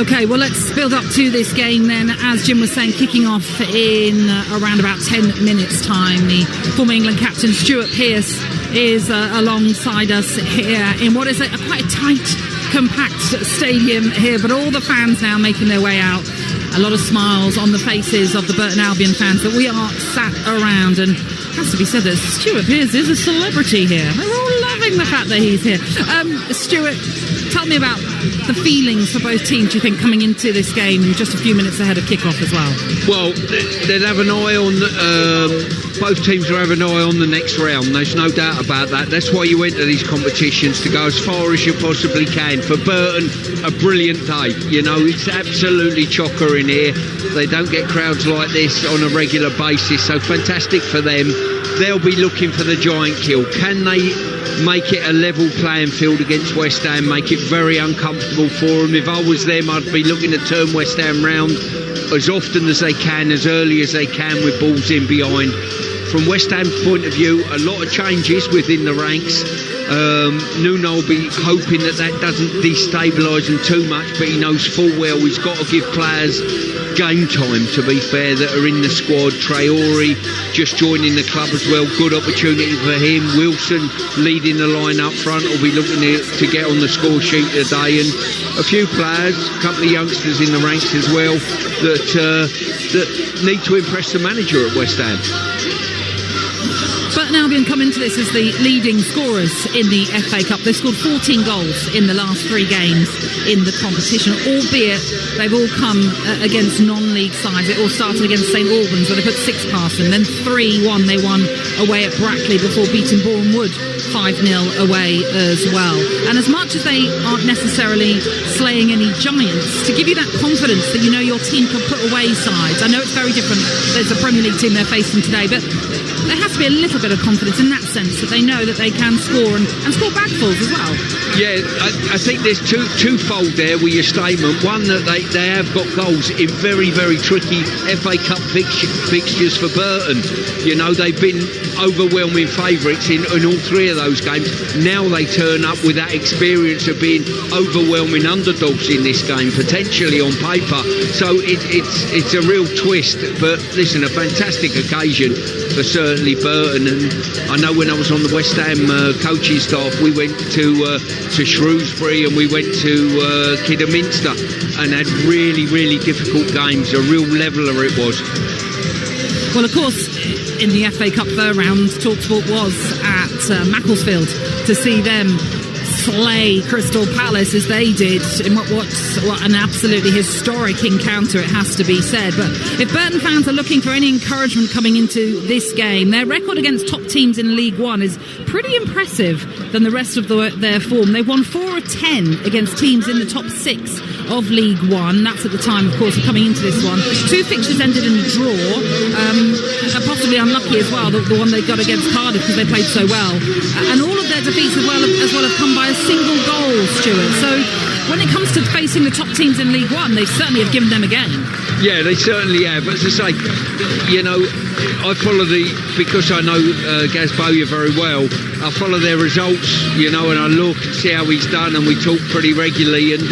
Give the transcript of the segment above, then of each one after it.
OK, well, let's build up to this game then. As Jim was saying, kicking off in around about 10 minutes' time. The former England captain, Stuart Pearce, is alongside us here in what is quite a tight, compact stadium here. But all the fans now making their way out. A lot of smiles on the faces of the Burton Albion fans that we are sat around. And it has to be said that Stuart Pearce is a celebrity here. They're all loving the fact that he's here. Stuart, tell me about the feelings for both teams, do you think, coming into this game just a few minutes ahead of kick-off as well? Well, they'd have an eye on... both teams will have an eye on the next round. There's no doubt about that. That's why you enter these competitions, to go as far as you possibly can. For Burton, a brilliant day. You know, it's absolutely chocker in here. They don't get crowds like this on a regular basis, so fantastic for them. They'll be looking for the giant kill. Can they make it a level playing field against West Ham, make it very uncomfortable for them? If I was them, I'd be looking to turn West Ham round as often as they can, as early as they can, with balls in behind. From West Ham's point of view, a lot of changes within the ranks. Nuno will be hoping that doesn't destabilise them too much, but he knows full well he's got to give players game time, to be fair, that are in the squad. Traore just joining the club as well, good opportunity for him. Wilson leading the line up front will be looking to get on the score sheet today, and a few players, a couple of youngsters in the ranks as well, that need to impress the manager at West Ham. Burton Albion come into this as the leading scorers in the FA Cup. They've scored 14 goals in the last 3 games in the competition, albeit they've all come against non-league sides. It all started against St Albans, where they put 6 past them, then 3-1 they won away at Brackley before beating Boreham Wood 5-0 away as well. And as much as they aren't necessarily slaying any giants, to give you that confidence that you know your team can put away sides. I know it's very different. There's a Premier League team they're facing today, but there has to be a little bit of confidence in that sense, that they know that they can score and score bagfuls as well. Yeah, I think there's twofold there with your statement. One, that they have got goals in very, very tricky FA Cup fixtures for Burton. You know, they've been overwhelming favourites in all 3 of those games. Now they turn up with that experience of being overwhelming underdogs in this game, potentially on paper. So it's a real twist. But listen, a fantastic occasion for certainly Burton. And I know when I was on the West Ham coaching staff, we went to Shrewsbury and we went to Kidderminster and had really, really difficult games. A real leveller it was. Well, of course, in the FA Cup third round, Talksport was at Macclesfield to see them slay Crystal Palace as they did in what an absolutely historic encounter, it has to be said. But if Burton fans are looking for any encouragement coming into this game, their record against top teams in League One is pretty impressive than the rest of their form. They've won 4 of 10 against teams in the top 6 of League One. That's at the time, of course, of coming into this one. 2 fixtures ended in a draw, possibly unlucky as well, the one they got against Cardiff because they played so well. And all of their defeats as well have come by a single goal, Stuart. So when it comes to facing the top teams in League One, they certainly have given them a game. Yeah, they certainly have. As I say, you know, I follow because I know Gaz Bowyer very well, I follow their results, you know, and I look and see how he's done, and we talk pretty regularly, and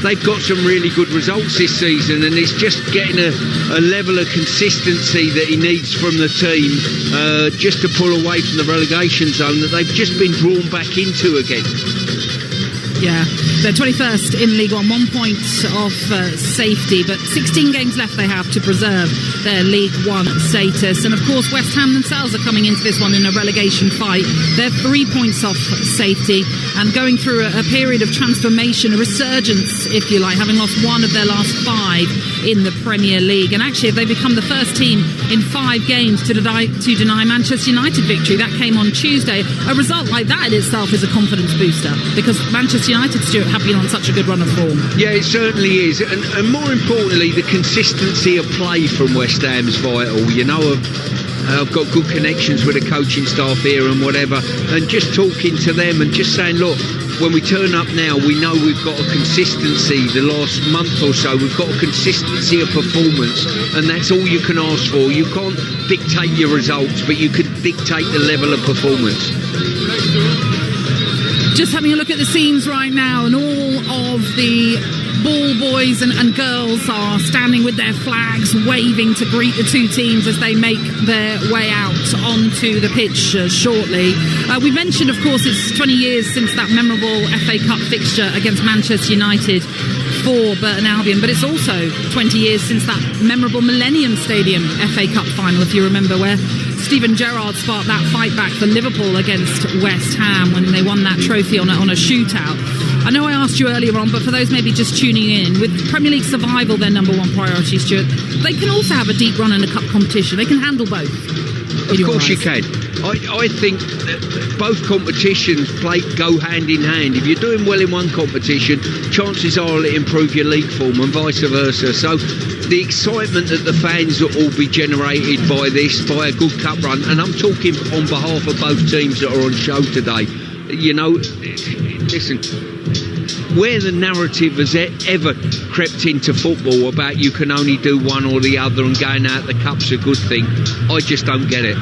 they've got some really good results this season, and it's just getting a level of consistency that he needs from the team just to pull away from the relegation zone that they've just been drawn back into again. Yeah, they're 21st in League One, 1 point of safety, but 16 games left they have to preserve their League One status. And of course, West Ham themselves are coming into this one in a relegation fight. They're 3 points off safety and going through a period of transformation, a resurgence, if you like, having lost 1 of their last 5 in the Premier League. And actually, they become the first team in 5 games to deny Manchester United victory. That came on Tuesday. A result like that in itself is a confidence booster, because Manchester United, Stuart, have been on such a good run of form. Yeah, it certainly is, and more importantly, the consistency of play from West Ham is vital. You know, I've got good connections with the coaching staff here and whatever, and just talking to them and just saying, look, when we turn up now, we know we've got a consistency. The last month or so, we've got a consistency of performance, and that's all you can ask for. You can't dictate your results, but you can dictate the level of performance. Just having a look at the scenes right now, and all of the ball boys and girls are standing with their flags waving to greet the two teams as they make their way out onto the pitch shortly. We mentioned, of course, it's 20 years since that memorable FA Cup fixture against Manchester United for Burton Albion, but it's also 20 years since that memorable Millennium Stadium FA Cup final, if you remember, where Steven Gerrard sparked that fight back for Liverpool against West Ham when they won that trophy on a shootout. I know I asked you earlier on, but for those maybe just tuning in, with Premier League survival their number one priority, Stuart, they can also have a deep run in a cup competition. They can handle both. Of course you can. I think that both competitions go hand in hand. If you're doing well in one competition, chances are it'll improve your league form and vice versa. So the excitement that the fans will be generated by this, by a good cup run, and I'm talking on behalf of both teams that are on show today. You know, listen, where the narrative has ever crept into football about you can only do one or the other and going out the cup's a good thing, I just don't get it.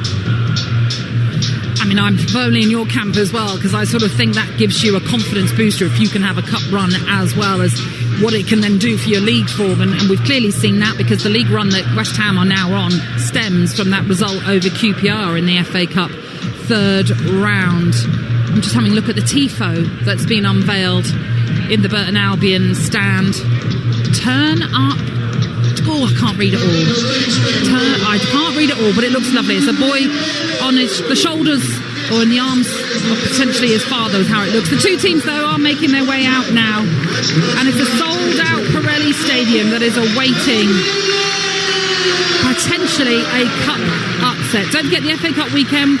I mean, I'm firmly in your camp as well, because I sort of think that gives you a confidence booster if you can have a cup run as well as what it can then do for your league form. And we've clearly seen that, because the league run that West Ham are now on stems from that result over QPR in the FA Cup third round. I'm just having a look at the tifo that's been unveiled in the Burton Albion stand. Turn up. Oh, I can't read it all. I can't read it all, but it looks lovely. It's a boy on the shoulders or in the arms of potentially his father, is how it looks. The two teams, though, are making their way out now. And it's a sold-out Pirelli Stadium that is awaiting potentially a cup upset. Don't forget the FA Cup weekend.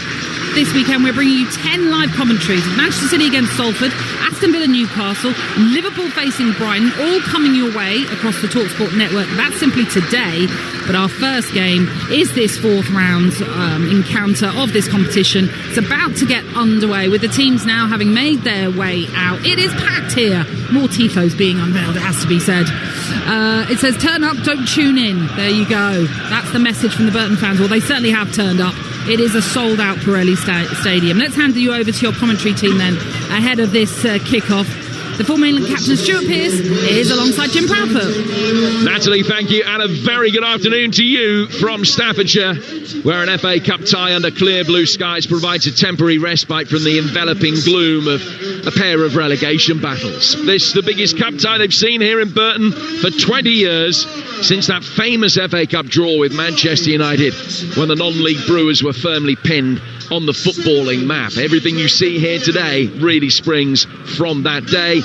This weekend we're bringing you 10 live commentaries. Manchester City against Salford, Aston Villa Newcastle, Liverpool facing Brighton, all coming your way across the Talksport network. That's simply today, but our first game is this fourth round encounter of this competition. It's about to get underway with the teams now having made their way out. It is packed here. More tifos being unveiled, it has to be said. It says turn up, don't tune in. There you go. That's the message from the Burton fans. Well, they certainly have turned up. It is a sold-out Pirelli Stadium. Let's hand you over to your commentary team then, ahead of this kick-off. The former England captain Stuart Pearce is alongside Jim Proudfoot. Natalie, thank you, and a very good afternoon to you from Staffordshire, where an FA Cup tie under clear blue skies provides a temporary respite from the enveloping gloom of a pair of relegation battles. This is the biggest cup tie they've seen here in Burton for 20 years, since that famous FA Cup draw with Manchester United, when the non-league Brewers were firmly pinned on the footballing map. Everything you see here today really springs from that day.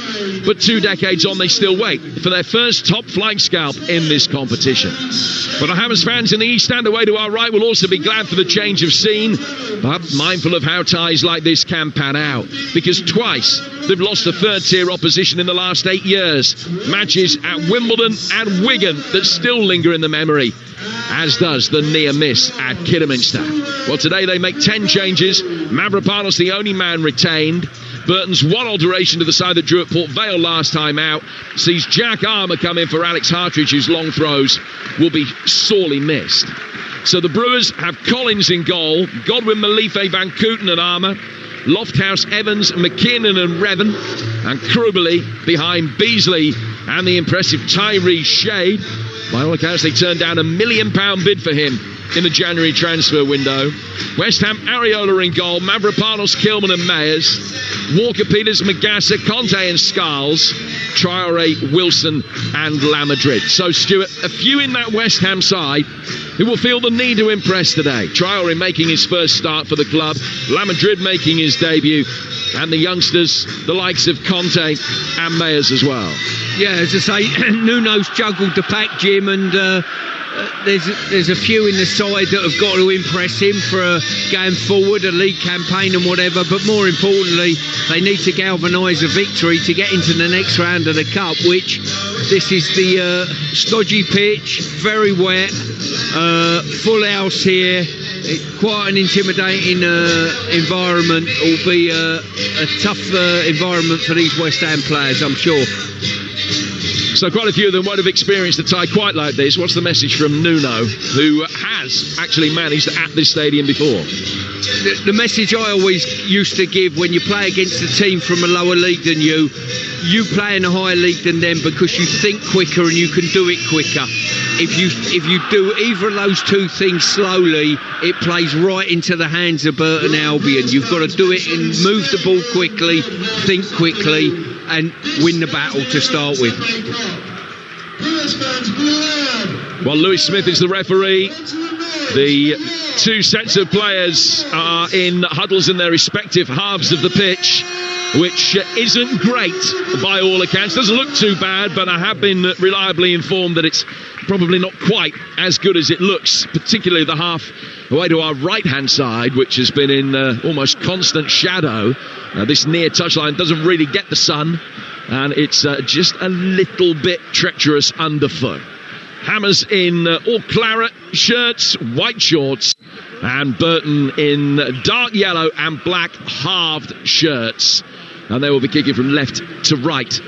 But 2 decades on, they still wait for their first top-flight scalp in this competition. But our Hammers fans in the East Stand away to our right will also be glad for the change of scene, but mindful of how ties like this can pan out. Because twice they've lost to third-tier opposition in the last 8 years. Matches at Wimbledon and Wigan that still linger in the memory, as does the near miss at Kidderminster. Well, today they make 10 changes. Mavropanos, the only man retained. Burton's one alteration to the side that drew at Port Vale last time out sees Jack Armour come in for Alex Hartridge, whose long throws will be sorely missed. So the Brewers have Collins in goal, Godwin, Malife, Van Kooten and Armour, Lofthouse, Evans, McKinnon and Revan, and Krubeli behind Beasley and the impressive Tyree Shade. By all accounts, they turned down £1 million bid for him in the January transfer window. West Ham, Areola in goal, Mavropanos, Kilman and Mayers, Walker, Peters, Magassa, Conte and Scarles, Traore, Wilson and La Madrid. So, Stuart, a few in that West Ham side who will feel the need to impress today. Traore making his first start for the club, La Madrid making his debut, and the youngsters, the likes of Conte and Mayers as well. Yeah, as I say, Nuno's juggled the pack, Jim, and there's a few in the side that have got to impress him for going forward, a league campaign and whatever, but more importantly, they need to galvanise a victory to get into the next round of the Cup, which this is the stodgy pitch, very wet, full house here. Quite an intimidating environment. Will be a tough environment for these West Ham players, I'm sure. So quite a few of them won't have experienced a tie quite like this. What's the message from Nuno, who has actually managed at this stadium before? the message I always used to give when you play against a team from a lower league than you play in a higher league than them because you think quicker and you can do it quicker. If you do either of those two things slowly, it plays right into the hands of Burton Albion. You've got to do it and move the ball quickly, think quickly, and win the battle to start with. Well, Lewis Smith is the referee. The two sets of players are in huddles in their respective halves of the pitch, which isn't great by all accounts. Doesn't look too bad, but I have been reliably informed that it's probably not quite as good as it looks, particularly the half away to our right-hand side, which has been in almost constant shadow. This near touchline doesn't really get the sun, and it's just a little bit treacherous underfoot. Hammers in all claret shirts, white shorts, and Burton in dark yellow and black halved shirts. And they will be kicking from left to right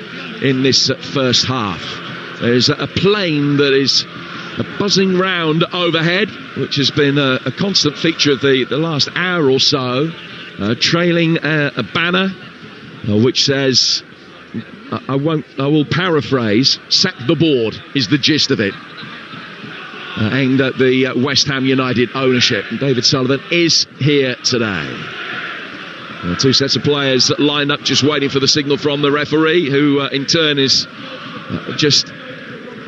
in this first half. There's a plane that is buzzing round overhead, which has been a constant feature of the last hour or so, trailing a banner which says, I will paraphrase, sack the board is the gist of it. Aimed at the West Ham United ownership. David Sullivan is here today. Two sets of players lined up just waiting for the signal from the referee, who in turn is just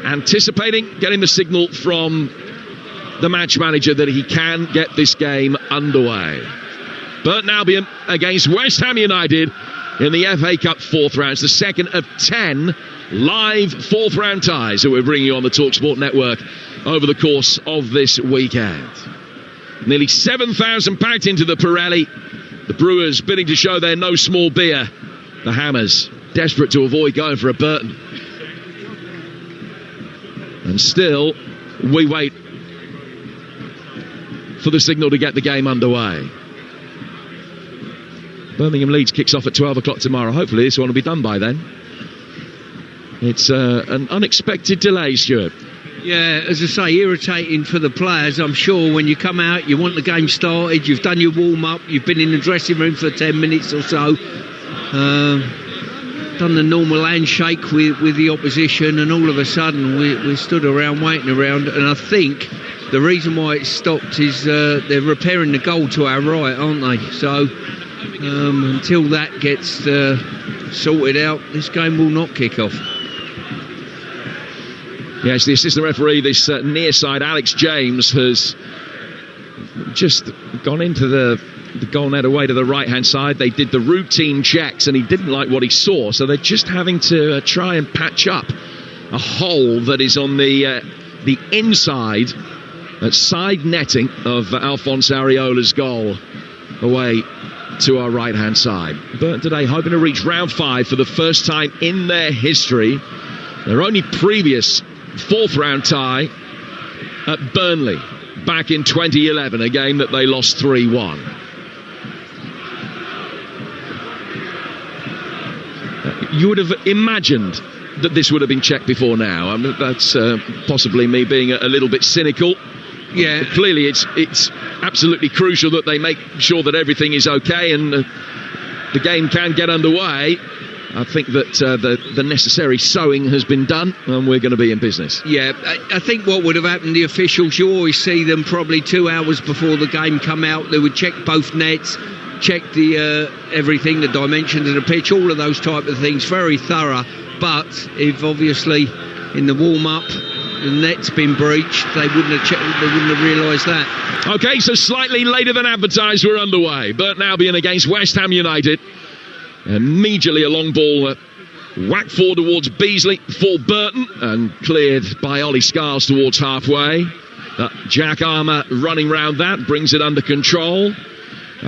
anticipating getting the signal from the match manager that he can get this game underway. Burton Albion against West Ham United in the FA Cup fourth round. It's the second of 10 live fourth round ties that we're bringing you on the Talksport network over the course of this weekend. Nearly 7,000 packed into the Pirelli. The Brewers bidding to show they're no small beer. The Hammers desperate to avoid going for a Burton. And still, we wait for the signal to get the game underway. Birmingham Leeds kicks off at 12 o'clock tomorrow. Hopefully this one will be done by then. It's an unexpected delay, Stuart. Yeah, as I say, irritating for the players. I'm sure when you come out, you want the game started, you've done your warm-up, you've been in the dressing room for 10 minutes or so, done the normal handshake with the opposition, and all of a sudden we stood around waiting around, and I think the reason why it stopped is they're repairing the goal to our right, aren't they? So until that gets sorted out, this game will not kick off. Yes, the assistant referee, this near side, Alex James, has just gone into the goal net away to the right-hand side. They did the routine checks and he didn't like what he saw, so they're just having to try and patch up a hole that is on the inside side netting of Alphonse Areola's goal away to our right-hand side. Burton today hoping to reach round 5 for the first time in their history. Their only previous fourth round tie at Burnley back in 2011, a game that they lost 3-1. You would have imagined that this would have been checked before now. I mean, that's possibly me being a little bit cynical. Yeah, but clearly it's absolutely crucial that they make sure that everything is okay and the game can get underway. I think that the necessary sewing has been done and we're going to be in business. Yeah, I think what would have happened, the officials, you always see them probably 2 hours before the game come out. They would check both nets, check the everything, the dimensions of the pitch, all of those type of things, very thorough. But if obviously in the warm-up the net's been breached, they wouldn't have checked, they wouldn't have realised that. OK, so slightly later than advertised, we're underway. Burton Albion against West Ham United. Immediately a long ball whacked forward towards Beasley for Burton and cleared by Ollie Scars towards halfway. Jack Armour running round that, brings it under control.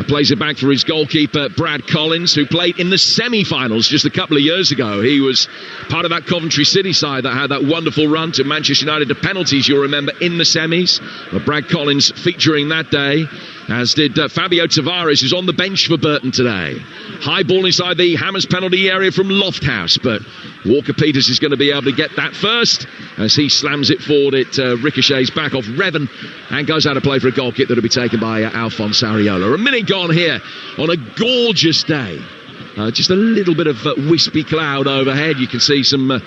Plays it back for his goalkeeper, Brad Collins, who played in the semi-finals just a couple of years ago. He was part of that Coventry City side that had that wonderful run to Manchester United to penalties, you'll remember, in the semis. Brad Collins featuring that day. as did Fabio Tavares, who's on the bench for Burton today. High ball inside the Hammers penalty area from Lofthouse, but Walker-Peters is going to be able to get that first as he slams it forward. It ricochets back off Revan and goes out of play for a goal kick that will be taken by Alphonse Ariola. A minute gone here on a gorgeous day. Just a little bit of wispy cloud overhead. You can see some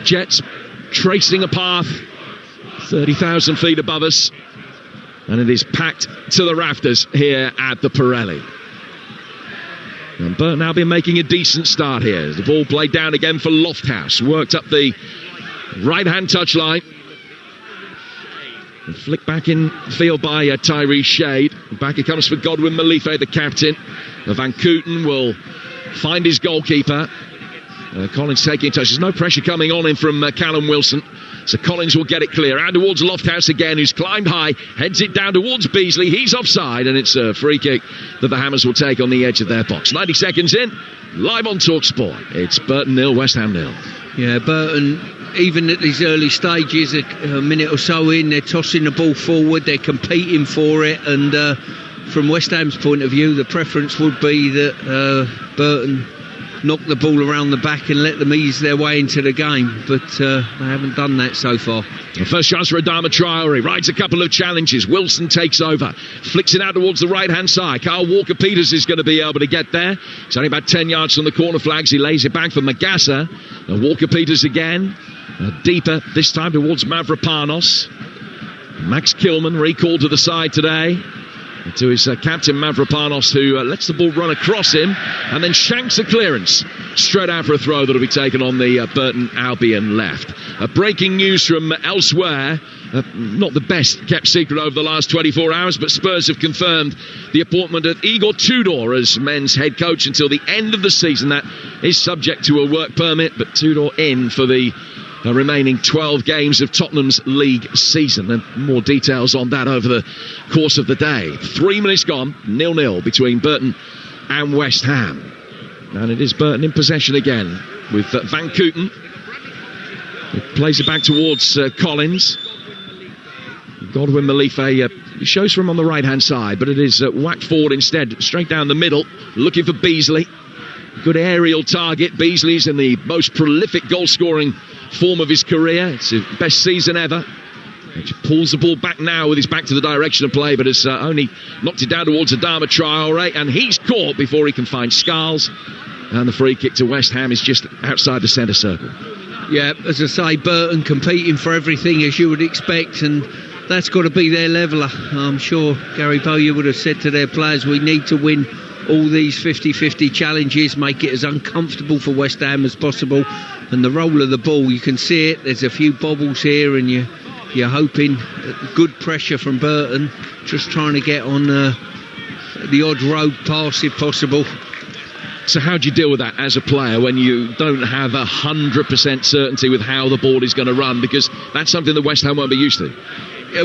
jets tracing a path 30,000 feet above us. And it is packed to the rafters here at the Pirelli. And Burton Albion making a decent start here. The ball played down again for Lofthouse. Worked up the right-hand touchline. And flicked back in field by Tyrese Shade. Back it comes for Godwin Malife, the captain. Van Kooten will find his goalkeeper. Collins taking touch. There's no pressure coming on him from Callum Wilson. So Collins will get it clear. Out towards Lofthouse again, who's climbed high. Heads it down towards Beasley. He's offside, and it's a free kick that the Hammers will take on the edge of their box. 90 seconds in, live on Talksport. It's Burton 0, West Ham 0. Yeah, Burton, even at these early stages, a minute or so in, they're tossing the ball forward. They're competing for it. And from West Ham's point of view, the preference would be that Burton knock the ball around the back and let them ease their way into the game, but they haven't done that so far. The first chance for Adama Traore. Rides a couple of challenges. Wilson takes over, flicks it out towards the right hand side. Kyle Walker-Peters is going to be able to get there. It's only about 10 yards from the corner flags. He lays it back for Magassa. And Walker-Peters again, deeper, this time towards Mavropanos. Max Kilman recalled to the side today, to his captain Mavropanos, who lets the ball run across him and then shanks a clearance straight out for a throw that will be taken on the Burton Albion left. Breaking news from elsewhere, not the best kept secret over the last 24 hours, but Spurs have confirmed the appointment of Igor Tudor as men's head coach until the end of the season. That is subject to a work permit, but Tudor in for the remaining 12 games of Tottenham's league season, and more details on that over the course of the day. 3 minutes gone, 0-0 between Burton and West Ham, and it is Burton in possession again with Van Kooten. He plays it back towards Collins. Godwin Malife shows for him on the right hand side, but it is whacked forward instead, straight down the middle, looking for Beasley. Good aerial target. Beasley's in the most prolific goal-scoring form of his career. It's his best season ever. He pulls the ball back now with his back to the direction of play, but has only knocked it down towards Adama Traore, and he's caught before he can find Scarles. And the free kick to West Ham is just outside the centre circle. Yeah, as I say, Burton competing for everything as you would expect, and that's got to be their leveller. I'm sure Gary Bowyer would have said to their players, we need to win all these 50-50 challenges, make it as uncomfortable for West Ham as possible. And the roll of the ball, you can see it, there's a few bobbles here, and you're hoping good pressure from Burton, just trying to get on the odd road pass if possible. So how do you deal with that as a player when you don't have 100% certainty with how the ball is going to run, because that's something that West Ham won't be used to?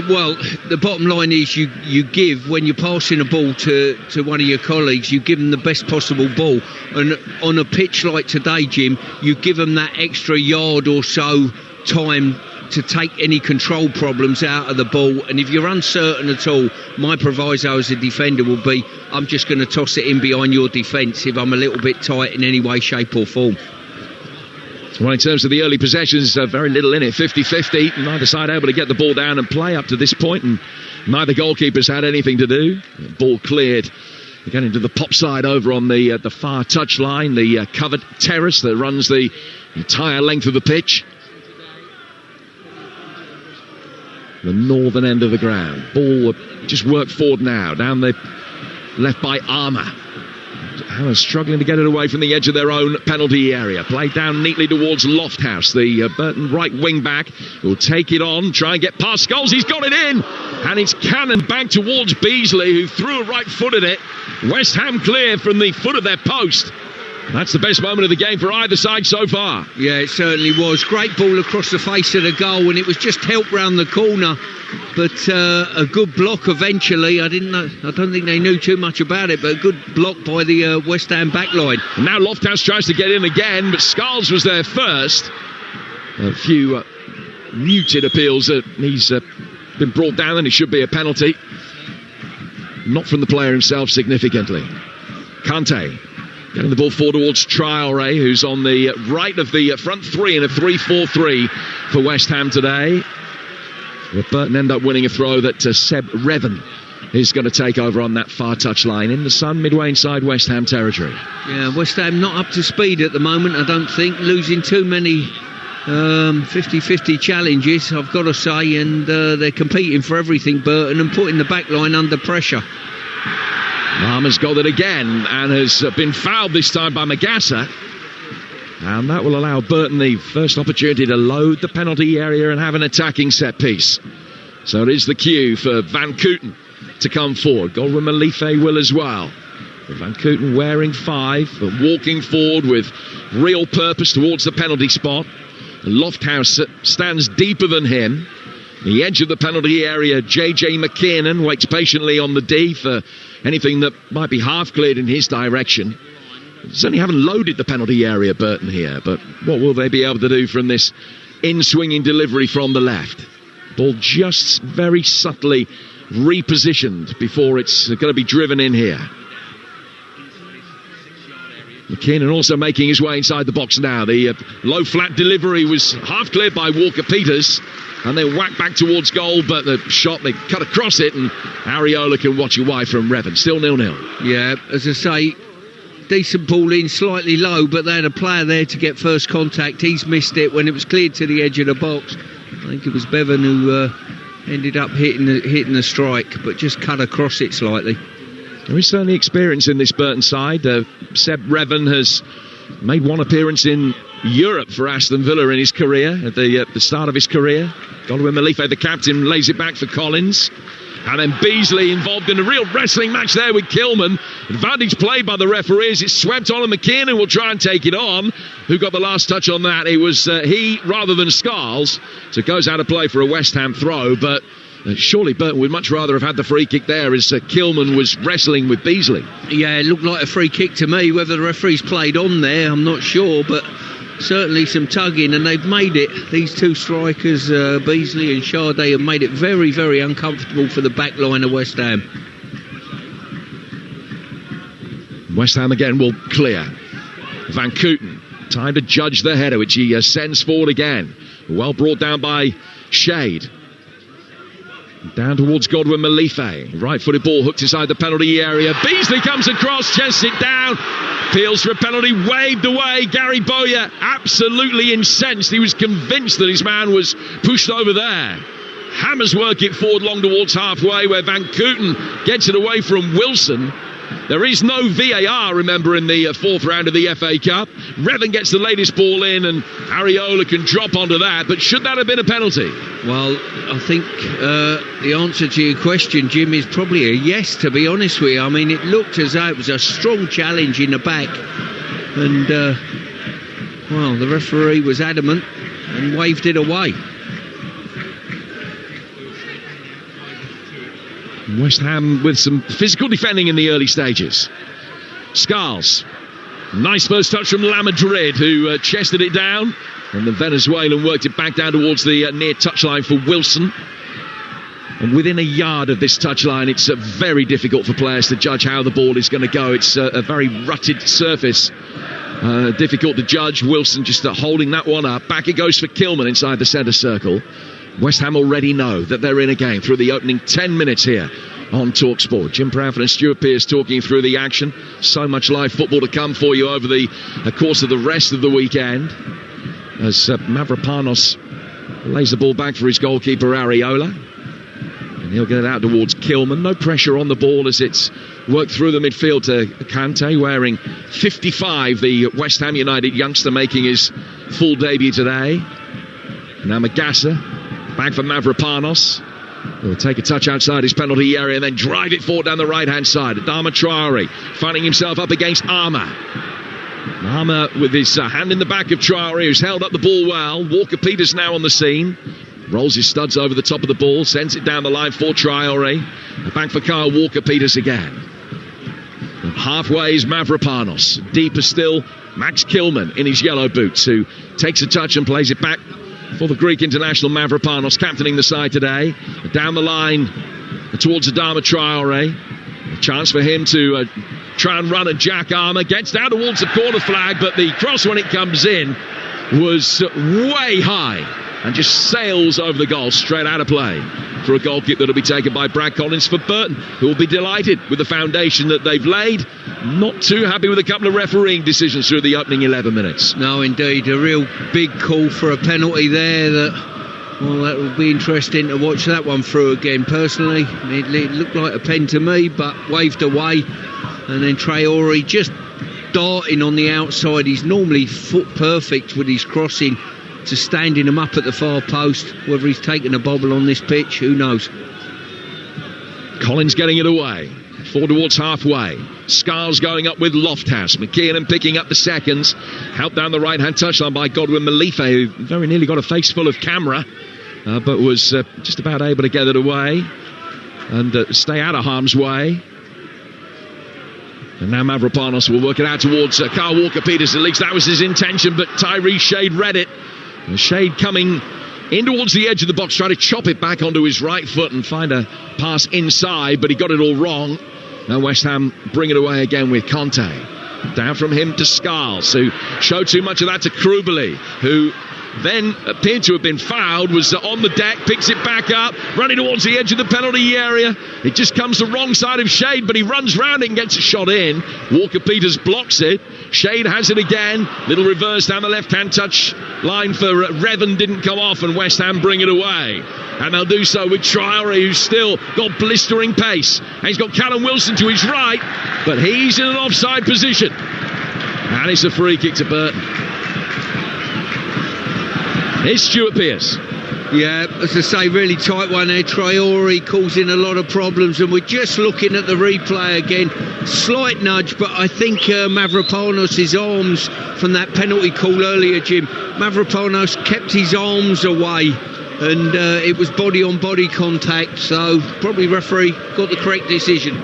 Well, the bottom line is you give, when you're passing a ball to one of your colleagues, you give them the best possible ball. And on a pitch like today, Jim, you give them that extra yard or so time to take any control problems out of the ball. And if you're uncertain at all, my proviso as a defender will be, I'm just going to toss it in behind your defence if I'm a little bit tight in any way, shape or form. Well, in terms of the early possessions, very little in it, 50-50. Neither side able to get the ball down and play up to this point, and neither goalkeepers had anything to do. The ball cleared again into the pop side over on the far touchline, the covered terrace that runs the entire length of the pitch. The northern end of the ground. Ball just worked forward now, down the left by Armour. Hammers struggling to get it away from the edge of their own penalty area. Played down neatly towards Lofthouse, the Burton right wing back, will take it on, try and get past Scholes. He's got it in, and it's cannoned back towards Beasley, who threw a right foot at it. West Ham clear from the foot of their post. That's the best moment of the game for either side so far. Yeah, it certainly was. Great ball across the face of the goal, and it was just helped round the corner. But a good block eventually. I don't think they knew too much about it, but a good block by the West Ham backline. And now Lofthouse tries to get in again, but Scarles was there first. A few muted appeals that he's been brought down, and it should be a penalty. not from the player himself significantly. Kante getting the ball forward towards Traoré, who's on the right of the front three in a 3-4-3 for West Ham today. With Burton end up winning a throw that Seb Revan is going to take over on that far touchline in the sun, midway inside West Ham territory. Yeah, West Ham not up to speed at the moment, I don't think. Losing too many 50-50 challenges, I've got to say, and they're competing for everything, Burton, and putting the back line under pressure. Mahma's got it again and has been fouled this time by Magassa. And that will allow Burton the first opportunity to load the penalty area and have an attacking set piece. So it is the cue for Van Kooten to come forward. Godwin Malife will as well. Van Kooten wearing 5, but walking forward with real purpose towards the penalty spot. Lofthouse stands deeper than him. The edge of the penalty area, JJ McKiernan waits patiently on the D for anything that might be half cleared in his direction. Certainly haven't loaded the penalty area, Burton, here, but what will they be able to do from this in-swinging delivery from the left? Ball just very subtly repositioned before it's going to be driven in here. McKinnon also making his way inside the box now. The low flat delivery was half cleared by Walker-Peters and then whacked back towards goal, but the shot, they cut across it and Areola can watch it wide from Revan. Still 0-0. Yeah, as I say, decent ball in, slightly low, but they had a player there to get first contact. He's missed it when it was cleared to the edge of the box. I think it was Bevan who ended up hitting the strike, but just cut across it slightly. There is certainly experience in this Burton side. Seb Revan has made one appearance in Europe for Aston Villa in his career, at the start of his career. Godwin Malife, the captain, lays it back for Collins. And then Beasley involved in a real wrestling match there with Kilman. Advantage played by the referees. It's swept on and McKiernan will try and take it on. Who got the last touch on that? It was he rather than Scarles. So it goes out of play for a West Ham throw. But surely Burton would much rather have had the free kick there as Kilman was wrestling with Beasley. Yeah, it looked like a free kick to me. Whether the referees played on there, I'm not sure. But certainly some tugging, and they've made it, these two strikers, Beasley and Sade, have made it very, very uncomfortable for the back line of West Ham. West Ham again will clear. Van Kooten, time to judge the header, which he sends forward again. Well brought down by Shade. Down towards Godwin Malife. Right-footed ball hooked inside the penalty area. Beasley comes across, chests it down. Appeals for a penalty, waved away. Gary Bowyer absolutely incensed. He was convinced that his man was pushed over there. Hammers work it forward long towards halfway where Van Kooten gets it away from Wilson. There is no VAR, remember, in the fourth round of the FA Cup. Revan gets the latest ball in and Areola can drop onto that, but should that have been a penalty? Well, I think the answer to your question, Jim, is probably a yes, to be honest with you. I mean, it looked as though it was a strong challenge in the back, and well, the referee was adamant and waved it away. West Ham with some physical defending in the early stages. Scarles. Nice first touch from La Madrid, who chested it down, and the Venezuelan worked it back down towards the near touchline for Wilson. And within a yard of this touchline, it's very difficult for players to judge how the ball is going to go. It's a very rutted surface. Difficult to judge. Wilson just holding that one up. Back it goes for Kilman inside the centre circle. West Ham already know that they're in a game through the opening 10 minutes here on Talksport. Jim Proudfoot and Stuart Pearce talking through the action. So much live football to come for you over the course of the rest of the weekend. As Mavropanos lays the ball back for his goalkeeper Areola. And he'll get it out towards Kilman. No pressure on the ball as it's worked through the midfield to Kante, wearing 55, the West Ham United youngster making his full debut today. Now Magassa. Back for Mavropanos. He'll take a touch outside his penalty area and then drive it forward down the right-hand side. Adama Traoré finding himself up against Armour. Armour with his hand in the back of Traoré, who's held up the ball well. Walker-Peters now on the scene. Rolls his studs over the top of the ball, sends it down the line for Traoré. Back for Kyle Walker-Peters again. And halfway is Mavropanos. Deeper still, Max Kilman in his yellow boots, who takes a touch and plays it back for the Greek international Mavropanos, captaining the side today. Down the line towards Adama Traoré. Chance for him to try and run at Jack Armour. Gets down towards the corner flag, but the cross when it comes in was way high and just sails over the goal, straight out of play for a goal kick that will be taken by Brad Collins for Burton, who will be delighted with the foundation that they've laid. Not too happy with a couple of refereeing decisions through the opening 11 minutes. No, indeed, a real big call for a penalty there that will be interesting to watch that one through again. Personally, it looked like a pen to me, but waved away. And then Traore just darting on the outside. He's normally foot perfect with his crossing, to standing him up at the far post. Whether he's taken a bobble on this pitch, who knows. Collins getting it away. Forward towards halfway. Scars going up with Lofthouse. McKiernan picking up the seconds. Helped down the right-hand touchline by Godwin Malife, who very nearly got a face full of camera, but was just about able to get it away and stay out of harm's way. And now Mavropanos will work it out towards Carl Walker-Peters. At least that was his intention, but Tyrese Shade read it. And Shade coming in towards the edge of the box, trying to chop it back onto his right foot and find a pass inside, but he got it all wrong. Now West Ham bring it away again with Conte. Down from him to Scarles, who showed too much of that to Krubeli, who then appeared to have been fouled, was on the deck, picks it back up, running towards the edge of the penalty area. It just comes the wrong side of Shade, but he runs round it and gets a shot in. Walker-Peters blocks it. Shade has it again. Little reverse down the left-hand touch line for Revan, didn't come off, and West Ham bring it away. And they'll do so with Traore, who's still got blistering pace. And he's got Callum Wilson to his right, but he's in an offside position. And it's a free kick to Burton. Here's Stuart Pearce. Yeah, as I say, really tight one there. Traore causing a lot of problems, and we're just looking at the replay again. Slight nudge, but I think Mavropanos' arms from that penalty call earlier, Jim. Mavropanos kept his arms away, and it was body-on-body contact, so probably referee got the correct decision.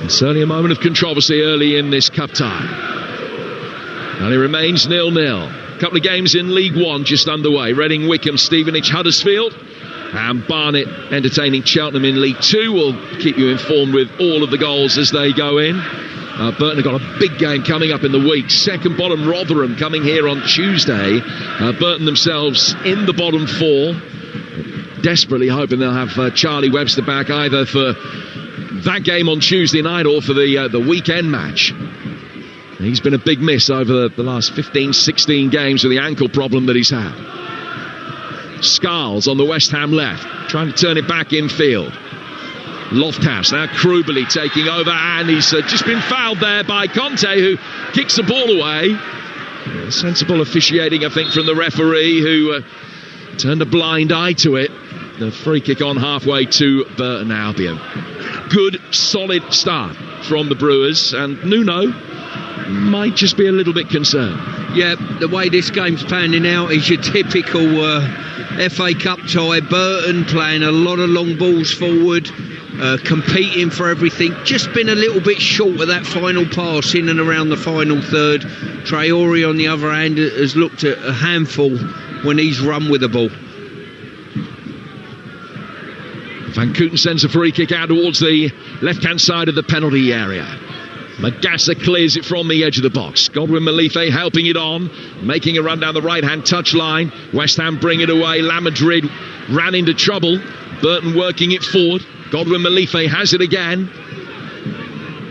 Certainly a moment of controversy early in this cup tie. And it remains 0-0. Couple of games in League One just underway. Reading, Wycombe, Stevenage, Huddersfield, and Barnet entertaining Cheltenham in League Two. We'll keep you informed with all of the goals as they go in. Burton have got a big game coming up in the week. Second bottom Rotherham coming here on Tuesday. Burton themselves in the bottom four, desperately hoping they'll have Charlie Webster back either for that game on Tuesday night or for the weekend match. He's been a big miss over the last 15-16 games with the ankle problem that he's had. Scarles on the West Ham left, trying to turn it back infield. Lofthouse, now Krubeli taking over, and he's just been fouled there by Conte, who kicks the ball away. Sensible officiating, I think, from the referee, who turned a blind eye to it. The free kick on halfway to Burton Albion. Good, solid start from the Brewers, and Nuno might just be a little bit concerned. Yeah, the way this game's panning out is your typical FA Cup tie. Burton playing a lot of long balls forward, competing for everything. Just been a little bit short of that final pass in and around the final third. Traore, on the other hand, has looked at a handful when he's run with the ball. Van Kooten sends a free kick out towards the left-hand side of the penalty area. Magassa clears it from the edge of the box. Godwin Malife helping it on, making a run down the right-hand touch line. West Ham bring it away. La Madrid ran into trouble. Burton working it forward. Godwin Malife has it again.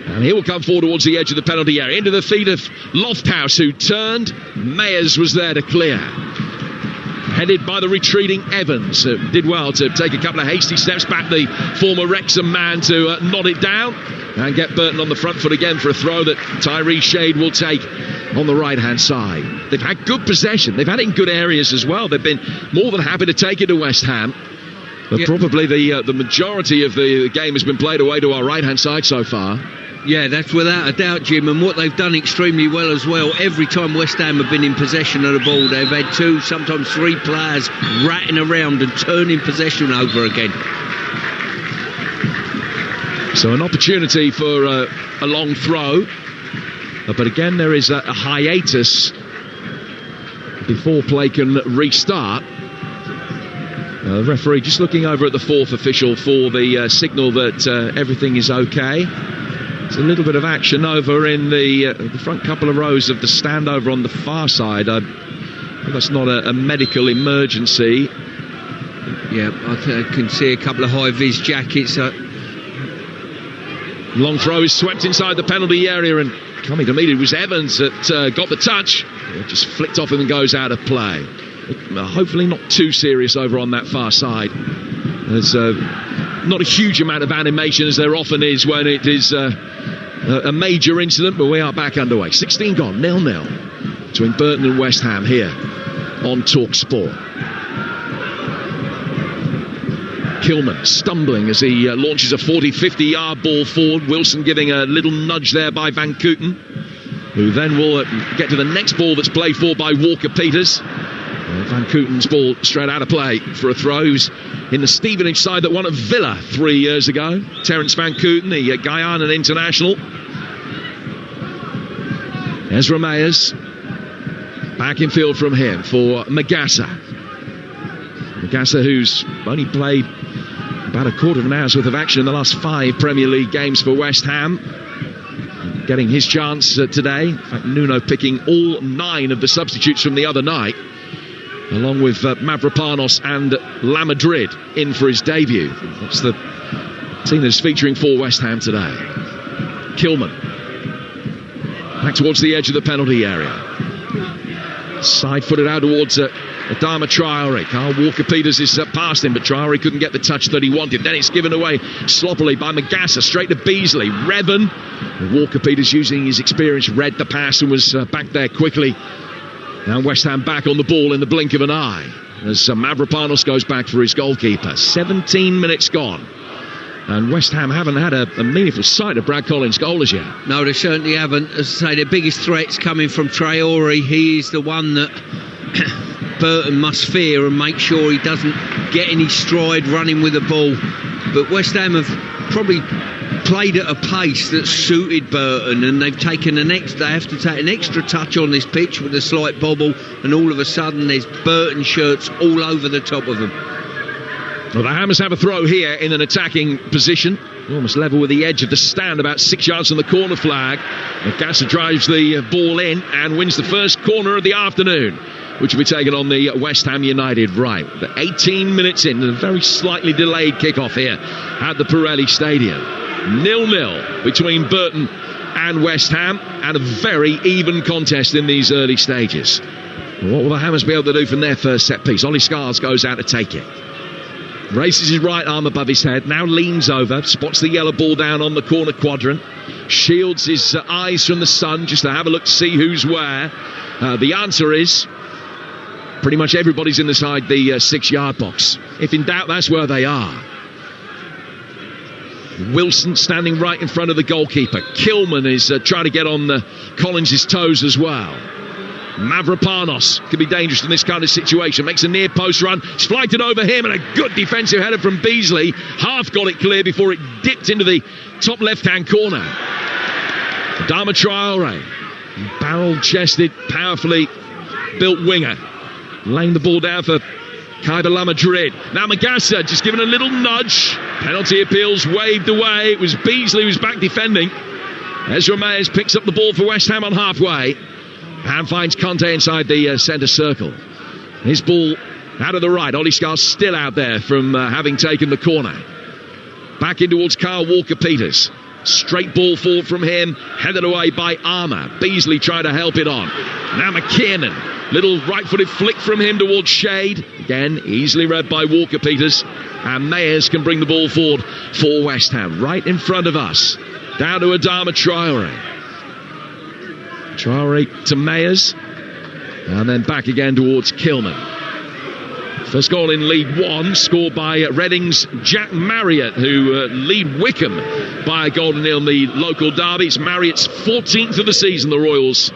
And he will come forward towards the edge of the penalty area. Into the feet of Lofthouse, who turned. Mayers was there to clear. Headed by the retreating Evans. Did well to take a couple of hasty steps back, the former Wrexham man, to nod it down and get Burton on the front foot again for a throw that Tyrese Shade will take on the right-hand side. They've had good possession. They've had it in good areas as well. They've been more than happy to take it to West Ham. But probably the majority of the game has been played away to our right-hand side so far. Yeah, that's without a doubt, Jim, and what they've done extremely well as well. Every time West Ham have been in possession of the ball, they've had 2, sometimes 3 players ratting around and turning possession over again. So an opportunity for a long throw, but again there is a hiatus before play can restart. The referee just looking over at the fourth official for the signal that everything is okay. There's a little bit of action over in the front couple of rows of the stand over on the far side. That's not a medical emergency. Yeah, I can see a couple of high-vis jackets. Long throw is swept inside the penalty area, and coming to meet it was Evans that got the touch. It just flicked off him and goes out of play. Hopefully not too serious over on that far side. There's not a huge amount of animation, as there often is when it is a major incident, but we are back underway. 16 gone, 0-0 between Burton and West Ham here on Talksport. Kilman stumbling as he launches a 40-50 yard ball forward. Wilson giving a little nudge there by Van Kooten, who then will get to the next ball that's played for by Walker-Peters. Van Kooten's ball straight out of play for a throw. He was in the Stevenage side that won at Villa 3 years ago. Terence Van Kooten, the Guyana international. Ezra Mayers back in field from him for Magassa. Magassa, who's only played about a quarter of an hour's worth of action in the last 5 Premier League games for West Ham, getting his chance today. In fact, Nuno picking all 9 of the substitutes from the other night, along with Mavropanos and La Madrid in for his debut. That's the team that's featuring for West Ham today. Kilman back towards the edge of the penalty area, side-footed out towards Adama Traore. Carl Walker-Peters is past him, but Traore couldn't get the touch that he wanted. Then it's given away sloppily by Magassa, straight to Beasley. Revan, Walker-Peters using his experience, read the pass and was back there quickly. Now West Ham back on the ball in the blink of an eye as Mavropanos goes back for his goalkeeper. 17 minutes gone, and West Ham haven't had a meaningful sight of Brad Collins' goal as yet. No, they certainly haven't. As I say, their biggest threat's coming from Traore. He is the one that Burton must fear and make sure he doesn't get any stride running with the ball. But West Ham have probably played at a pace that suited Burton, and they've taken they have to take an extra touch on this pitch with a slight bobble, and all of a sudden there's Burton shirts all over the top of them. Well, the Hammers have a throw here in an attacking position, almost level with the edge of the stand, about 6 yards from the corner flag. Magassa drives the ball in and wins the first corner of the afternoon, which will be taken on the West Ham United right. The 18 minutes in, and a very slightly delayed kickoff here at the Pirelli Stadium. 0-0 between Burton and West Ham, and a very even contest in these early stages. What will the Hammers be able to do from their first set piece? Ollie Scars goes out to take it. Races his right arm above his head, now leans over, spots the yellow ball down on the corner quadrant, shields his eyes from the sun just to have a look to see who's where. The answer is pretty much everybody's inside the 6 yard box. If in doubt, that's where they are. Wilson standing right in front of the goalkeeper. Kilman is trying to get on Collins' toes as well. Mavropanos could be dangerous in this kind of situation. Makes a near post run. It's flighted over him, and a good defensive header from Beasley. Half got it clear before it dipped into the top left-hand corner. Adama Traore, barrel-chested, powerfully built winger, laying the ball down for Kaiba La Madrid. Now Magassa just given a little nudge. Penalty appeals waved away. It was Beasley who was back defending. Ezra Mayers picks up the ball for West Ham on halfway and finds Conte inside the centre circle. His ball out of the right. Ollie Scar's still out there from having taken the corner. Back in towards Carl Walker-Peters. Straight ball forward from him, headed away by Armour. Beasley trying to help it on. Now McKiernan, little right-footed flick from him towards Shade. Again, easily read by Walker-Peters. And Mayers can bring the ball forward for West Ham. Right in front of us. Down to Adama Traore. Traore to Mayers. And then back again towards Kilman. First goal in League One, scored by Reading's Jack Marriott, who lead Wickham by a goal to nil in the local derby. It's Marriott's 14th of the season, the Royals'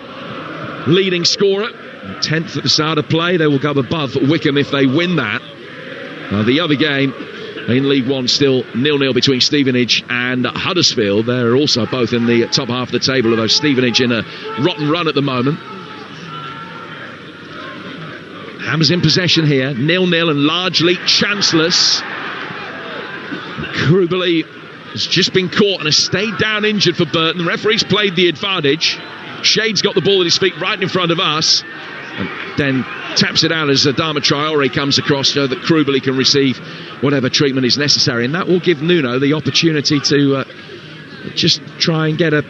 leading scorer. 10th at the start of play. They will go above Wickham if they win that. The other game in League One still 0-0 between Stevenage and Huddersfield. They're also both in the top half of the table, although Stevenage in a rotten run at the moment. Hammers in possession here, 0-0 and largely chanceless. Krubeli has just been caught and has stayed down injured for Burton. The referee's played the advantage. Shade's got the ball at his feet right in front of us, and then taps it out as Adama Traore comes across so that Krubeli can receive whatever treatment is necessary, and that will give Nuno the opportunity to just try and get a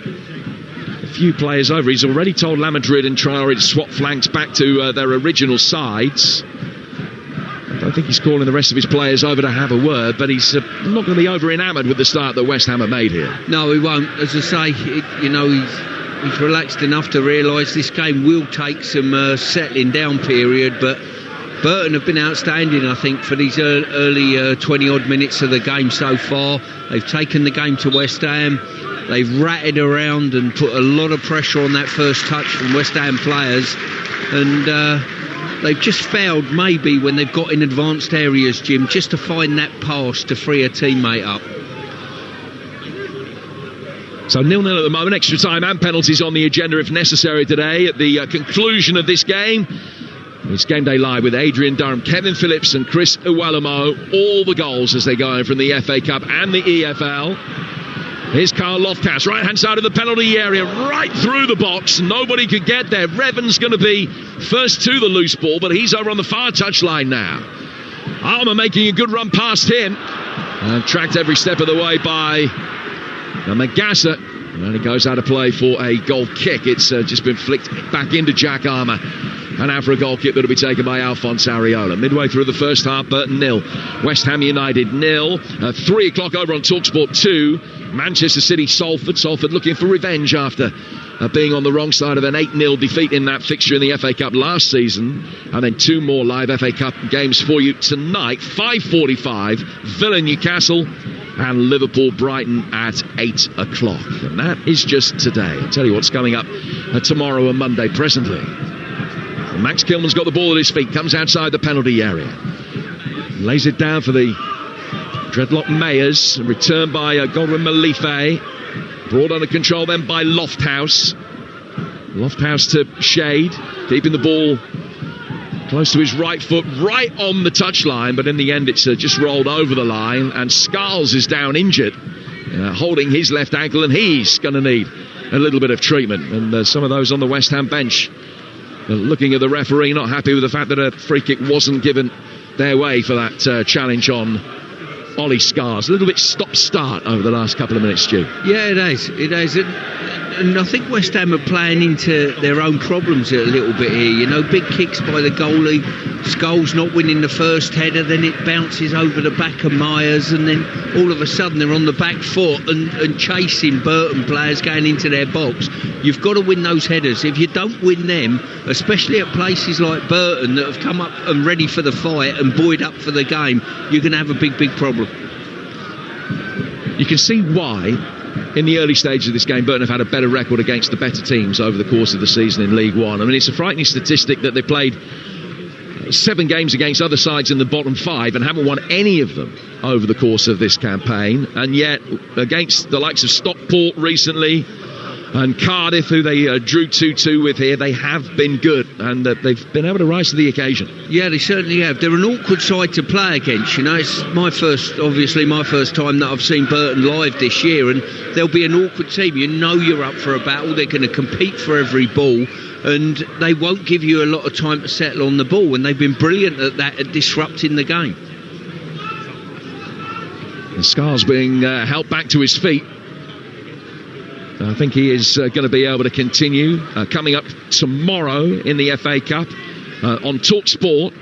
few players over. He's already told Lamadrid and Traore to swap flanks back to their original sides. I don't think he's calling the rest of his players over to have a word, but he's not going to be over enamoured with the start that West Ham have made here. No, he won't. As I say, he's relaxed enough to realise this game will take some settling down period, but Burton have been outstanding, I think, for these early 20-odd minutes of the game so far. They've taken the game to West Ham. They've ratted around and put a lot of pressure on that first touch from West Ham players, and they've just failed maybe when they've got in advanced areas, Jim, just to find that pass to free a teammate up. So 0-0 at the moment, extra time and penalties on the agenda if necessary today at the conclusion of this game. It's Game Day Live with Adrian Durham, Kevin Phillips and Chris Iwelumo. All the goals as they go in from the FA Cup and the EFL. Here's Carl Loftus, right-hand side of the penalty area, right through the box. Nobody could get there. Revan's going to be first to the loose ball, but he's over on the far touchline now. Armour making a good run past him. And tracked every step of the way by Magassa. And he goes out of play for a goal kick. It's just been flicked back into Jack Armour. And out for a goal kick that'll be taken by Alphonse Areola. Midway through the first half, Burton 0, West Ham United 0. 3 o'clock over on Talksport 2. Manchester City Salford. Salford looking for revenge after being on the wrong side of an 8-0 defeat in that fixture in the FA Cup last season. And then 2 more live FA Cup games for you tonight. 5:45, Villa Newcastle and Liverpool Brighton at 8 o'clock. And that is just today. I'll tell you what's coming up tomorrow and Monday presently. And Max Kilman's got the ball at his feet, comes outside the penalty area, lays it down for the Dreadlock Mayers, returned by Godwin Malife, brought under control then by Lofthouse to Shade, keeping the ball close to his right foot, right on the touchline, but in the end it's just rolled over the line, and Scarles is down injured, holding his left ankle, and he's going to need a little bit of treatment. And some of those on the West Ham bench looking at the referee, not happy with the fact that a free kick wasn't given their way for that challenge on Ollie Scarles. A little bit stop-start over the last couple of minutes, Stu. Yeah, it is. And I think West Ham are playing into their own problems a little bit here. Big kicks by the goalie. Scholes not winning the first header, then it bounces over the back of Myers, and then all of a sudden they're on the back foot and chasing Burton players going into their box. You've got to win those headers. If you don't win them, especially at places like Burton that have come up and ready for the fight and buoyed up for the game, you're going to have a big problem. You can see why in the early stages of this game Burton have had a better record against the better teams over the course of the season in League One. I mean, it's a frightening statistic that they played 7 games against other sides in the bottom 5 and haven't won any of them over the course of this campaign, and yet against the likes of Stockport recently and Cardiff, who they drew 2-2 with here, they have been good, and they've been able to rise to the occasion. Yeah, they certainly have. They're an awkward side to play against. It's my first time that I've seen Burton live this year, and they'll be an awkward team. You're up for a battle. They're going to compete for every ball, and they won't give you a lot of time to settle on the ball, and they've been brilliant at that, at disrupting the game. And Scarles being helped back to his feet. I think he is going to be able to continue. Coming up tomorrow in the FA Cup on Talksport.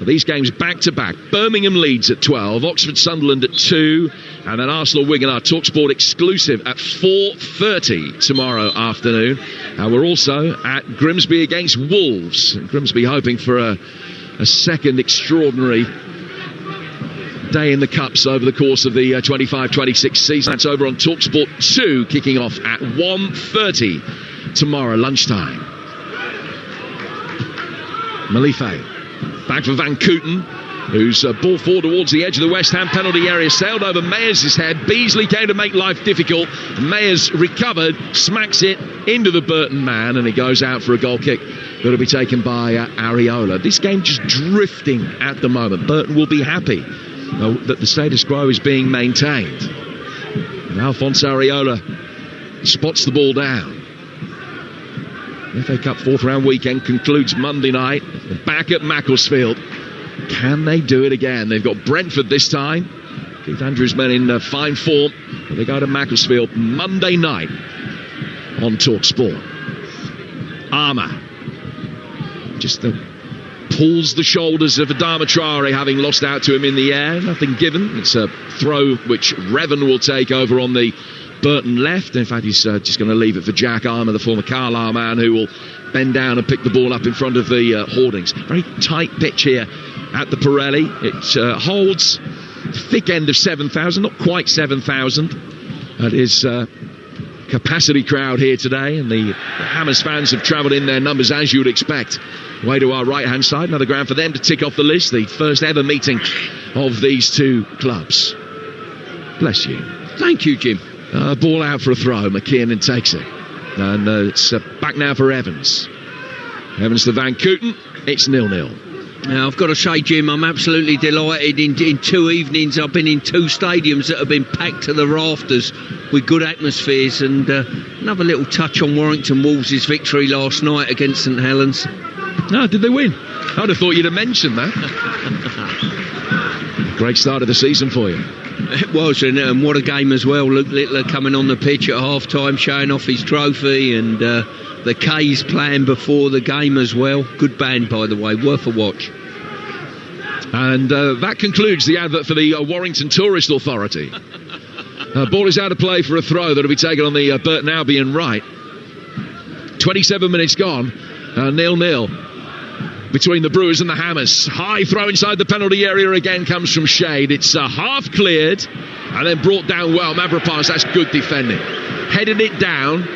These games back-to-back. Birmingham Leeds at 12, Oxford Sunderland at 2, and then Arsenal Wigan, our Talksport exclusive, at 4:30 tomorrow afternoon. We're also at Grimsby against Wolves. Grimsby hoping for a second extraordinary day in the Cups over the course of the 25-26 season. That's over on Talksport 2, kicking off at 1:30 tomorrow lunchtime. Malife back for Van Kooten. whose ball forward towards the edge of the West Ham penalty area sailed over Mayers' head. Beasley came to make life difficult. Mayers recovered, smacks it into the Burton man, and it goes out for a goal kick that'll be taken by Areola. This game just drifting at the moment. Burton will be happy that the status quo is being maintained. And Alphonse Areola spots the ball down. The FA Cup fourth round weekend concludes Monday night. Back at Macclesfield. Can they do it again? They've got Brentford this time. Keith Andrews' men in fine form. But they go to Macclesfield Monday night on Talksport. Armour just pulls the shoulders of Adama Traore, having lost out to him in the air. Nothing given. It's a throw which Revan will take over on the Burton left. In fact, he's just going to leave it for Jack Armour, the former Carlisle man, who will bend down and pick the ball up in front of the hoardings. Very tight pitch here at the Pirelli. It holds thick end of 7,000, not quite 7,000. That is capacity crowd here today, and the Hammers fans have travelled in their numbers as you would expect. Way to our right hand side, another ground for them to tick off the list, the first ever meeting of these two clubs. Bless you. Thank you, Jim. Ball out for a throw. McKiernan takes it, and it's back now for Evans. Evans to Van Kooten. It's 0-0. Now, I've got to say, Jim, I'm absolutely delighted. In 2 evenings, I've been in 2 stadiums that have been packed to the rafters with good atmospheres, and another little touch on Warrington Wolves' victory last night against St Helens. No, did they win? I'd have thought you'd have mentioned that. Great start of the season for you. It was, and what a game as well. Luke Littler coming on the pitch at half-time, showing off his trophy, and the K's playing before the game as well. Good band, by the way, worth a watch. And that concludes the advert for the Warrington Tourist Authority. Ball is out of play for a throw that'll be taken on the Burton Albion right. 27 minutes gone, 0-0 between the Brewers and the Hammers. High throw inside the penalty area again comes from Shade. It's half cleared and then brought down well. Mavropanos, that's good defending. Headed it down,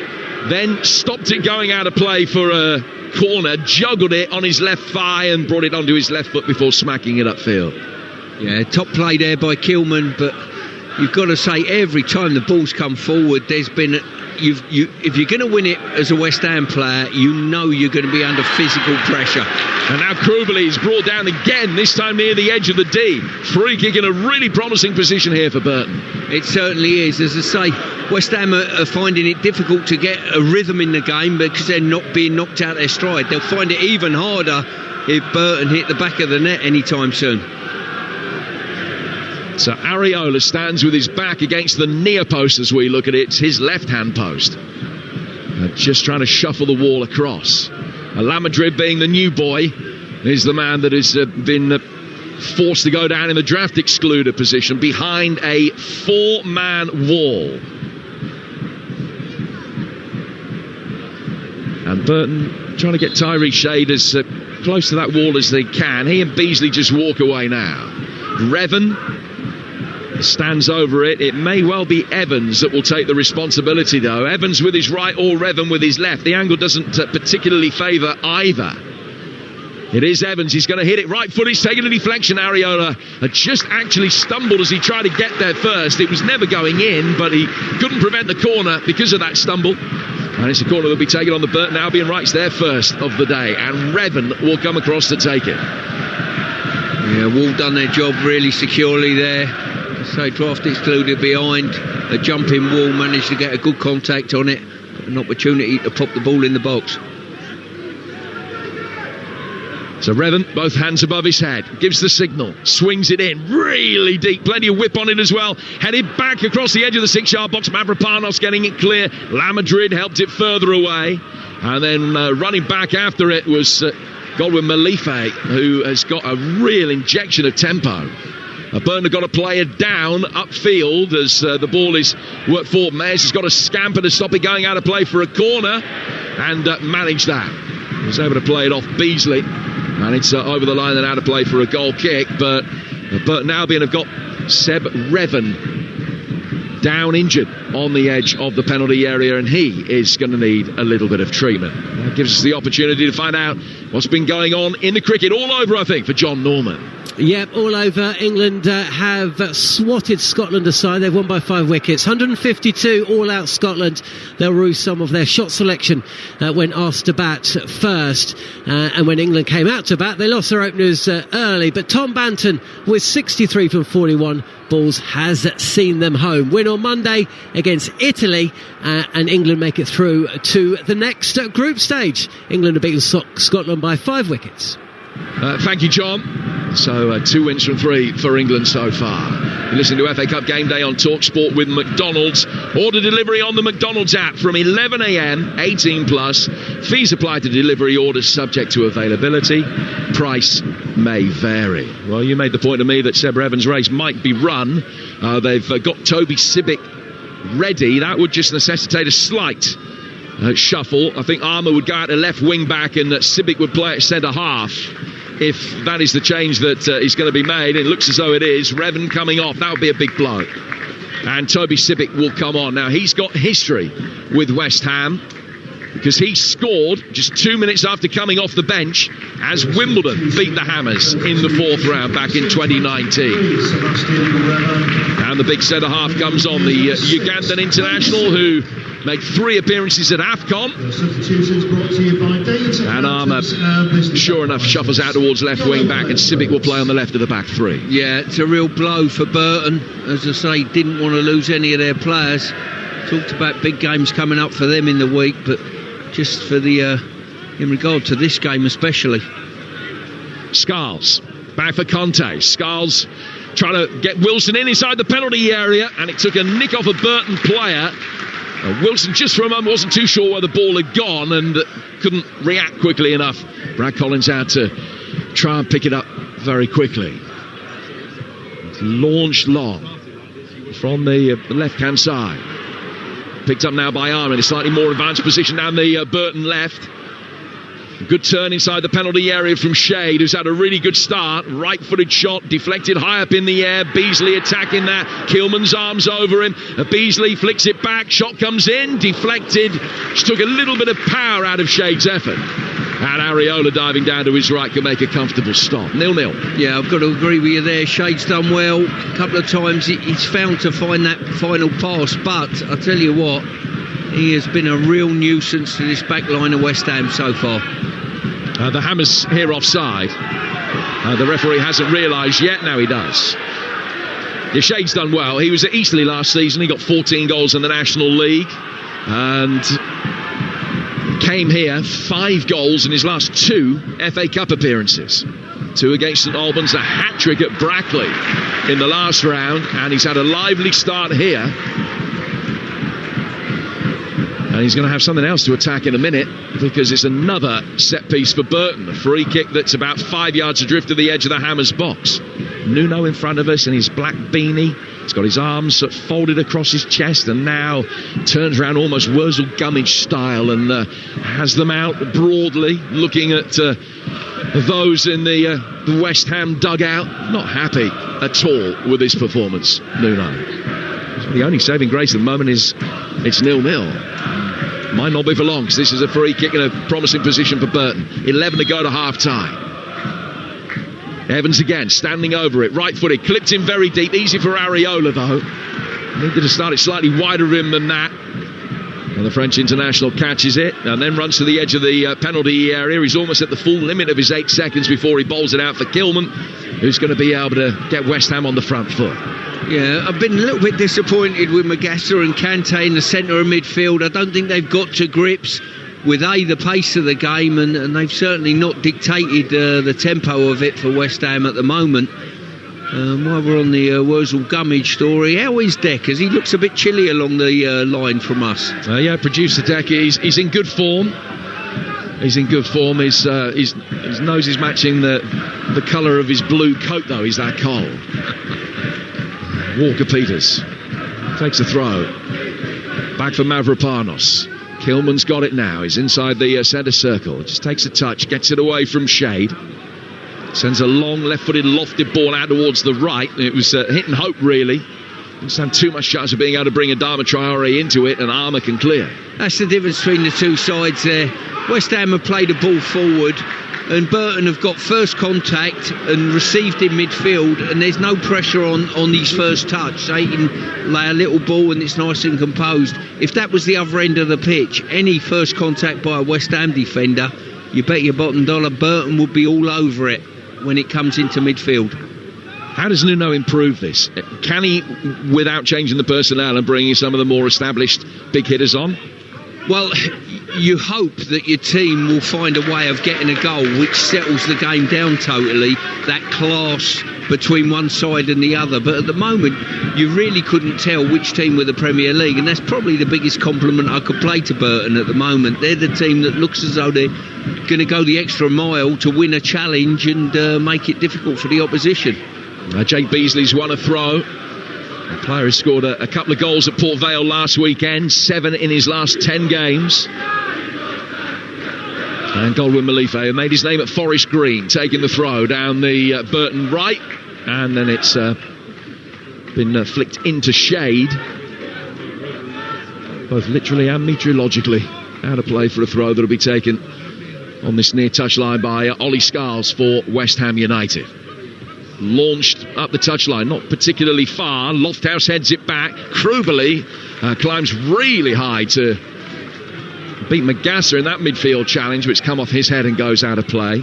then stopped it going out of play for a corner, juggled it on his left thigh and brought it onto his left foot before smacking it upfield. Yeah, top play there by Kilman, but you've got to say every time the ball's come forward, there's been if you're going to win it as a West Ham player, you know you're going to be under physical pressure. And now Krubeli is brought down again, this time near the edge of the D. Free kick in a really promising position here for Burton. It certainly is. As I say, West Ham are finding it difficult to get a rhythm in the game because they're not being knocked out their stride. They'll find it even harder if Burton hit the back of the net anytime soon. So Areola stands with his back against the near post as we look at it. It's his left-hand post. Just trying to shuffle the wall across. Lamadrid, being the new boy, is the man that has been forced to go down in the draft excluder position behind a 4-man wall. And Burton trying to get Tyree Shade as close to that wall as they can. He and Beasley just walk away now. Revan stands over it. It may well be Evans that will take the responsibility, though. Evans with his right or Revan with his left. The angle doesn't particularly favour either. It is Evans. He's going to hit it right foot. He's taking a deflection. Areola had just actually stumbled as he tried to get there first. It was never going in, but he couldn't prevent the corner because of that stumble. And it's a corner that will be taken on the Burton Albion right. It's their first of the day, and Revan will come across to take it. Yeah, Wall done their job really securely there. So draft excluded behind. A jumping Wall managed to get a good contact on it. An opportunity to pop the ball in the box. So Revan, both hands above his head, gives the signal, swings it in really deep, plenty of whip on it as well, headed back across the edge of the 6-yard box. Mavropanos getting it clear. Lamadrid helped it further away, and then running back after it was Godwin Malife, who has got a real injection of tempo. Burton have got to play it down upfield as the ball is worked forward. Mayers has got to scamper to stop it going out of play for a corner, and managed that. He was able to play it off Beasley, and it's over the line and out of play for a goal kick. But Burton Albion have got Seb Revan down injured on the edge of the penalty area, and he is going to need a little bit of treatment. That gives us the opportunity to find out what's been going on in the cricket all over, I think, for John Norman. Yep, all over. England have swatted Scotland aside. They've won by 5 wickets. 152 all-out Scotland. They'll rue some of their shot selection when asked to bat first. And when England came out to bat, they lost their openers early. But Tom Banton, with 63 from 41 balls, has seen them home. Win on Monday against Italy, and England make it through to the next group stage. England have beaten Scotland by 5 wickets. Thank you, John. So 2 wins from 3 for England so far. You're listening to FA Cup Game Day on Talksport with McDonald's. Order delivery on the McDonald's app from 11 a.m, 18 plus. Fees apply to delivery orders subject to availability. Price may vary. Well, you made the point to me that Seb Evans' race might be run. They've got Toby Sibbick ready. That would just necessitate a slight shuffle. I think Armour would go out to left wing back and that Sibbick would play at centre half. If that is the change that is going to be made, it looks as though it is. Revan coming off, that would be a big blow. And Toby Sibbick will come on. Now, he's got history with West Ham because he scored just 2 minutes after coming off the bench as Wimbledon beat the Hammers in the 4th round back in 2019. And the big centre-half comes on, the Ugandan international who made 3 appearances at AFCON. And Armour, sure enough, shuffles out towards left wing back, and Sibbick will play on the left of the back 3. Yeah, it's a real blow for Burton. As I say, didn't want to lose any of their players. Talked about big games coming up for them in the week, but just for the in regard to this game especially. Scarles back for Conte. Scarles trying to get Wilson inside the penalty area, and it took a nick off a Burton player. Wilson just for a moment wasn't too sure where the ball had gone and couldn't react quickly enough. Brad Collins out to try and pick it up very quickly. It's launched long from the left-hand side. Picked up now by Armour in a slightly more advanced position down the Burton left. Good turn inside the penalty area from Shade, who's had a really good start. Right-footed shot, deflected high up in the air. Beasley attacking that. Kilman's arms over him. Beasley flicks it back. Shot comes in, deflected. Just took a little bit of power out of Shade's effort. And Areola diving down to his right can make a comfortable stop. 0-0. Yeah, I've got to agree with you there. Shade's done well. A couple of times he's found to find that final pass. But I tell you what, he has been a real nuisance to this back line of West Ham so far. The Hammers here offside. The referee hasn't realised yet. Now he does. The Shade's done well. He was at Eastleigh last season. He got 14 goals in the National League. And came here, 5 goals in his last 2 FA Cup appearances. 2 against St Albans, a hat-trick at Brackley in the last round. And he's had a lively start here. And he's going to have something else to attack in a minute because it's another set piece for Burton. A free kick that's about 5 yards adrift of the edge of the Hammers box. Nuno in front of us in his black beanie. He's got his arms folded across his chest and now turns around almost Wurzel Gummidge style and has them out broadly, looking at those in the West Ham dugout. Not happy at all with his performance, Nuno. The only saving grace at the moment is it's 0-0. Might not be for long because this is a free kick in a promising position for Burton. 11 to go to half-time. Evans again, standing over it, right-footed, clipped in very deep. Easy for Areola, though. Needed to start it slightly wider of him than that. And the French international catches it and then runs to the edge of the penalty area. He's almost at the full limit of his 8 seconds before he bowls it out for Kilman, who's going to be able to get West Ham on the front foot. Yeah, I've been a little bit disappointed with Magassa and Kante in the centre of midfield. I don't think they've got to grips with the pace of the game, and they've certainly not dictated the tempo of it for West Ham at the moment. While we're on the Wurzel Gummidge story, how is Deckers? He looks a bit chilly along the line from us. Yeah, producer Decker, he's in good form. He's in good form. His nose is matching the colour of his blue coat, though. He's that cold. Walker Peters takes a throw. Back for Mavropanos. Kilman's got it now. He's inside the centre circle. Just takes a touch, gets it away from Shade. Sends a long left-footed lofted ball out towards the right. It was hit and hope, really. Didn't stand too much chance of being able to bring Adama Traore into it, and Armour can clear. That's the difference between the two sides there. West Ham have played the ball forward, and Burton have got first contact and received in midfield, and there's no pressure on his first touch. They can lay a little ball and it's nice and composed. If that was the other end of the pitch, any first contact by a West Ham defender, you bet your bottom dollar Burton would be all over it when it comes into midfield. How does Nuno improve this? Can he, without changing the personnel and bringing some of the more established big hitters on? Well, you hope that your team will find a way of getting a goal which settles the game down totally, that clash between one side and the other. But at the moment, you really couldn't tell which team were the Premier League, and that's probably the biggest compliment I could play to Burton at the moment. They're the team that looks as though they're going to go the extra mile to win a challenge and make it difficult for the opposition. Jake Beasley's won a throw. The player has scored a couple of goals at Port Vale last weekend, 7 in his last 10 games. And Godwin Malife made his name at Forest Green, taking the throw down the Burton right, and then it's been flicked into shade, both literally and meteorologically. Out of play for a throw that'll be taken on this near touchline by Ollie Scarles for West Ham United. Launched up the touchline, not particularly far. Lofthouse heads it back. Krubeli climbs really high to beat Magassa in that midfield challenge, which come off his head and goes out of play.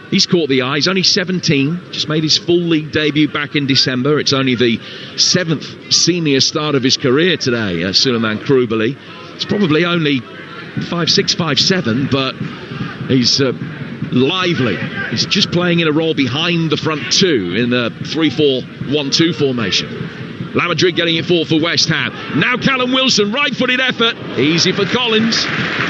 He's caught the eye. He's only 17, just made his full league debut back in December. It's only the 7th senior start of his career today, Suleiman Krubeli. It's probably only 5'6", 5'7", but he's lively. He's just playing in a role behind the front two in the 3-4-1-2 formation. La Madrid getting it for West Ham. Now Callum Wilson, right-footed effort. Easy for Collins.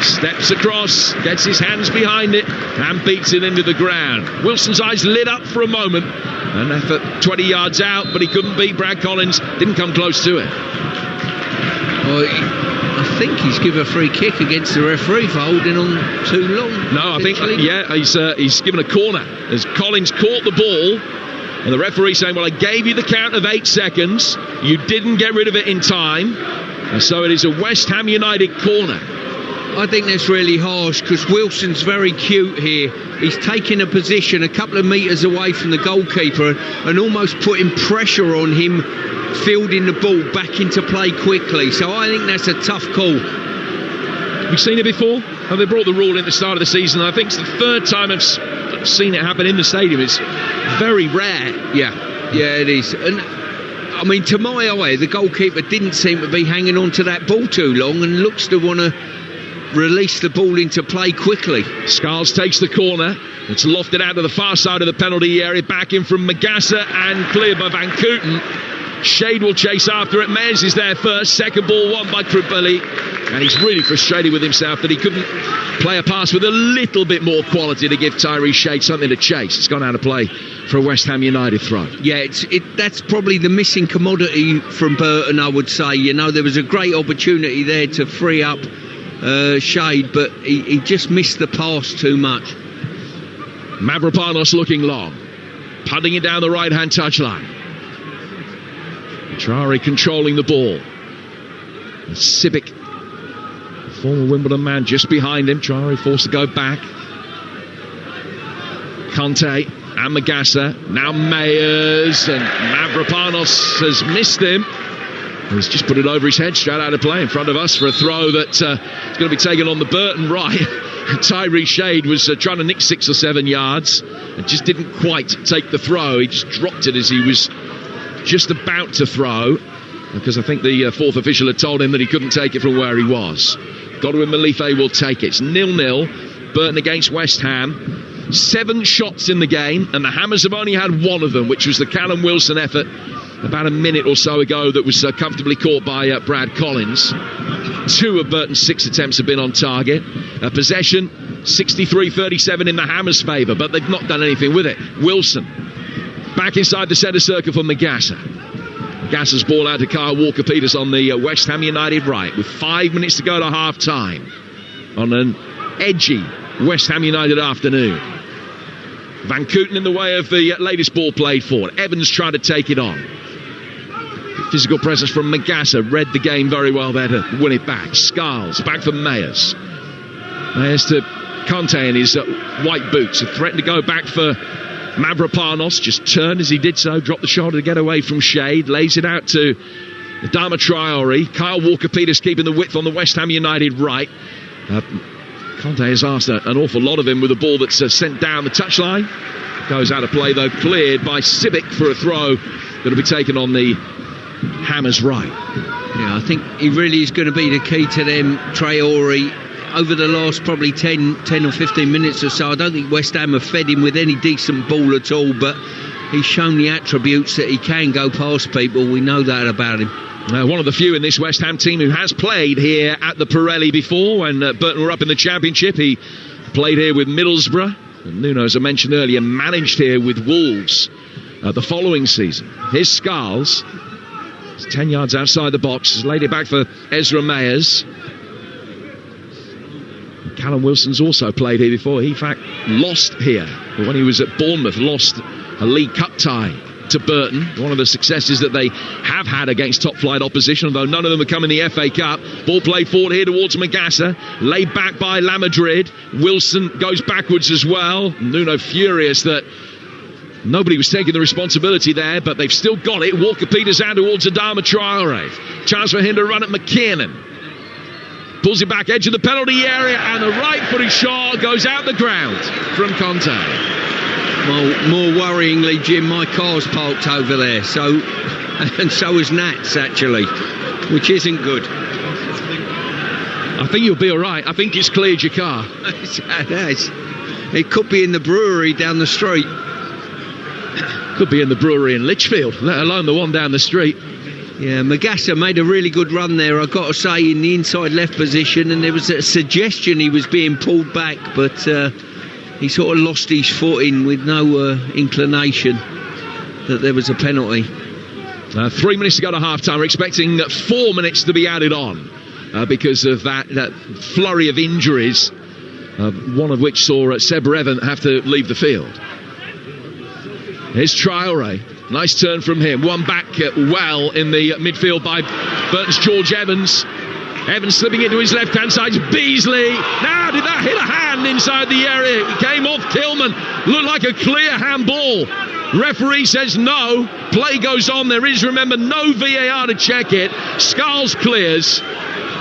Steps across, gets his hands behind it and beats it into the ground. Wilson's eyes lit up for a moment. An effort 20 yards out, but he couldn't beat Brad Collins. Didn't come close to it. Well, I think he's given a free kick against the referee for holding on too long. No, I think, he's given a corner as Collins caught the ball. And the referee saying, well, I gave you the count of 8 seconds. You didn't get rid of it in time. And so it is a West Ham United corner. I think that's really harsh because Wilson's very cute here. He's taking a position a couple of metres away from the goalkeeper and almost putting pressure on him, fielding the ball back into play quickly. So I think that's a tough call. Have you seen it before? They brought the rule in at the start of the season. I think it's the 3rd time I've seen it happen in the stadium. It's very rare. Yeah, it is. And I mean, to my eye, the goalkeeper didn't seem to be hanging on to that ball too long and looks to want to release the ball into play quickly. Scarles takes the corner. It's lofted out to the far side of the penalty area, back in from Magassa and cleared by Van Kooten. Shade will chase after it. Mez is there first. Second ball won by Krubeli. And he's really frustrated with himself that he couldn't play a pass with a little bit more quality to give Tyrese Shade something to chase. It's gone out of play for a West Ham United throw. Yeah, that's probably the missing commodity from Burton, I would say. You know, there was a great opportunity there to free up Shade, but he just missed the pass too much. Mavropanos looking long, punting it down the right-hand touchline. Traore controlling the ball. Sibic, former Wimbledon man, just behind him. Traore forced to go back. Conte and Magassa. Now Mayers, and Mavropanos has missed him. He's just put it over his head, straight out of play in front of us for a throw that's going to be taken on the Burton right. Tyrese Shade was trying to nick 6 or 7 yards and just didn't quite take the throw. He just dropped it as he was just about to throw, because I think the 4th official had told him that he couldn't take it from where he was. Godwin Malife will take it. It's 0-0. Burton against West Ham. 7 shots in the game, and the Hammers have only had one of them, which was the Callum Wilson effort about a minute or so ago that was comfortably caught by Brad Collins. 2 of Burton's 6 attempts have been on target. Possession 63-37 in the Hammers' favour, but they've not done anything with it. Wilson back inside the centre circle for Magassa. Magassa's ball out to Kyle Walker-Peters on the West Ham United right, with 5 minutes to go to half time on an edgy West Ham United afternoon. Van Kooten in the way of the latest ball played forward. Evans trying to take it on. Physical presence from Magassa. Read the game very well there to win it back. Scarles back for Mayers. Mayers to Conte in his white boots. A threat to go back for Mavropanos. Just turned as he did so. Dropped the shoulder to get away from Shade. Lays it out to Adama Traore. Kyle Walker-Peters keeping the width on the West Ham United right. Conte has asked an awful lot of him with a ball that's sent down the touchline. Goes out of play though, cleared by Sibic for a throw that'll be taken on the Hammers right. Yeah, I think he really is going to be the key to them, Traore. Over the last probably 10 or 15 minutes or so, I don't think West Ham have fed him with any decent ball at all, but he's shown the attributes that he can go past people. We know that about him. One of the few in this West Ham team who has played here at the Pirelli before. When Burton were up in the Championship, he played here with Middlesbrough. And Nuno, as I mentioned earlier, managed here with Wolves the following season. Here's Scarles. He's 10 yards outside the box. He's laid it back for Ezra Mayers. Callum Wilson's also played here before. He, in fact, lost here. But when he was at Bournemouth, lost a League Cup tie to Burton. One of the successes that they have had against top-flight opposition, although none of them have come in the FA Cup. Ball played forward here towards Magassa. Laid back by La Madrid. Wilson goes backwards as well. Nuno furious that nobody was taking the responsibility there, but they've still got it. Walker-Peters out towards Adama Traore. Chance for him to run at McKiernan. Pulls it back, edge of the penalty area, and the right-footed shot goes out the ground from Conte. Well, more worryingly, Jim, my car's parked over there, and so is Nat's, actually, which isn't good. I think you'll be all right. I think it's cleared your car. It could be in the brewery down the street. Could be in the brewery in Lichfield, let alone the one down the street. Yeah, Magassa made a really good run there, I've got to say, in the inside left position, and there was a suggestion he was being pulled back, but he sort of lost his footing with no inclination that there was a penalty. 3 minutes to go to half-time. We're expecting 4 minutes to be added on because of that flurry of injuries, one of which saw Seb Revan have to leave the field. Here's Traore. Nice turn from him. One back well in the midfield by Burton's George Evans. Evans slipping into his left-hand side. Beasley. Now, did that hit a hand inside the area? It came off Tillman. Looked like a clear handball. Referee says no. Play goes on. There is, remember, no VAR to check it. Scarles clears.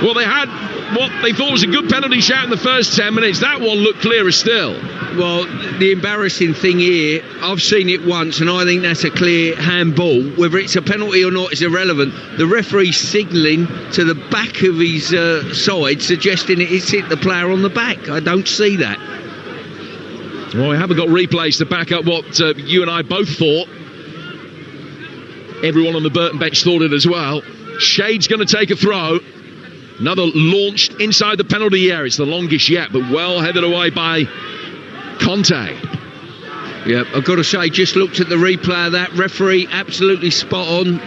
Well, they had what they thought was a good penalty shout in the first 10 minutes. That one looked clearer still. Well, the embarrassing thing here, I've seen it once, and I think that's a clear handball. Whether it's a penalty or not is irrelevant. The referee's signalling to the back of his side, suggesting it's hit the player on the back. I don't see that. Well, we haven't got replays to back up what you and I both thought. Everyone on the Burton bench thought it as well. Shade's going to take a throw. Another launched inside the penalty area. It's the longest yet, but well headed away by Conte. Yeah, I've got to say, just looked at the replay of that. Referee absolutely spot on.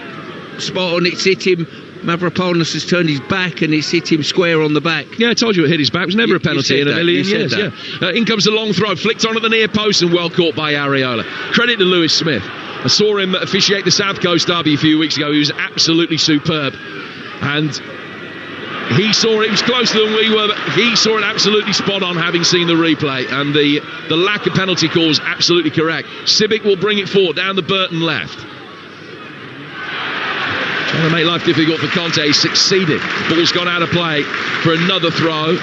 It's hit him. Mavropanos has turned his back and it's hit him square on the back. Yeah, I told you it hit his back. It was never a penalty in a million years. Yeah. In comes the long throw, flicked on at the near post and well caught by Areola. Credit to Lewis Smith. I saw him officiate the South Coast derby a few weeks ago. He was absolutely superb. And he saw it was closer than we were, but he saw it absolutely spot on, having seen the replay, and the lack of penalty call was absolutely correct. Sibic will bring it forward down the Burton left. Trying to make life difficult for Conte. He succeeded. The ball's gone out of play for another throw.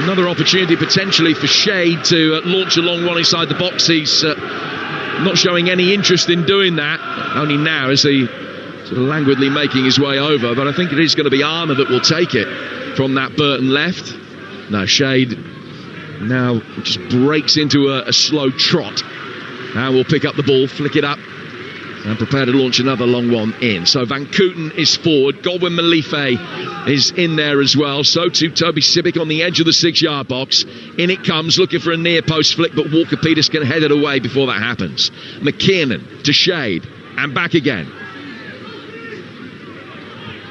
Another opportunity potentially for Shade to launch a long one inside the box. He's not showing any interest in doing that. Only now is he sort of languidly making his way over, but I think it is going to be Armour that will take it from that Burton left. No, Shade now just breaks into a slow trot. Now we'll pick up the ball, flick it up, and prepare to launch another long one in. So Van Kooten is forward. Godwin Malife is in there as well. So too Toby Sibic on the edge of the 6-yard box. In it comes, looking for a near post flick, but Walker-Peters can head it away before that happens. McKiernan to Shade, and back again.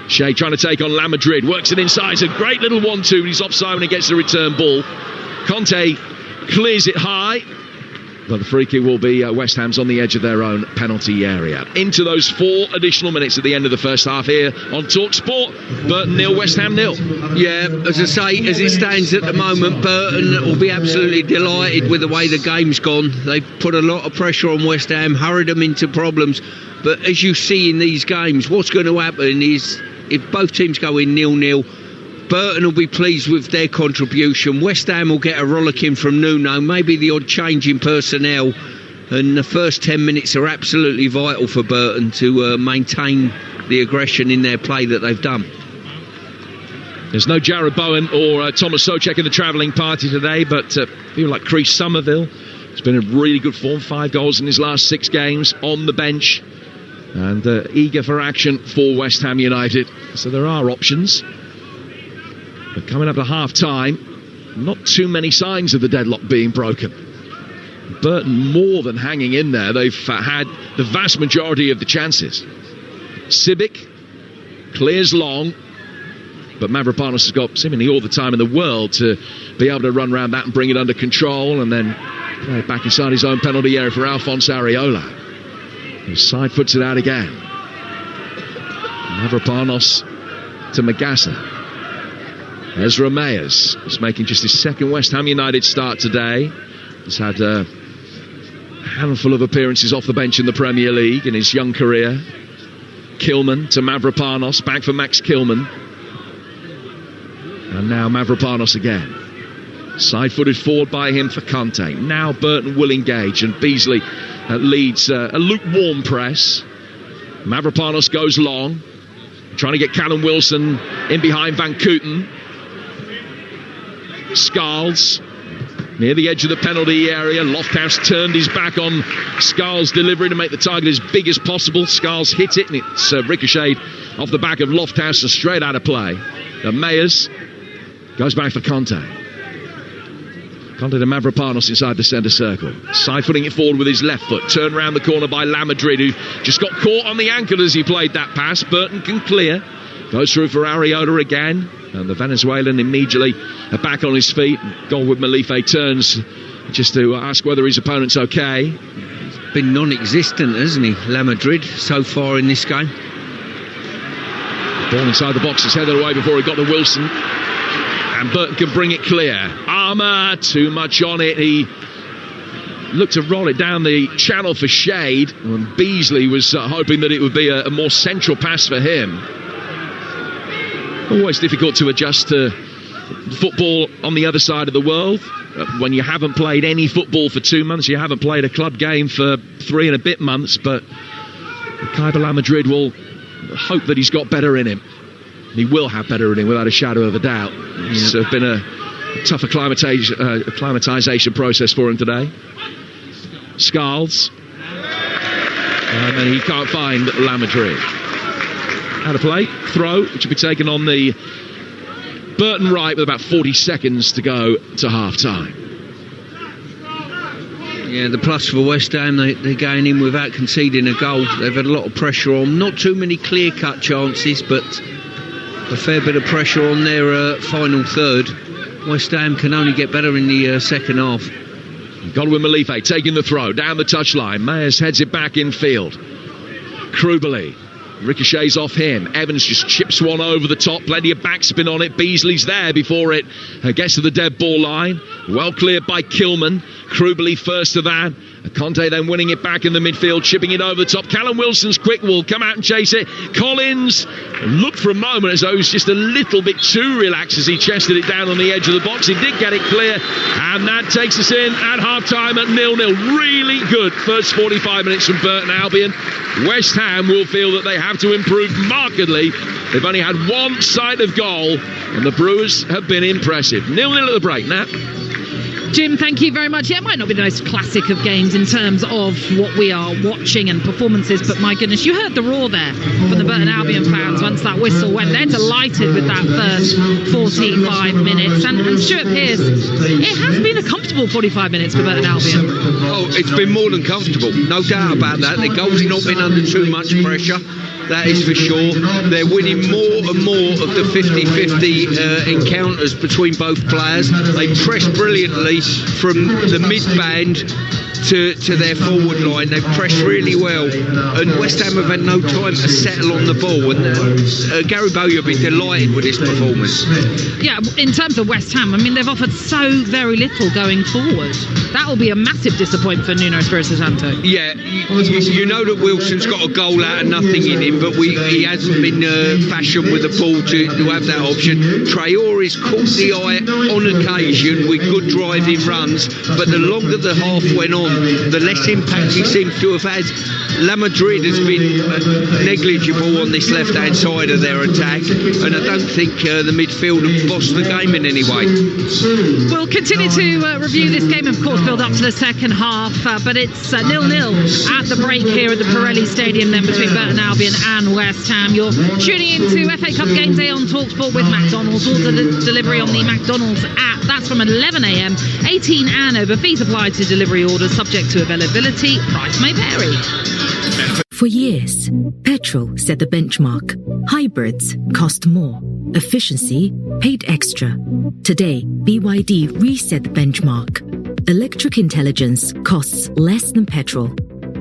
Shea trying to take on La Madrid, works it inside. It's a great little 1-2, and he's offside when he gets the return ball. Conte clears it high. But the free kick will be West Ham's on the edge of their own penalty area. Into those 4 additional minutes at the end of the first half here on Talksport. Burton 0, West Ham 0. Yeah, as I say, as it stands at the moment, Burton will be absolutely delighted with the way the game's gone. They've put a lot of pressure on West Ham, hurried them into problems. But as you see in these games, what's going to happen is if both teams go in 0-0, Burton will be pleased with their contribution. West Ham will get a rollicking from Nuno, maybe the odd change in personnel. And the first 10 minutes are absolutely vital for Burton to maintain the aggression in their play that they've done. There's no Jared Bowen or Thomas Souček in the travelling party today, but people like Chris Somerville has been in really good form, 5 goals in his last 6 games on the bench, and eager for action for West Ham United. So there are options. But coming up to half-time, not too many signs of the deadlock being broken. Burton more than hanging in there. They've had the vast majority of the chances. Sibic clears long, but Mavropanos has got seemingly all the time in the world to be able to run around that and bring it under control, and then play it back inside his own penalty area for Alphonse Areola. He side foots it out again. Mavropanos to Magassa. Ezra Mayers is making just his second West Ham United start today. He's had a handful of appearances off the bench in the Premier League in his young career. Kilman to Mavropanos, back for Max Kilman. And now Mavropanos again. Side-footed forward by him for Conte. Now Burton will engage, and Beasley leads a lukewarm press. Mavropanos goes long, trying to get Callum Wilson in behind Van Kooten. Scarles near the edge of the penalty area. Lofthouse turned his back on Scarles' delivery to make the target as big as possible. Scarles hit it, and it's ricocheted off the back of Lofthouse and straight out of play. And Mayers goes back for Conte. Conte to Mavropanos inside the centre circle. Side-footing it forward with his left foot. Turned round the corner by La Madrid, who just got caught on the ankle as he played that pass. Burton can clear. Goes through for Areola again. And the Venezuelan immediately back on his feet. Goal with Malife turns just to ask whether his opponent's okay. He's been non-existent, hasn't he, La Madrid, so far in this game? Ball inside the box is headed away before he got to Wilson. And Burton can bring it clear. Armour, too much on it. He looked to roll it down the channel for shade. And Beasley was hoping that it would be a more central pass for him. Always difficult to adjust to football on the other side of the world. When you haven't played any football for 2 months, you haven't played a club game for 3 and a bit months, but Kaiba La Madrid will hope that he's got better in him. He will have better in him without a shadow of a doubt. It's been a tough acclimatisation process for him today. Scarles. And then he can't find La Madrid. Out of play, throw, which will be taken on the Burton right with about 40 seconds to go to half-time. Yeah, the plus for West Ham, they're going in without conceding a goal. They've had a lot of pressure on. Not too many clear-cut chances, but a fair bit of pressure on their final third. West Ham can only get better in the second half. Godwin Malife taking the throw down the touchline. Mayers heads it back in field. Krubeli ricochets off him. Evans just chips one over the top. Plenty of backspin on it. Beasley's there before it gets to the dead ball line. Well cleared by Kilman. Krubeli first to that. Conte then winning it back in the midfield, chipping it over the top. Callum Wilson's quick will come out and chase it. Collins looked for a moment as though he was just a little bit too relaxed as he chested it down on the edge of the box. He did get it clear, and that takes us in at half-time at 0-0. Really good first 45 minutes from Burton Albion. West Ham will feel that they have to improve markedly. They've only had one sight of goal, and the Brewers have been impressive. 0-0 at the break now. Jim, thank you very much. Yeah, it might not be the most classic of games in terms of what we are watching and performances, but my goodness, you heard the roar there from the Burton Albion fans once that whistle went. They're delighted with that first 45 minutes. And Stuart Pearce, it has been a comfortable 45 minutes for Burton Albion. Oh, it's been more than comfortable, no doubt about that. The goal's not been under too much pressure. that is for sure. They're winning more and more of the 50-50 encounters between both players. They press brilliantly from the mid-band to their forward line. They've pressed really well, and West Ham have had no time to settle on the ball, and Gary Bowyer will be delighted with this performance. Yeah, in terms of West Ham, I mean, they've offered so very little going forward. That will be a massive disappointment for Nuno Espirito Santo. Yeah, you know that Wilson's got a goal out of nothing in him, but he hasn't been fashioned with the ball to have that option. Traore's caught the eye on occasion with good driving runs, but the longer the half went on, the less impact he seems to have had. La Madrid has been negligible on this left-hand side of their attack, and I don't think the midfield have bossed the game in any way. We'll continue to review this game, of course, build up to the second half, but it's 0-0 at the break here at the Pirelli Stadium then between Burton Albion and West Ham. You're tuning into FA Cup Game Day on Talksport with McDonald's. Order delivery on the McDonald's app. That's from 11 a.m. 18 and over. Fees apply to delivery orders subject to availability. Price may vary. For years, petrol set the benchmark. Hybrids cost more. Efficiency paid extra. Today, BYD reset the benchmark. Electric intelligence costs less than petrol.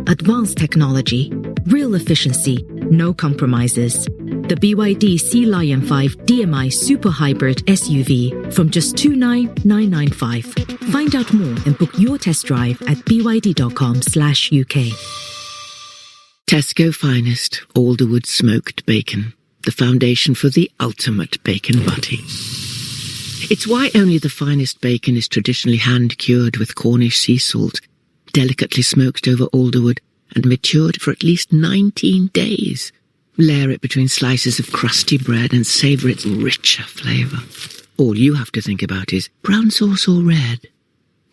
Advanced technology, real efficiency, no compromises. The BYD Sea Lion 5 DMI Super Hybrid SUV from just $29,995. Find out more and book your test drive at byd.com/UK. Tesco Finest Alderwood Smoked Bacon, the foundation for the ultimate bacon butty. It's why only the finest bacon is traditionally hand-cured with Cornish sea salt, delicately smoked over alderwood and matured for at least 19 days. Layer it between slices of crusty bread and savour its richer flavour. All you have to think about is brown sauce or red.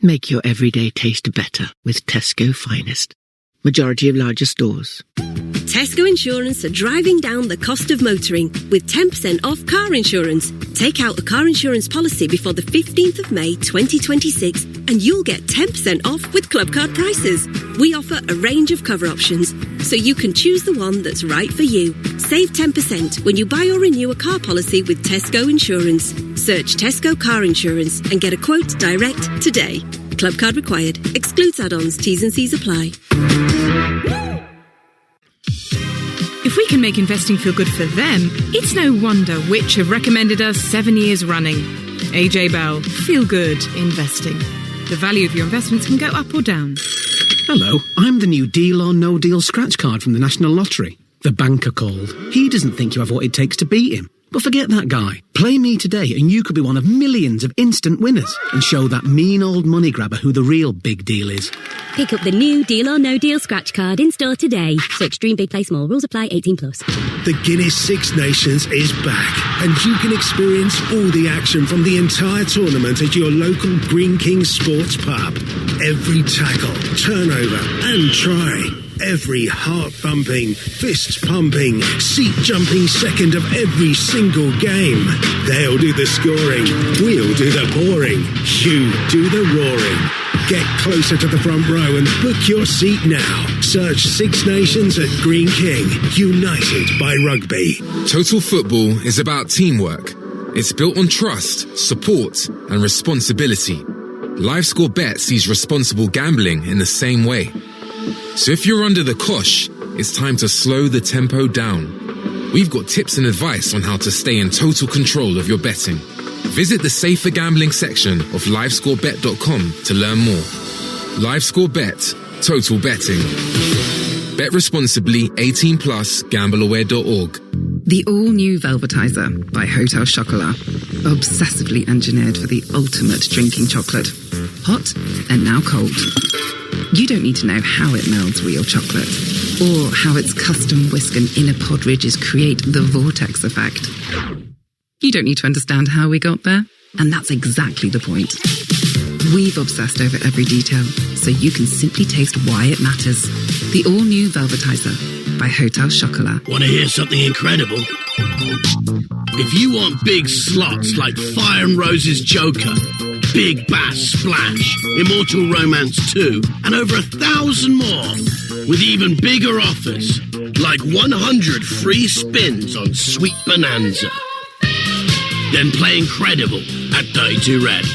Make your everyday taste better with Tesco Finest. Majority of larger stores. Tesco Insurance are driving down the cost of motoring with 10% off car insurance. Take out a car insurance policy before the 15th of May 2026 and you'll get 10% off with club card prices. We offer a range of cover options, so you can choose the one that's right for you. Save 10% when you buy or renew a car policy with Tesco Insurance. Search Tesco Car Insurance and get a quote direct today. Club card required. Excludes add-ons. T's and C's apply. If we can make investing feel good for them, it's no wonder Which have recommended us 7 years running. AJ Bell, Feel Good Investing. The value of your investments can go up or down. Hello, I'm the new Deal or No Deal scratch card from the National Lottery. The banker called. He doesn't think you have what it takes to beat him. But forget that guy. Play me today and you could be one of millions of instant winners and show that mean old money grabber who the real big deal is. Pick up the new Deal or No Deal scratch card in store today. So extreme, big, play small. Rules apply. 18+. The Guinness Six Nations is back, and you can experience all the action from the entire tournament at your local Green King Sports pub. Every tackle, turnover and try. Every heart-thumping, fist-pumping, seat-jumping second of every single game. They'll do the scoring, we'll do the pouring, you do the roaring. Get closer to the front row and book your seat now. Search Six Nations at Green King, united by rugby. Total football is about teamwork. It's built on trust, support and responsibility. LiveScore Bet sees responsible gambling in the same way. So if you're under the cosh, it's time to slow the tempo down. We've got tips and advice on how to stay in total control of your betting. Visit the safer gambling section of livescorebet.com to learn more. LiveScore Bet, total betting. Bet responsibly, 18+, gambleaware.org. The all-new Velvetizer by Hotel Chocolat. Obsessively engineered for the ultimate drinking chocolate. Hot and now cold. You don't need to know how it melds real chocolate, or how its custom whisk and inner pod ridges create the vortex effect. You don't need to understand how we got there, and that's exactly the point. We've obsessed over every detail, so you can simply taste why it matters. The all-new Velvetizer by Hotel Chocolat. Want to hear something incredible? If you want big slots like Fire and Rose's Joker, Big Bass Splash, Immortal Romance 2, and over 1,000 more, with even bigger offers, like 100 free spins on Sweet Bonanza. Then play Incredible at 32 Red.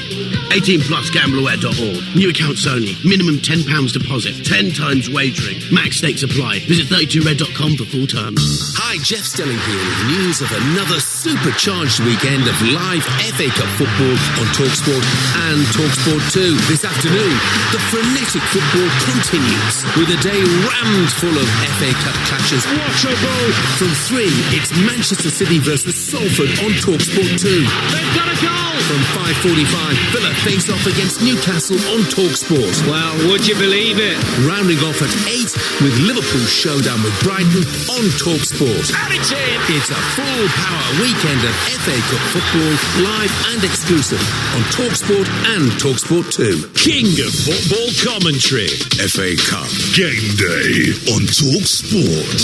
18 plus gambleaware.org. New accounts only. Minimum £10 deposit. 10 times wagering. Max stakes apply. Visit 32red.com for full terms. Hi, Jeff Stelling here with news of another supercharged weekend of live FA Cup football on Talksport and Talksport 2. This afternoon, the frenetic football continues with a day rammed full of FA Cup clashes. What a goal! From 3, it's Manchester City versus Salford on Talksport 2. They've got a goal! From 5:45, Villa face off against Newcastle on Talksport. Well, would you believe it? Rounding off at 8 with Liverpool's showdown with Brighton on Talksport. And it's in! It's a full power weekend of FA Cup football, live and exclusive on Talksport and Talksport 2. King of football commentary. FA Cup Game Day on Talksport.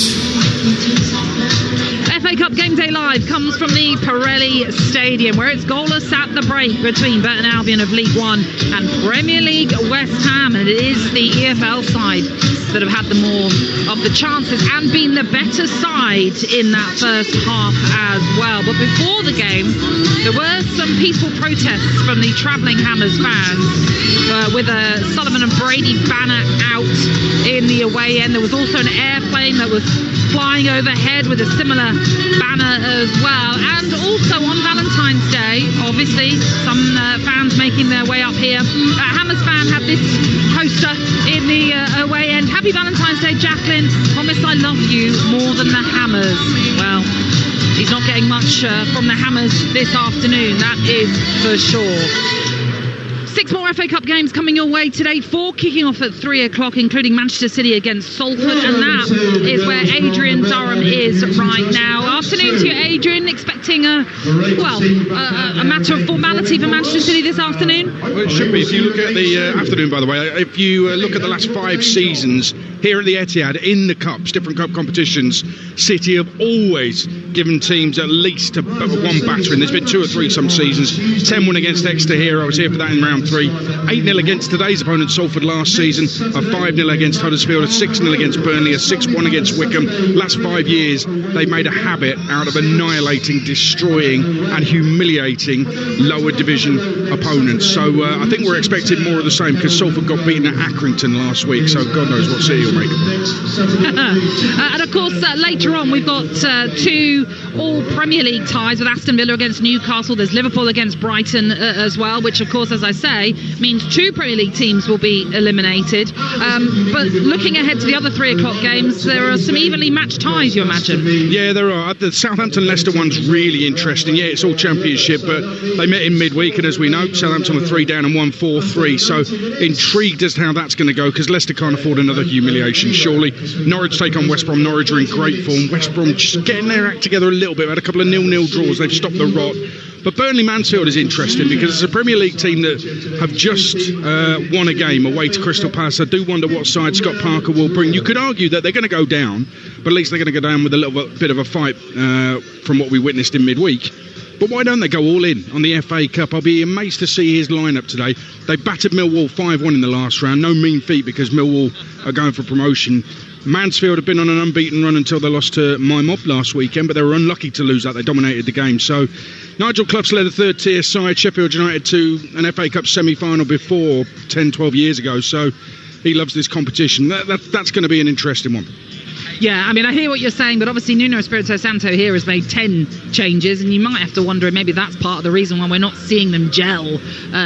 FA Cup Game Day Live comes from the Pirelli Stadium, where it's goalless at the break between Burton Albion of League One and Premier League West Ham, and it is the EFL side that have had the more of the chances and been the better side in that first half as well. But before the game, there were some peaceful protests from the travelling Hammers fans with a Sullivan and Brady banner out in the away end. There was also an airplane that was flying overhead with a similar banner as well. And also on Valentine's Day, obviously, some fans making their way up here. Hammers fan had this poster in the away end. Happy Valentine's Day, Jacqueline. Promise I love you more than the Hammers. Well, he's not getting much from the Hammers this afternoon, that is for sure. 6 more FA Cup games coming your way today, 4 kicking off at 3 o'clock, including Manchester City against Salford, and that is where Adrian Durham is right now. Afternoon to you, Adrian. Expecting a matter of formality for Manchester City this afternoon? Well, it should be. If you look at the afternoon, by the way, if you look at the last 5 seasons here at the Etihad in the Cups, different Cup competitions, City have always given teams at least one battering. There's been 2 or 3 some seasons. 10-1 against Exeter here. I was here for that in round 3. 8-0 against today's opponent Salford last season. A 5-0 against Huddersfield. A 6-0 against Burnley. A 6-1 against Wickham. Last 5 years, they made a habit out of annihilating, destroying and humiliating lower division opponents. So I think we're expecting more of the same, because Salford got beaten at Accrington last week. So God knows what City will make of it. And of course, later on, we've got 2 all Premier League ties with Aston Villa against Newcastle. There's Liverpool against Brighton as well, which of course, as I say, means 2 Premier League teams will be eliminated. But looking ahead to the other 3 o'clock games, there are some evenly matched ties, you imagine? Yeah, there are. The Southampton-Leicester one's really interesting. Yeah, it's all Championship, but they met in midweek, and as we know, Southampton were 3 down and won 4-3. So intrigued as to how that's going to go, because Leicester can't afford another humiliation, surely. Norwich take on West Brom. Norwich are in great form. West Brom just getting their act together a little bit. Had a couple of 0-0 draws. They've stopped the rot. But Burnley-Mansfield is interesting, because it's a Premier League team that have just won a game away to Crystal Palace. I do wonder what side Scott Parker will bring. You could argue that they're going to go down, but at least they're going to go down with a little bit of a fight from what we witnessed in midweek. But why don't they go all in on the FA Cup? I'll be amazed to see his lineup today. They battered Millwall 5-1 in the last round. No mean feat, because Millwall are going for promotion. Mansfield have been on an unbeaten run until they lost to My Mob last weekend, but they were unlucky to lose that. They dominated the game. So Nigel Clough's led a 3rd-tier side, Sheffield United, to an FA Cup semi-final before 10-12 years ago. So he loves this competition. That's going to be an interesting one. Yeah, I mean, I hear what you're saying, but obviously Nuno Espirito Santo here has made 10 changes, and you might have to wonder, maybe that's part of the reason why we're not seeing them gel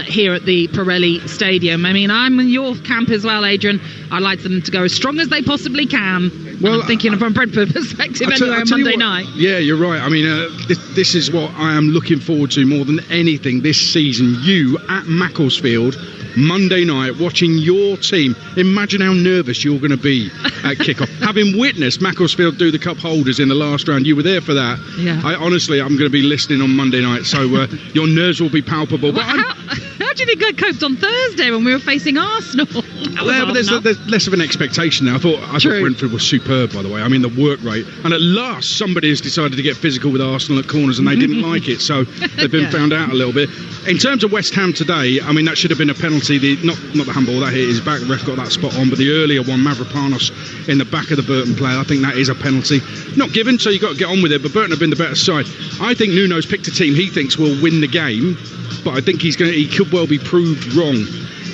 here at the Pirelli Stadium. I mean, I'm in your camp as well, Adrian. I'd like them to go as strong as they possibly can. Well, I'm thinking from a Brentford perspective anyway on Monday night. Yeah, you're right. I mean, this is what I am looking forward to more than anything this season. You at Macclesfield, Monday night, watching your team. Imagine how nervous you're going to be at kick-off. Having witnessed Macclesfield do the cup holders in the last round, you were there for that. Yeah. I'm going to be listening on Monday night, so your nerves will be palpable. Well, but How do you think I coped on Thursday when we were facing Arsenal? Well, but there's less of an expectation now. I thought Brentford was superb, by the way. I mean, the work rate. And at last, somebody has decided to get physical with Arsenal at corners, and they didn't like it. So they've been found out a little bit. In terms of West Ham today, I mean, that should have been a penalty. Not the handball, that hit his back. The ref got that spot on. But the earlier one, Mavropanos in the back of the Burton player, I think that is a penalty. Not given, so you've got to get on with it. But Burton have been the better side. I think Nuno's picked a team he thinks will win the game. But I think he could well be proved wrong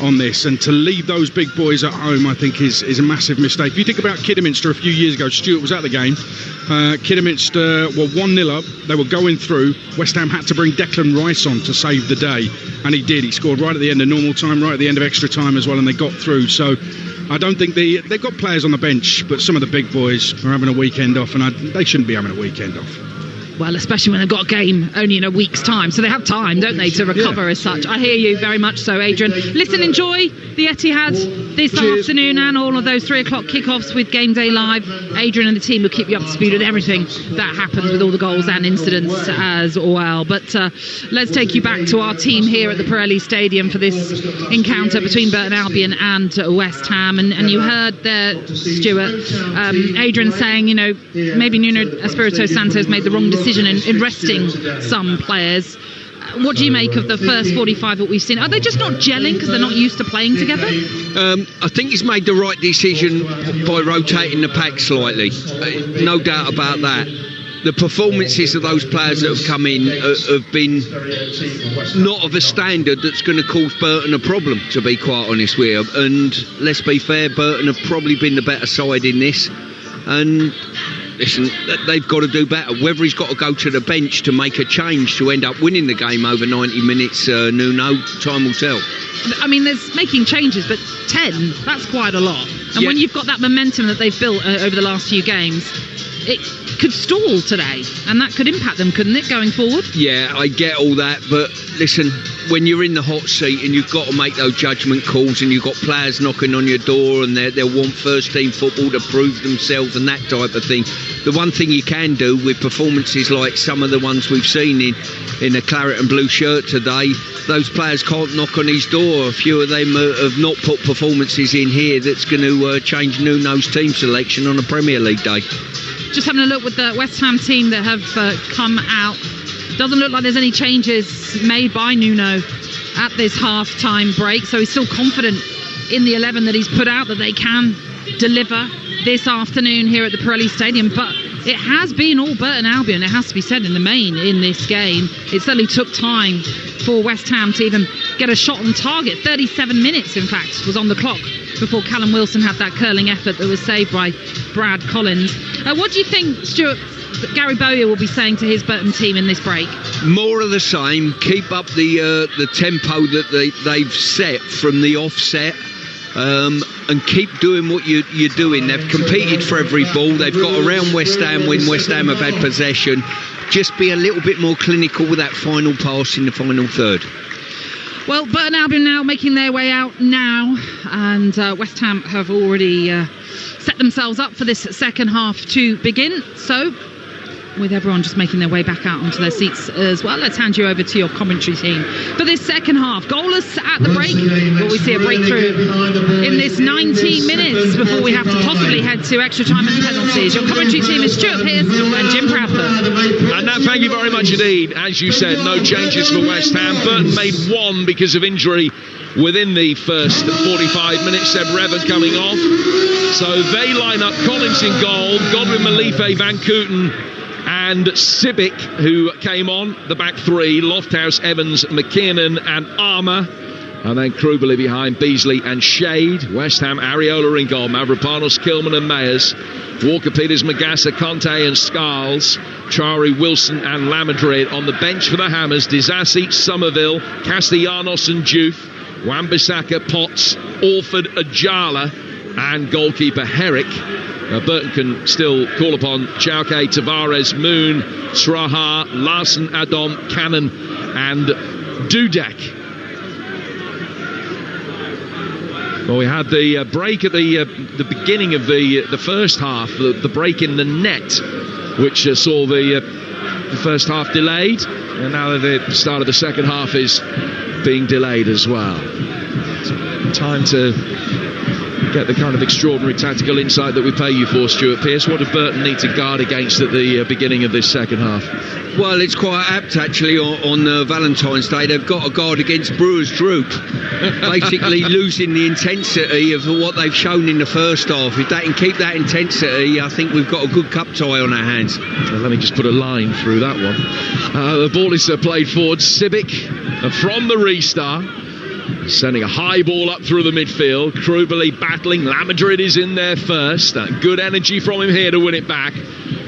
on this, and to leave those big boys at home I think is a massive mistake. If you think about Kidderminster a few years ago, Stuart was at the game. Kidderminster were 1-0 up, they were going through. West Ham had to bring Declan Rice on to save the day, and he did. He scored right at the end of normal time, right at the end of extra time as well, and they got through. So I don't think they've got players on the bench, but some of the big boys are having a weekend off, and they shouldn't be having a weekend off. Well, especially when they've got a game only in a week's time. So they have time, don't they, to recover as such. I hear you very much so, Adrian. Listen, enjoy the Etihad this afternoon and all of those 3 o'clock kickoffs with Game Day Live. Adrian and the team will keep you up to speed with everything that happens with all the goals and incidents as well. But let's take you back to our team here at the Pirelli Stadium for this encounter between Burton Albion and West Ham. And you heard there, Stuart, Adrian saying, maybe Nuno Espirito Santo's made the wrong decision in resting some players. What do you make of the first 45 that we've seen? Are they just not gelling because they're not used to playing together? I think he's made the right decision by rotating the pack slightly. No doubt about that. The performances of those players that have come in have been not of a standard that's going to cause Burton a problem, to be quite honest with you. And let's be fair, Burton have probably been the better side in this. And listen, they've got to do better. Whether he's got to go to the bench to make a change to end up winning the game over 90 minutes, Nuno, time will tell. I mean, there's making changes, but 10, that's quite a lot. And when you've got that momentum that they've built over the last few games, it could stall today, and that could impact them, couldn't it, going forward? Yeah, I get all that, but listen, when you're in the hot seat and you've got to make those judgment calls and you've got players knocking on your door and they'll want first team football to prove themselves and that type of thing, the one thing you can do with performances like some of the ones we've seen in a claret and blue shirt today, those players can't knock on his door. A few of them have not put performances in here that's going to change Nuno's team selection on a Premier League day. Just having a look with the West Ham team that have come out. Doesn't look like there's any changes made by Nuno at this half-time break, so he's still confident in the 11 that he's put out, that they can deliver this afternoon here at the Pirelli Stadium. But it has been all Burton Albion, it has to be said, in the main in this game. It certainly took time for West Ham to even get a shot on target. 37 minutes, in fact, was on the clock before Callum Wilson had that curling effort that was saved by Brad Collins. What do you think, Stuart, that Gary Bowyer will be saying to his Burton team in this break? More of the same. Keep up the tempo that they've set from the offset, and keep doing what you're doing. They've competed for every ball. They've got around West Ham when West Ham have had possession. Just be a little bit more clinical with that final pass in the final third. Well, Burton Albion now making their way out now, and West Ham have already set themselves up for this second half to begin. So, with everyone just making their way back out onto their seats as well, let's hand you over to your commentary team for this second half. Goalless at the break. Will we see a breakthrough in this 90 minutes before we have to possibly head to extra time and penalties? Your commentary team is Stuart Pearce and Jim Proudfoot. And now, thank you very much indeed. As you said, no changes for West Ham. Burton made one because of injury within the first 45 minutes. Seb Revan coming off. So they line up Collins in goal, Godwin, Malife, Van Kooten and Sibic, who came on the back three, Lofthouse, Evans, McKinnon and Armour, and then Krubeli behind Beasley and Shade. West Ham, Areola in goal, Mavropanos, Kilman and Mayers, Walker, Peters, Magassa, Conte and Scarles, Chari, Wilson and Lamadrid. On the bench for the Hammers, Disasi, Somerville, Castellanos and Juve, Wan-Bissaka, Potts, Orford, Ajala and goalkeeper Herrick. Burton can still call upon Chauke, Tavares, Moon, Sraha, Larson, Adom, Cannon and Dudek. Well, we had the break at the beginning of the first half, the break in the net, which saw the first half delayed, and now the start of the second half is being delayed as well. Time to get the kind of extraordinary tactical insight that we pay you for, Stuart Pearce. What did Burton need to guard against at the beginning of this second half? Well, it's quite apt actually on Valentine's Day. They've got a guard against Brewers Droop, basically losing the intensity of what they've shown in the first half. If they can keep that intensity, I think we've got a good cup tie on our hands. Well, let me just put a line through that one. The ball is played forward. Sibic from the restart, sending a high ball up through the midfield. Krubeli battling. Lamadrid is in there first. Good energy from him here to win it back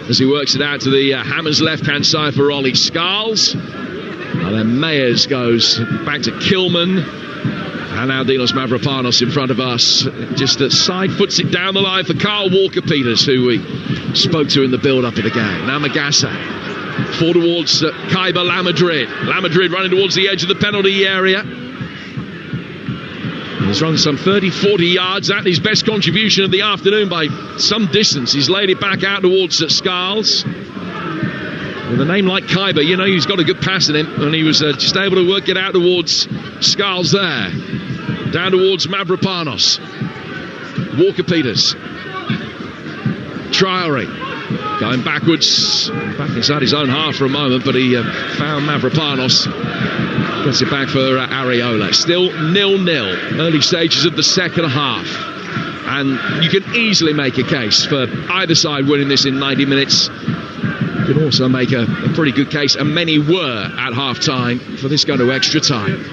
as he works it out to the Hammers left-hand side for Ollie Scarles. And then Mayers goes back to Kilman. And now Dinos Mavropanos in front of us. Just side foots it down the line for Carl Walker-Peters, who we spoke to in the build-up of the game. Now Magassa. Forward towards Kaiba Lamadrid. Lamadrid running towards the edge of the penalty area. He's run some 30-40 yards. That his best contribution of the afternoon by some distance. He's laid it back out towards Scarles. With a name like Kaiba, you know he's got a good pass in him, and he was just able to work it out towards Scarles there. Down towards Mavropanos. Walker-Peters. Traore. Going backwards, back inside his own half for a moment, but he found Mavropanos. Gets it back for Areola. Still 0-0. Early stages of the second half. And you can easily make a case for either side winning this in 90 minutes. You can also make a pretty good case, and many were at half-time, for this going to extra time.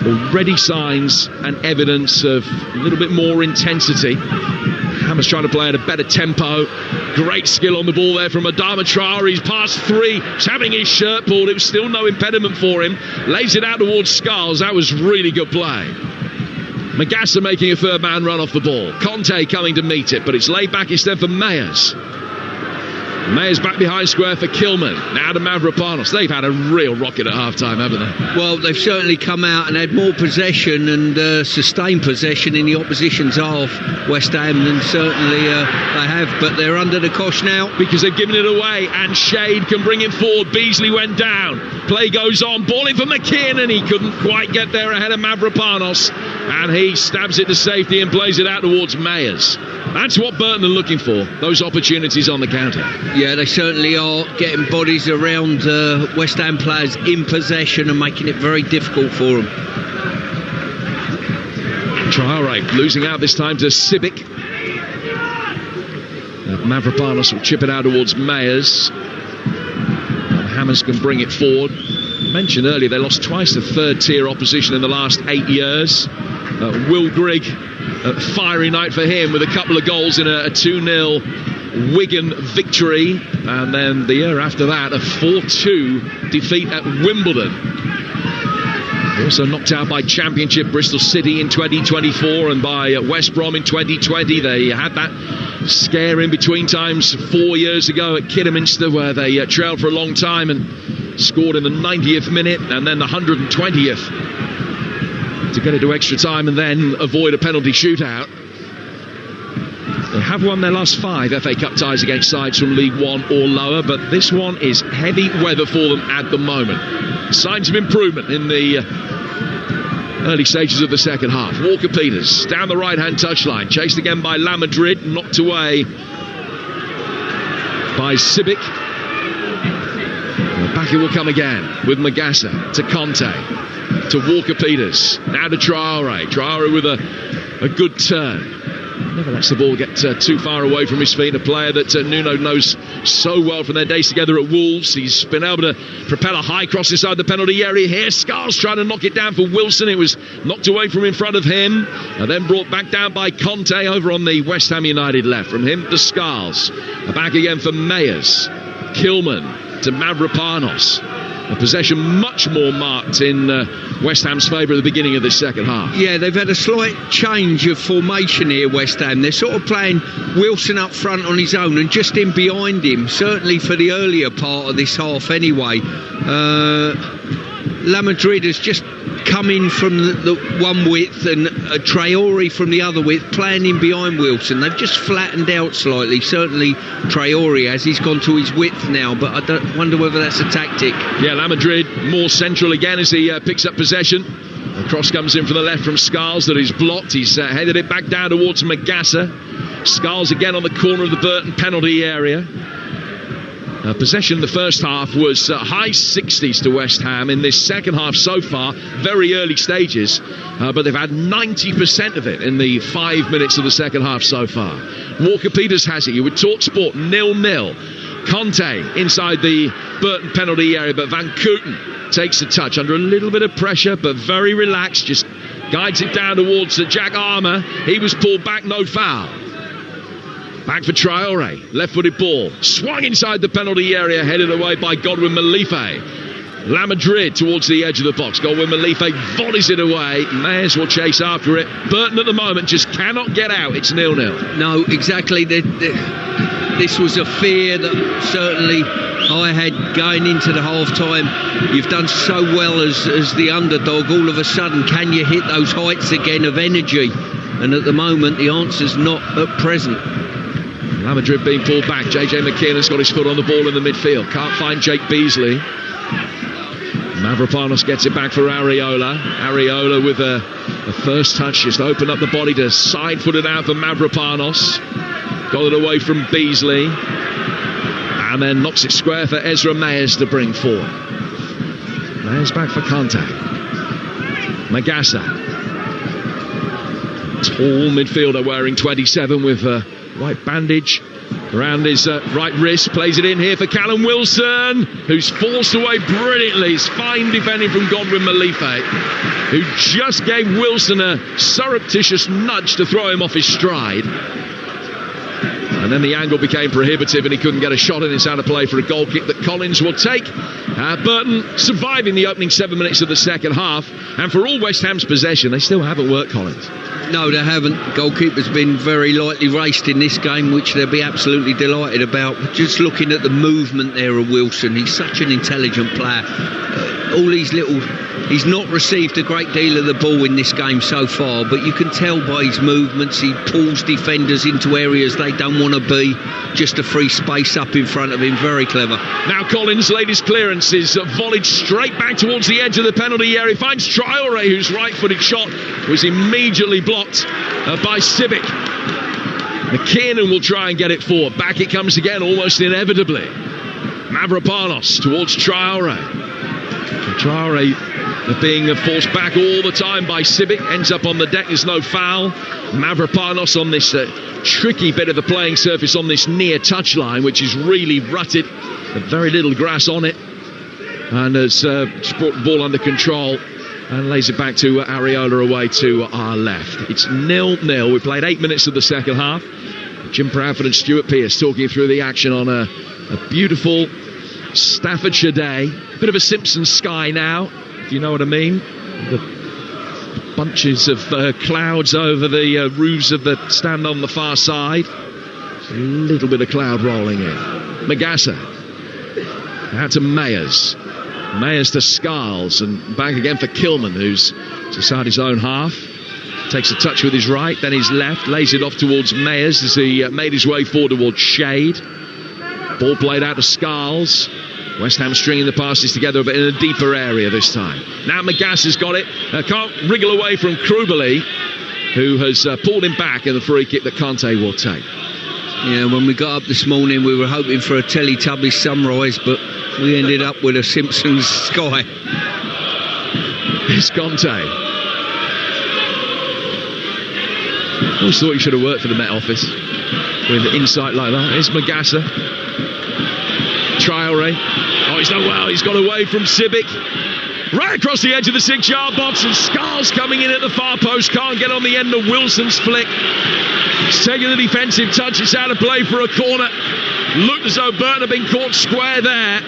Already signs and evidence of a little bit more intensity. Hammers trying to play at a better tempo. Great skill on the ball there from Adama Traore. He's past three. He's having his shirt pulled. It was still no impediment for him. Lays it out towards Scarles. That was really good play. Magassa making a third man run off the ball. Conte coming to meet it, but it's laid back instead for Mayers. Mayers back behind square for Kilman. Now to Mavropanos. They've had a real rocket at half-time, haven't they? Well, they've certainly come out and had more possession and sustained possession in the opposition's half, West Ham, than certainly they have. But they're under the cosh now. Because they've given it away, and Shade can bring it forward. Beasley went down. Play goes on. Ball in for McKeon, and he couldn't quite get there ahead of Mavropanos. And he stabs it to safety and plays it out towards Mayers. That's what Burton are looking for, those opportunities on the counter. Yeah, they certainly are getting bodies around West Ham players in possession and making it very difficult for them. Traore losing out this time to Sibic. Mavropanos will chip it out towards Mayers. And Hammers can bring it forward. I mentioned earlier they lost twice to third-tier opposition in the last 8 years. Will Grigg, fiery night for him with a couple of goals in a 2-0 Wigan victory, and then the year after that a 4-2 defeat at Wimbledon. Also knocked out by Championship Bristol City in 2024 and by West Brom in 2020. They had that scare in between times 4 years ago at Kidderminster, where they trailed for a long time and scored in the 90th minute and then the 120th to get it to extra time and then avoid a penalty shootout. They have won their last 5 FA Cup ties against sides from League One or lower, but this one is heavy weather for them at the moment. Signs of improvement in the early stages of the second half. Walker-Peters down the right-hand touchline, chased again by Lamadrid, knocked away by Sibic. Back it will come again with Magassa to Conte, to Walker-Peters, now to Traore. Traore with a good turn. Never lets the ball get too far away from his feet. A player that Nuno knows so well from their days together at Wolves. He's been able to propel a high cross inside the penalty area here. Scarles trying to knock it down for Wilson. It was knocked away from in front of him and then brought back down by Conte over on the West Ham United left. From him to Scarles. Back again for Mayers. Kilman to Mavropanos. A possession much more marked in West Ham's favour at the beginning of the second half. Yeah, they've had a slight change of formation here, West Ham. They're sort of playing Wilson up front on his own and just in behind him, certainly for the earlier part of this half anyway. Lamadrid has just coming from the one width and Traore from the other width, playing in behind Wilson. They've just flattened out slightly. Certainly Traore has. He's gone to his width now, but I wonder whether that's a tactic. Yeah, La Madrid more central again as he picks up possession. The cross comes in from the left from Scarles that is blocked. He's headed it back down towards Magassa. Scarles again on the corner of the Burton penalty area. Possession in the first half was high 60s to West Ham. In this second half so far, very early stages, but they've had 90% of it in the 5 minutes of the second half so far. Walker-Peters has it. You would Talksport 0-0. Conte inside the Burton penalty area, but Van Kooten takes a touch under a little bit of pressure, but very relaxed, just guides it down towards Jack Armour. He was pulled back, no foul. Back for Traore, left-footed ball, swung inside the penalty area, headed away by Godwin Malife. La Madrid towards the edge of the box. Godwin Malife volleys it away. Mayers will chase after it. Burton at the moment just cannot get out. It's 0-0. No, exactly. This was a fear that certainly I had going into the half-time. You've done so well as the underdog. All of a sudden, can you hit those heights again of energy? And at the moment, the answer's not at present. La Madrid being pulled back. JJ McKinnon's got his foot on the ball in the midfield. Can't find Jake Beasley. Mavropanos gets it back for Areola. Areola with a first touch, just opened up the body to side-foot it out for Mavropanos. Got it away from Beasley. And then knocks it square for Ezra Mayers to bring forward. Mayers back for Conte. Magassa. Tall midfielder wearing 27 with white bandage around his right wrist. Plays it in here for Callum Wilson, who's forced away brilliantly. It's fine defending from Godwin Malife, who just gave Wilson a surreptitious nudge to throw him off his stride. And then the angle became prohibitive and he couldn't get a shot in. It's out of play for a goal kick that Collins will take. Burton surviving the opening 7 minutes of the second half. And for all West Ham's possession, they still haven't worked Collins. No, they haven't. Goalkeeper's been very lightly raced in this game, which they'll be absolutely delighted about. Just looking at the movement there of Wilson, he's such an intelligent player. All these little... He's not received a great deal of the ball in this game so far, but you can tell by his movements, he pulls defenders into areas they don't want to be. Just a free space up in front of him. Very clever. Now Collins' latest clearance is volleyed straight back towards the edge of the penalty area. He finds Traore, whose right-footed shot was immediately blocked by Sibic. McKinnon will try and get it forward. Back it comes again, almost inevitably. Mavropanos towards Traore. Traore being forced back all the time by Sibic, ends up on the deck. There's no foul. Mavropanos on this tricky bit of the playing surface on this near touchline, which is really rutted, very little grass on it, and has just brought the ball under control and lays it back to Areola away to our left. It's 0-0. We played 8 minutes of the second half. Jim Proudfoot and Stuart Pearce talking through the action on a beautiful Staffordshire day. Bit of a Simpsons sky now, if you know what I mean. The bunches of clouds over the roofs of the stand on the far side. A little bit of cloud rolling in. Magassa out to Mayers. Mayers to Scarles and back again for Kilman, who's inside his own half. Takes a touch with his right, then his left, lays it off towards Mayers as he made his way forward towards Shade. Ball played out to Scarles. West Ham stringing the passes together, but in a deeper area this time. Now Magassa's got it. Can't wriggle away from Krubeli, who has pulled him back in the free kick that Conte will take. Yeah, when we got up this morning, we were hoping for a Teletubbies sunrise, but we ended up with a Simpsons sky. It's Conte. Always thought he should have worked for the Met Office with insight like that. Here's Magassa. Traore. Oh, he's done well. He's got away from Sibic. Right across the edge of the 6-yard box, and Scarles coming in at the far post. Can't get on the end of Wilson's flick. He's taking the defensive touch. It's out of play for a corner. Looked as though Burton had been caught square there,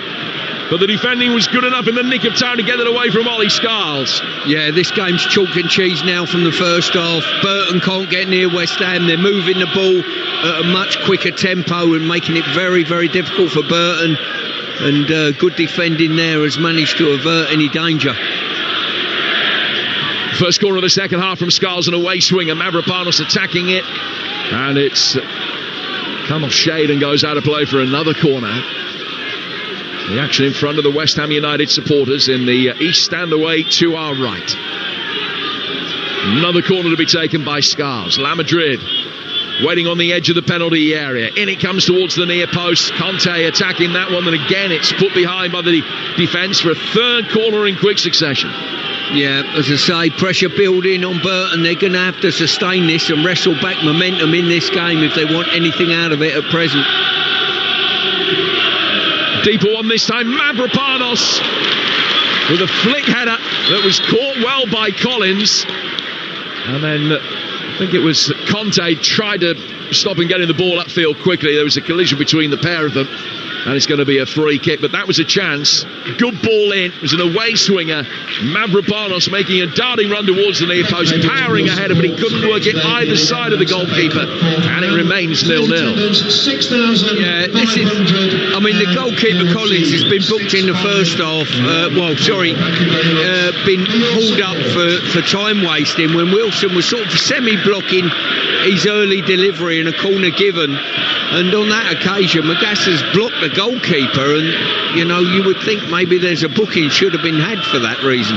but the defending was good enough in the nick of time to get it away from Ollie Scarles. Yeah, this game's chalk and cheese now from the first half. Burton can't get near West Ham. They're moving the ball at a much quicker tempo and making it very, very difficult for Burton. And good defending there has managed to avert any danger. First corner of the second half from Scarles, an away swinger. Mavropanos attacking it, and it's come off shade and goes out of play for another corner. The action in front of the West Ham United supporters in the east stand away to our right. Another corner to be taken by Scarles. La Madrid waiting on the edge of the penalty area. In it comes towards the near post. Conte attacking that one, and again it's put behind by the defence for a third corner in quick succession. Yeah, as I say, pressure building on Burton. They're going to have to sustain this and wrestle back momentum in this game if they want anything out of it at present. Deeper one this time. Mavropanos with a flick header that was caught well by Collins. And then I think it was Conte tried to stop and getting the ball upfield quickly. There was a collision between the pair of them, and it's going to be a free kick, but that was a chance. Good ball in. It was an away swinger. Mavropanos making a darting run towards the near post, powering ahead, but he couldn't work it either side of the goalkeeper, and it remains 0-0. Yeah, this is, I mean, the goalkeeper Collins has been booked in the first half, been hauled up for time wasting when Wilson was sort of semi-blocking his early delivery and a corner given. And on that occasion, Magassa's blocked the goalkeeper, and, you know, you would think maybe there's a booking should have been had for that reason.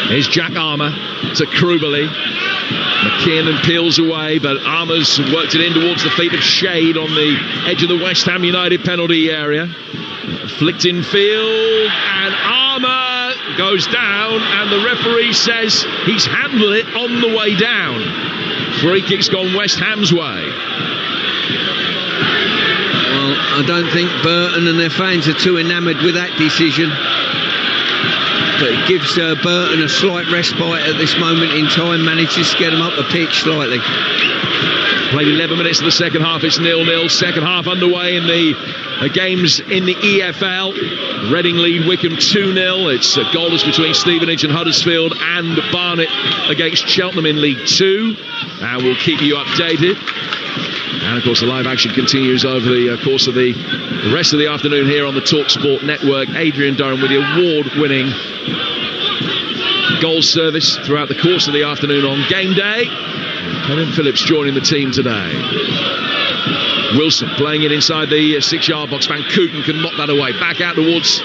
Here's Jack Armour to Krubeli. McKinnon peels away, but Armour's worked it in towards the feet of Shade on the edge of the West Ham United penalty area. Flicked in field, and Armour goes down, and the referee says he's handled it on the way down. Free kick's gone West Ham's way. Well, I don't think Burton and their fans are too enamoured with that decision. But it gives Burton a slight respite at this moment in time, manages to get them up the pitch slightly. Played 11 minutes of the second half, it's 0-0. Second half underway in the games in the EFL. Reading lead Wickham 2-0. It's goalless between Stevenage and Huddersfield, and Barnet against Cheltenham in League 2. And we'll keep you updated. And of course the live action continues over the course of the rest of the afternoon here on the Talksport network. Adrian Durham with the award-winning goal service throughout the course of the afternoon on game day. Kevin Phillips joining the team today. Wilson playing it inside the 6-yard box. Van Kooten can knock that away. Back out towards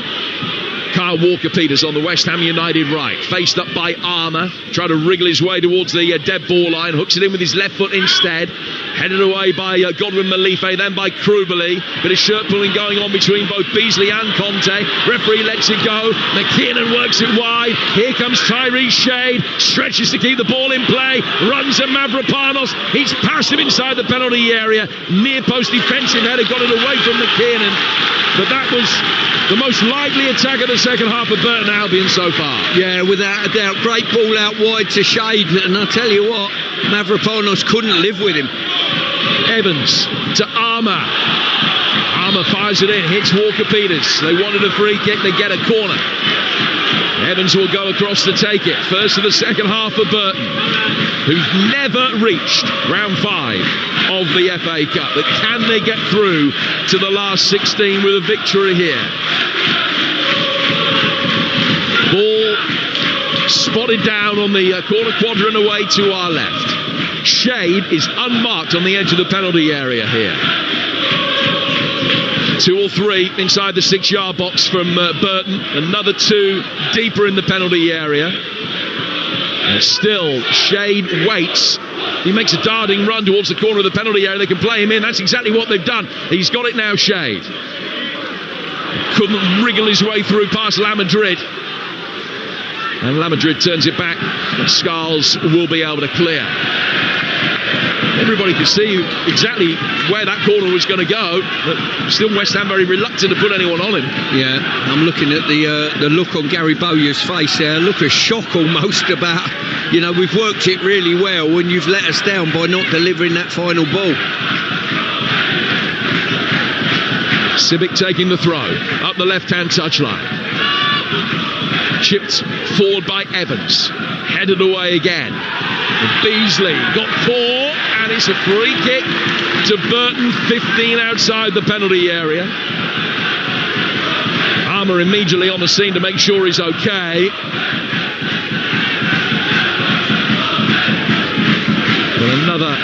Kyle Walker-Peters on the West Ham United right. Faced up by Armour. Trying to wriggle his way towards the dead ball line. Hooks it in with his left foot instead. Headed away by Godwin Malife, then by Krubeli. Bit of shirt pulling going on between both Beasley and Conte. Referee lets it go. McKinnon works it wide. Here comes Tyrese Shade. Stretches to keep the ball in play. Runs at Mavropanos. He's passed him inside the penalty area. Near post defensive header. Got it away from McKinnon. But that was the most lively attack of the second half of Burton Albion so far. Yeah, without a doubt. Great ball out wide to Shade. And I'll tell you what, Mavropanos couldn't live with him. Evans to Armour. Armour fires it in, hits Walker-Peters. They wanted a free kick, they get a corner. Evans will go across to take it. First of the second half for Burton, who've never reached round 5 of the FA Cup. But can they get through to the last 16 with a victory here? Ball spotted down on the corner quadrant away to our left. Shade is unmarked on the edge of the penalty area here. 2 or 3 inside the 6-yard box from Burton. Another 2 deeper in the penalty area. And still, Shade waits. He makes a darting run towards the corner of the penalty area. They can play him in. That's exactly what they've done. He's got it now, Shade. Couldn't wriggle his way through past La Madrid. And La Madrid turns it back. And Scarles will be able to clear. Everybody could see exactly where that corner was going to go, but still West Ham very reluctant to put anyone on him. Yeah, I'm looking at the look on Gary Bowyer's face there, a look of shock almost about, you know, we've worked it really well and you've let us down by not delivering that final ball. Civic taking the throw up the left-hand touchline. Chipped forward by Evans, headed away again. Beasley got 4, and it's a free kick to Burton, 15 outside the penalty area. Armour immediately on the scene to make sure he's okay. Another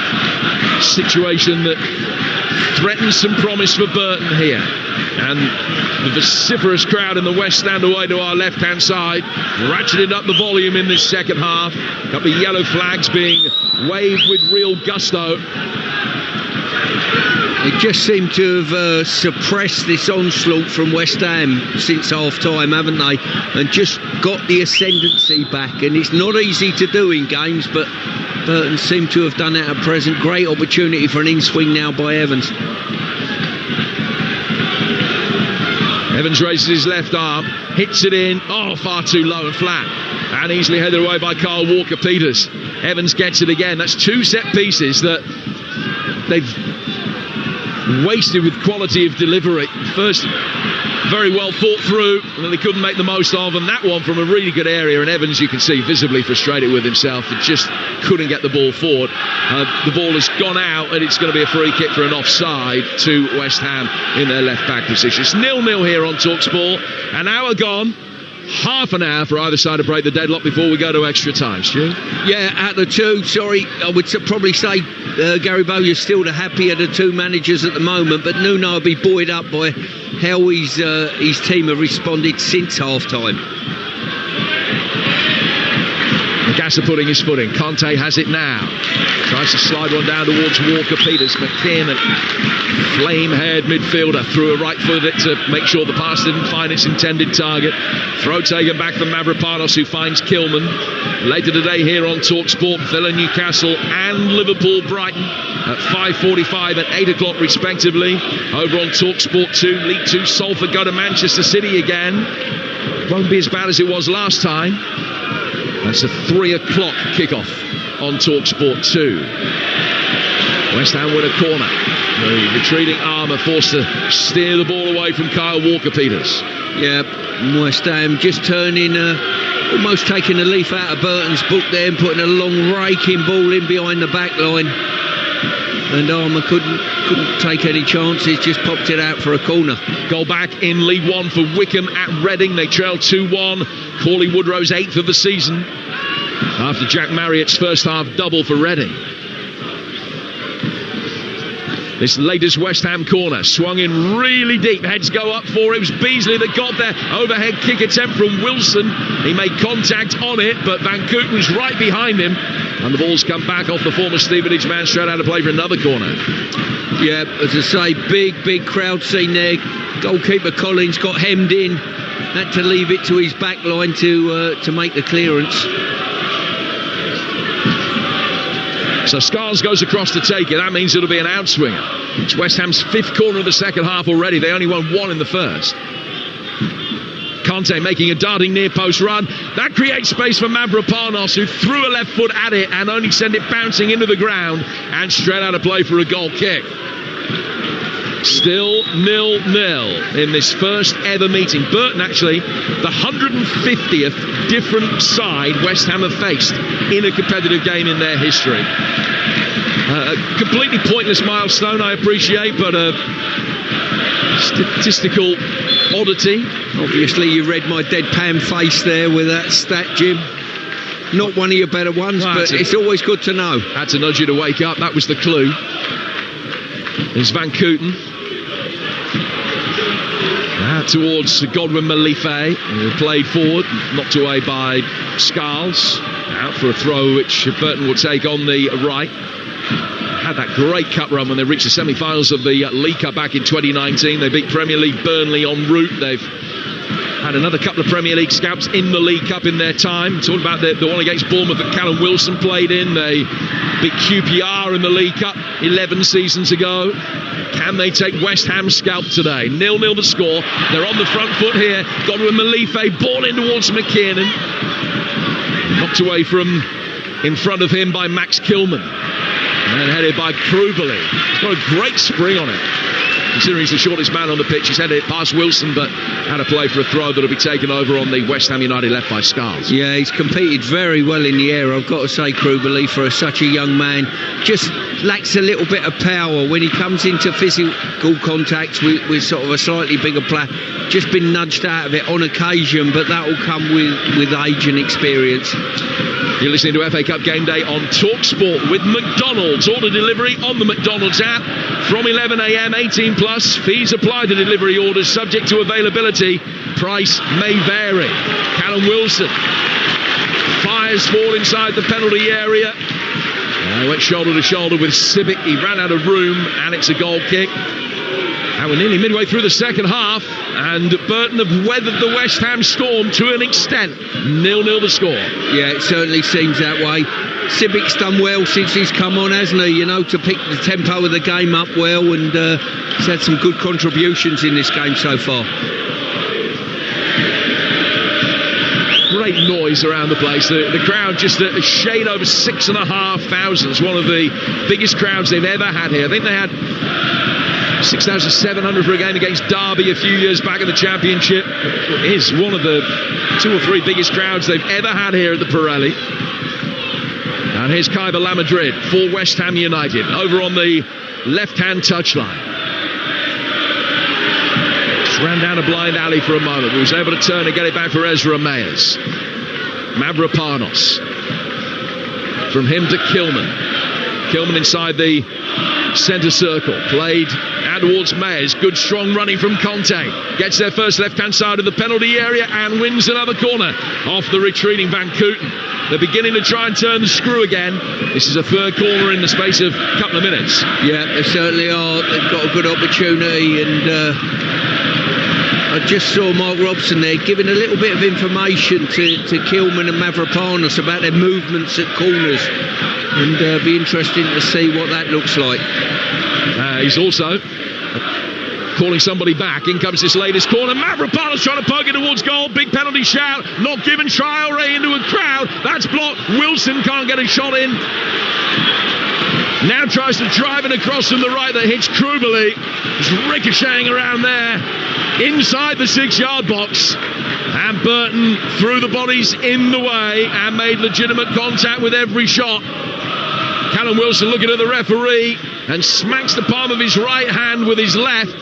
situation that threatens some promise for Burton here. And the vociferous crowd in the West Stand away to our left-hand side, ratcheted up the volume in this second half. A couple of yellow flags being waved with real gusto. They just seem to have suppressed this onslaught from West Ham since half-time, haven't they? And just got the ascendancy back. And it's not easy to do in games, but Burton seem to have done it at present. Great opportunity for an in-swing now by Evans. Evans raises his left arm, hits it in, far too low and flat, and easily headed away by Kyle Walker-Peters. Evans gets it again. That's two set pieces that they've wasted with quality of delivery. First, very well thought through, and they couldn't make the most of, and that one from a really good area, and Evans, you can see, visibly frustrated with himself, and just couldn't get the ball forward. The ball has gone out, and it's going to be a free kick for an offside to West Ham in their left-back position. It's 0-0 here on Talksport. An hour gone. Half an hour for either side to break the deadlock before we go to extra time, Stu. Yeah, at the two, sorry, I would probably say Gary Bowyer's still the happier of the two managers at the moment, but Nuno will be buoyed up by how his team have responded since half-time. Gasser putting his foot in. Conte has it now. Tries to slide one down towards Walker-Peters. McKiernan, flame-haired midfielder, threw a right foot at it to make sure the pass didn't find its intended target. Throw taken back from Mavropanos, who finds Kilman. Later today here on Talksport, Villa, Newcastle and Liverpool, Brighton at 5:45 and 8 o'clock respectively. Over on Talksport 2, League 2, Salford go to Manchester City again. Won't be as bad as it was last time. That's a 3 o'clock kickoff on Talksport 2. West Ham win a corner. The retreating Armour forced to steer the ball away from Kyle Walker-Peters. Yeah, West Ham just turning, almost taking a leaf out of Burton's book there and putting a long raking ball in behind the back line. And Armour couldn't take any chances, just popped it out for a corner. Goal back in League One for Wickham at Reading. They trail 2-1. Cauley Woodrow's 8th of the season after Jack Marriott's first half double for Reading. This latest West Ham corner swung in really deep. Heads go up for it. It was Beasley that got there. Overhead kick attempt from Wilson. He made contact on it, but Van Koot was right behind him. And the ball's come back off the former Stevenage man straight out of play for another corner. Yeah, as I say, big crowd scene there. Goalkeeper Collins got hemmed in. Had to leave it to his back line to make the clearance. So Scars goes across to take it. That means it'll be an outswinger. It's West Ham's 5th corner of the second half already. They only won 1 in the first. Conte making a darting near post run. That creates space for Mavropanos, who threw a left foot at it and only sent it bouncing into the ground and straight out of play for a goal kick. Still 0-0 in this first ever meeting. Burton actually the 150th different side West Ham have faced in a competitive game in their history. A completely pointless milestone, I appreciate, but a statistical oddity. Obviously you read my deadpan face there with that stat, Jim. Not one of your better ones, but it's always good to know. Had to nudge you to wake up. That was the clue. There's Van Kooten. Towards Godwin Malife, who played forward, knocked away by Scarles. Out for a throw which Burton will take on the right. Had that great cup run when they reached the semi-finals of the League Cup back in 2019. They beat Premier League Burnley en route. They've had another couple of Premier League scalps in the League Cup in their time. Talking about the one against Bournemouth that Callum Wilson played in. They beat QPR in the League Cup 11 seasons ago. Can they take West Ham's scalp today? 0-0 the score. They're on the front foot here. Godwin Malife, ball in towards McKiernan. Knocked away from in front of him by Max Kilman. And headed by Kruberly. He's got a great spring on it. Considering he's the shortest man on the pitch, he's headed it past Wilson, but had a play for a throw that'll be taken over on the West Ham United left by Scarles. Yeah, he's competed very well in the air, I've got to say, Kruberly, for such a young man. Just lacks a little bit of power when he comes into physical contact with sort of a slightly bigger player. Just been nudged out of it on occasion, but that will come with age and experience. You're listening to FA Cup Game Day on Talksport with McDonald's. Order delivery on the McDonald's app from 11 a.m. 18 plus. Fees apply to delivery orders subject to availability. Price may vary. Callum Wilson fires ball inside the penalty area. He went shoulder to shoulder with Sibic. He ran out of room, and it's a goal kick. And we're nearly midway through the second half, and Burton have weathered the West Ham storm to an extent. 0-0 the score. Yeah, it certainly seems that way. Sibic's done well since he's come on, hasn't he? You know, to pick the tempo of the game up well, and he's had some good contributions in this game so far. Great noise around the place. The crowd just a shade over 6,500. It's one of the biggest crowds they've ever had here. I think they had 6,700 for a game against Derby a few years back in the Championship. It is one of the 2 or 3 biggest crowds they've ever had here at the Pirelli. And here's Kaiba Lamadrid for West Ham United over on the left-hand touchline. Ran down a blind alley for a moment. He was able to turn and get it back for Ezra Mayers. Mavropanos. From him to Kilman. Kilman inside the centre circle. Played out towards Mayers. Good strong running from Conte. Gets there first left-hand side of the penalty area and wins another corner off the retreating Van Kooten. They're beginning to try and turn the screw again. This is a third corner in the space of a couple of minutes. Yeah, they certainly are. They've got a good opportunity, and I just saw Mark Robson there giving a little bit of information to Kilman and Mavropanos about their movements at corners, and be interesting to see what that looks like. He's also calling somebody back. In comes this latest corner. Mavropanos trying to poke it towards goal. Big penalty shout. Not given. Traoré into a crowd. That's blocked. Wilson can't get a shot in. Now tries to drive it across from the right that hits Krubeli. It's ricocheting around there inside the 6-yard box. And Burton threw the bodies in the way and made legitimate contact with every shot. Callum Wilson looking at the referee and smacks the palm of his right hand with his left,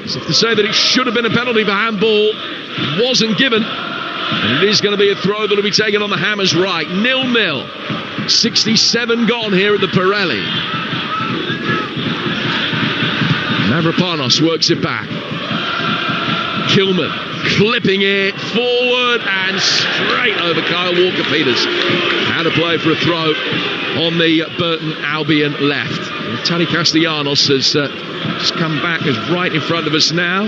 as if to say that it should have been a penalty for handball. Wasn't given. And it is going to be a throw that will be taken on the Hammers right. 0-0. 67 gone here at the Pirelli. Mavropanos works it back. Kilman clipping it forward and straight over Kyle Walker-Peters. Out of play for a throw on the Burton Albion left. Tony Castellanos has just come back, is right in front of us now.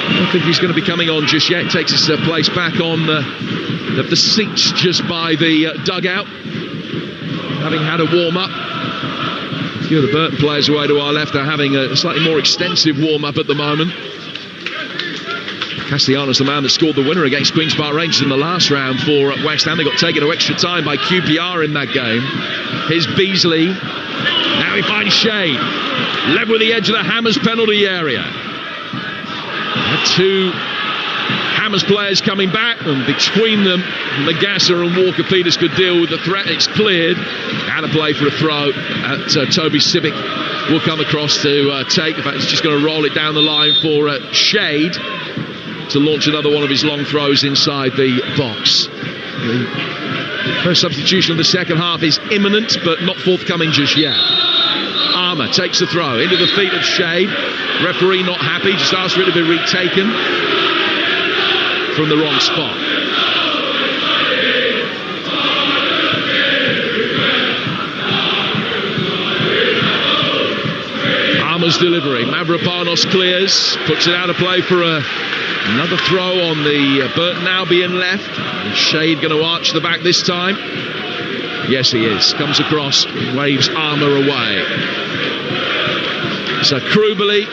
I don't think he's going to be coming on just yet. Takes his place back on the seats just by the dugout, having had a warm-up. A few of the Burton players away to our left are having a slightly more extensive warm-up at the moment. Castellanos, the man that scored the winner against Queen's Park Rangers in the last round for West Ham. They got taken to extra time by QPR in that game. Here's Beasley. Now he finds Shade. Level with the edge of the Hammers penalty area. 2 Hammers players coming back, and between them, Magassa and Walker-Peters could deal with the threat. It's cleared. Out of play for a throw at Toby Sibic. Will come across to take. In fact, he's just going to roll it down the line for Shade to launch another one of his long throws inside the box. The first substitution of the second half is imminent, but not forthcoming just yet. Armour takes the throw into the feet of Shade. Referee not happy, just asked for it to be retaken from the wrong spot. Armour's delivery. Mavropanos clears, puts it out of play for another throw on the Burton Albion left. Is Shade going to arch the back this time? Yes, he is. Comes across, waves Armour away. So Krubeli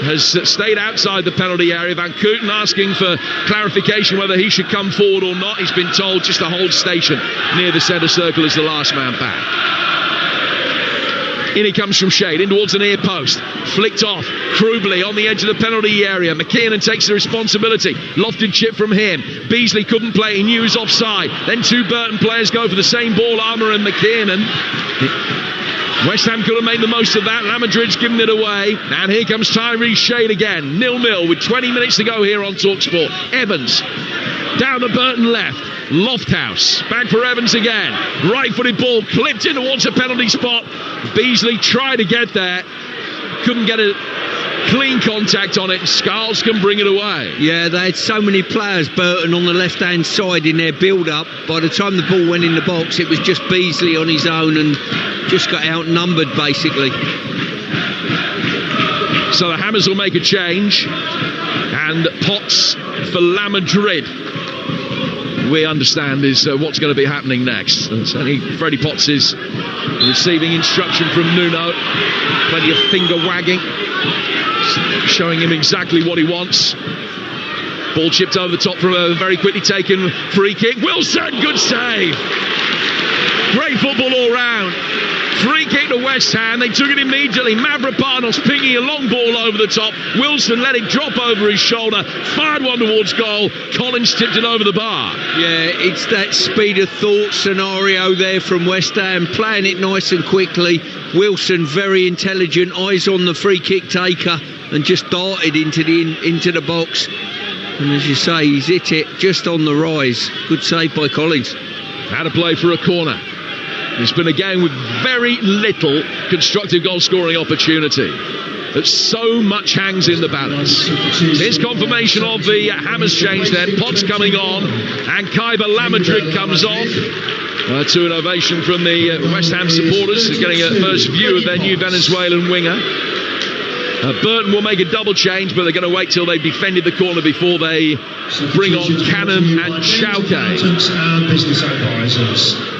has stayed outside the penalty area. Van Kooten asking for clarification whether he should come forward or not. He's been told just to hold station near the centre circle as the last man back. In he comes from Shade, in towards the near post. Flicked off. Krubeli on the edge of the penalty area. McKiernan takes the responsibility. Lofted chip from him. Beasley couldn't play. He knew he was offside. Then 2 Burton players go for the same ball. Armour and McKiernan. West Ham could have made the most of that. Lamadrid's given it away. And here comes Tyrese Shade again. 0-0 with 20 minutes to go here on Talksport. Evans down the Burton left. Lofthouse, back for Evans again. Right-footed ball, clipped in towards a penalty spot. Beasley tried to get there. Couldn't get a clean contact on it. Scarles can bring it away. Yeah, they had so many players, Burton, on the left-hand side in their build-up. By the time the ball went in the box, it was just Beasley on his own and just got outnumbered, basically. So the Hammers will make a change. And Potts for La Madrid, we understand, is what's going to be happening next. And certainly Freddie Potts is receiving instruction from Nuno. Plenty of finger wagging, showing him exactly what he wants. Ball chipped over the top from a very quickly taken free kick. Wilson, good save. Great football all round. Free kick to West Ham. They took it immediately. Mavropanos pinging a long ball over the top. Wilson let it drop over his shoulder. Fired one towards goal. Collins tipped it over the bar. Yeah, it's that speed of thought scenario there from West Ham. Playing it nice and quickly. Wilson, very intelligent. Eyes on the free kick taker. And just darted into the box. And as you say, he's hit it just on the rise. Good save by Collins. Had a play for a corner. It's been a game with very little constructive goal-scoring opportunity. But so much hangs in the balance. Here's confirmation of the Hammers change then. Potts coming on, and Kaiba La Madrid comes off. To an ovation from the West Ham supporters, getting a first view of their new Venezuelan winger. Burton will make a double change, but they're going to wait till they've defended the corner before they bring on Cannon and Chauke.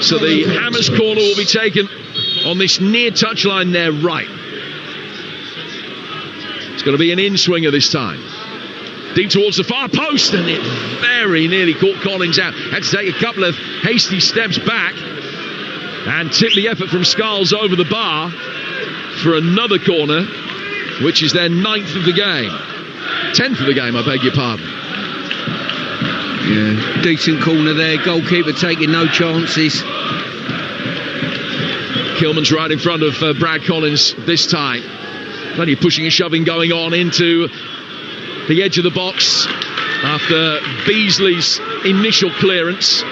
So the Hammers corner will be taken on this near touchline there right. It's going to be an in-swinger this time. Deep towards the far post, and it very nearly caught Collins out. Had to take a couple of hasty steps back and tip the effort from Scarles over the bar for another corner, which is their 9th of the game. 10th of the game, I beg your pardon. Yeah, decent corner there. Goalkeeper taking no chances. Kilman's right in front of Brad Collins this time. Plenty of pushing and shoving going on into the edge of the box after Beasley's initial clearance.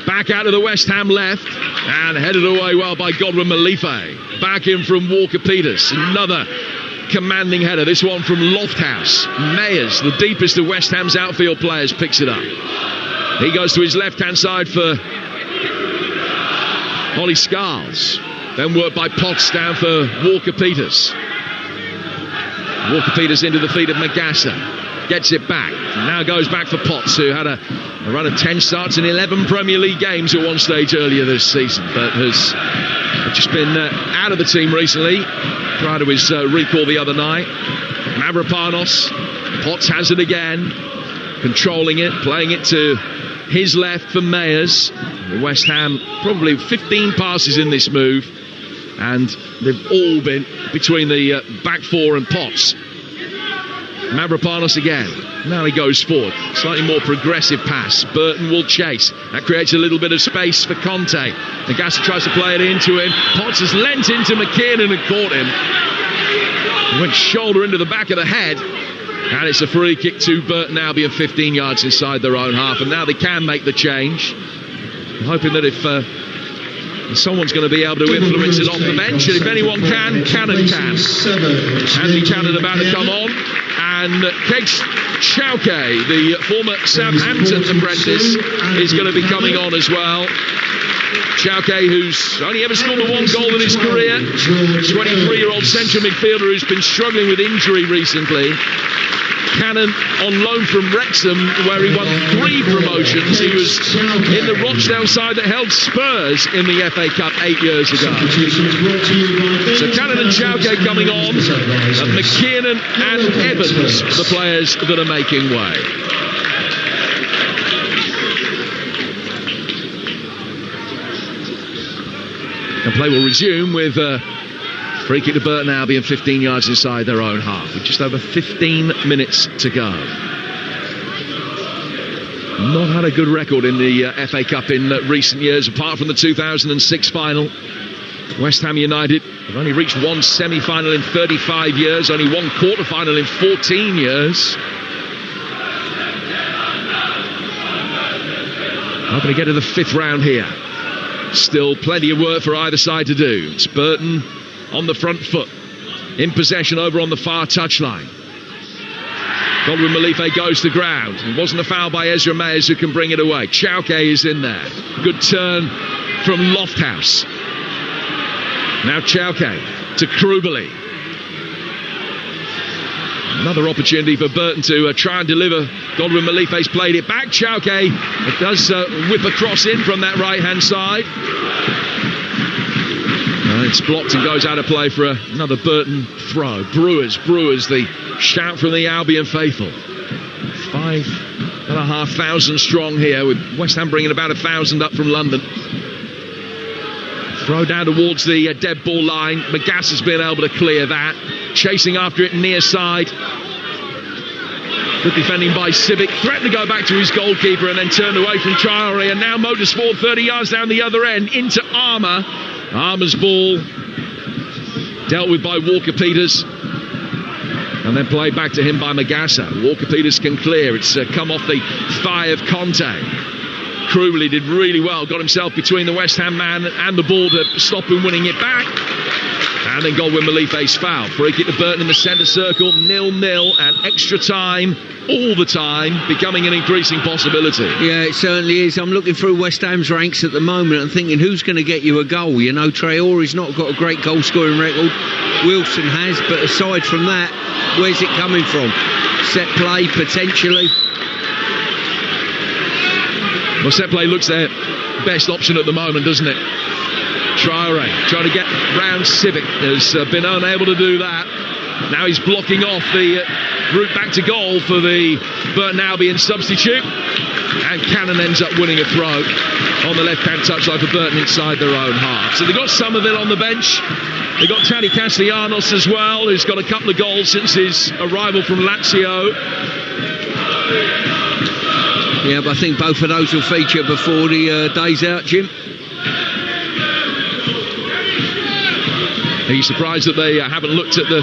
Back out of the West Ham left and headed away well by Godwin Malife. Back in from Walker-Peters. Another commanding header. This one from Lofthouse. Mayers, the deepest of West Ham's outfield players, picks it up. He goes to his left-hand side for Ollie Scarles. Then worked by Potts down for Walker-Peters. Walker-Peters into the feet of Magassa. Gets it back. Now goes back for Potts, who had a run of 10 starts in 11 Premier League games at one stage earlier this season, but has just been out of the team recently prior to his recall the other night. Mavropanos. Potts has it again. Controlling it, playing it to his left for Mayers. West Ham, probably 15 passes in this move, and they've all been between the back four and Potts. Mavropanos again. Now he goes forward. Slightly more progressive pass. Burton will chase. That creates a little bit of space for Conte. Nagasa tries to play it into him. Potts has lent into McKiernan and caught him. He went shoulder into the back of the head. And it's a free kick to Burton Albion, 15 yards inside their own half. And now they can make the change. I'm hoping that if someone's going to be able to influence it off the bench, and if anyone can, Cannon can. Andy Cannon about to come on, and Kegs Chauke, the former Southampton apprentice, is going to be coming on as well. Chauke, who's only ever scored one goal in his career, 23-year-old central midfielder who's been struggling with injury recently. Cannon on loan from Wrexham, where he won 3 promotions. He was in the Rochdale side that held Spurs in the FA Cup 8 years ago. So Cannon and Chauke coming on, and McKiernan and Evans, the players that are making way. And play will resume with free kick to Burton Albion, 15 yards inside their own half, with just over 15 minutes to go. Not had a good record in the FA Cup in recent years, apart from the 2006 final. West Ham United have only reached one semi-final in 35 years, only one quarter-final in 14 years. Hoping to get to the 5th round here. Still plenty of work for either side to do. It's Burton on the front foot, in possession over on the far touchline. Godwin Malife goes to ground. It wasn't a foul by Ezra Mayers who can bring it away. Chauke is in there. Good turn from Lofthouse. Now Chauke to Krubeli. Another opportunity for Burton to try and deliver. Godwin Malife's played it back. Chauke does whip across in from that right-hand side. It's blocked and goes out of play for another Burton throw. Brewers, the shout from the Albion faithful. 5,500 strong here, with West Ham bringing about 1,000 up from London. Throw down towards the dead ball line. McGass has been able to clear that. Chasing after it near side. Good defending by Civic. Threatened to go back to his goalkeeper and then turned away from Traore. And now Motorsport 30 yards down the other end into Armour. Armour's ball dealt with by Walker Peters. And then played back to him by Magassa. Walker Peters can clear. It's come off the thigh of Conte. Krubeli did really well. Got himself between the West Ham man and the ball to stop him winning it back. And then Godwin Malife's foul. Free kick to Burton in the centre circle. 0-0 and extra time all the time, becoming an increasing possibility. Yeah, it certainly is. I'm looking through West Ham's ranks at the moment and thinking, who's going to get you a goal? You know, Traore's not got a great goal-scoring record. Wilson has, but aside from that, where's it coming from? Set play, potentially. Well, set play looks their best option at the moment, doesn't it? Traore trying to get round Civic, has been unable to do that. Now he's blocking off the route back to goal for the Burton Albion substitute, and Cannon ends up winning a throw on the left-hand touchline for Burton inside their own half. So they've got Somerville on the bench. They've got Tani Castellanos as well, who's got a couple of goals since his arrival from Lazio. Yeah, but I think both of those will feature before the day's out, Jim. Are you surprised that they haven't looked at the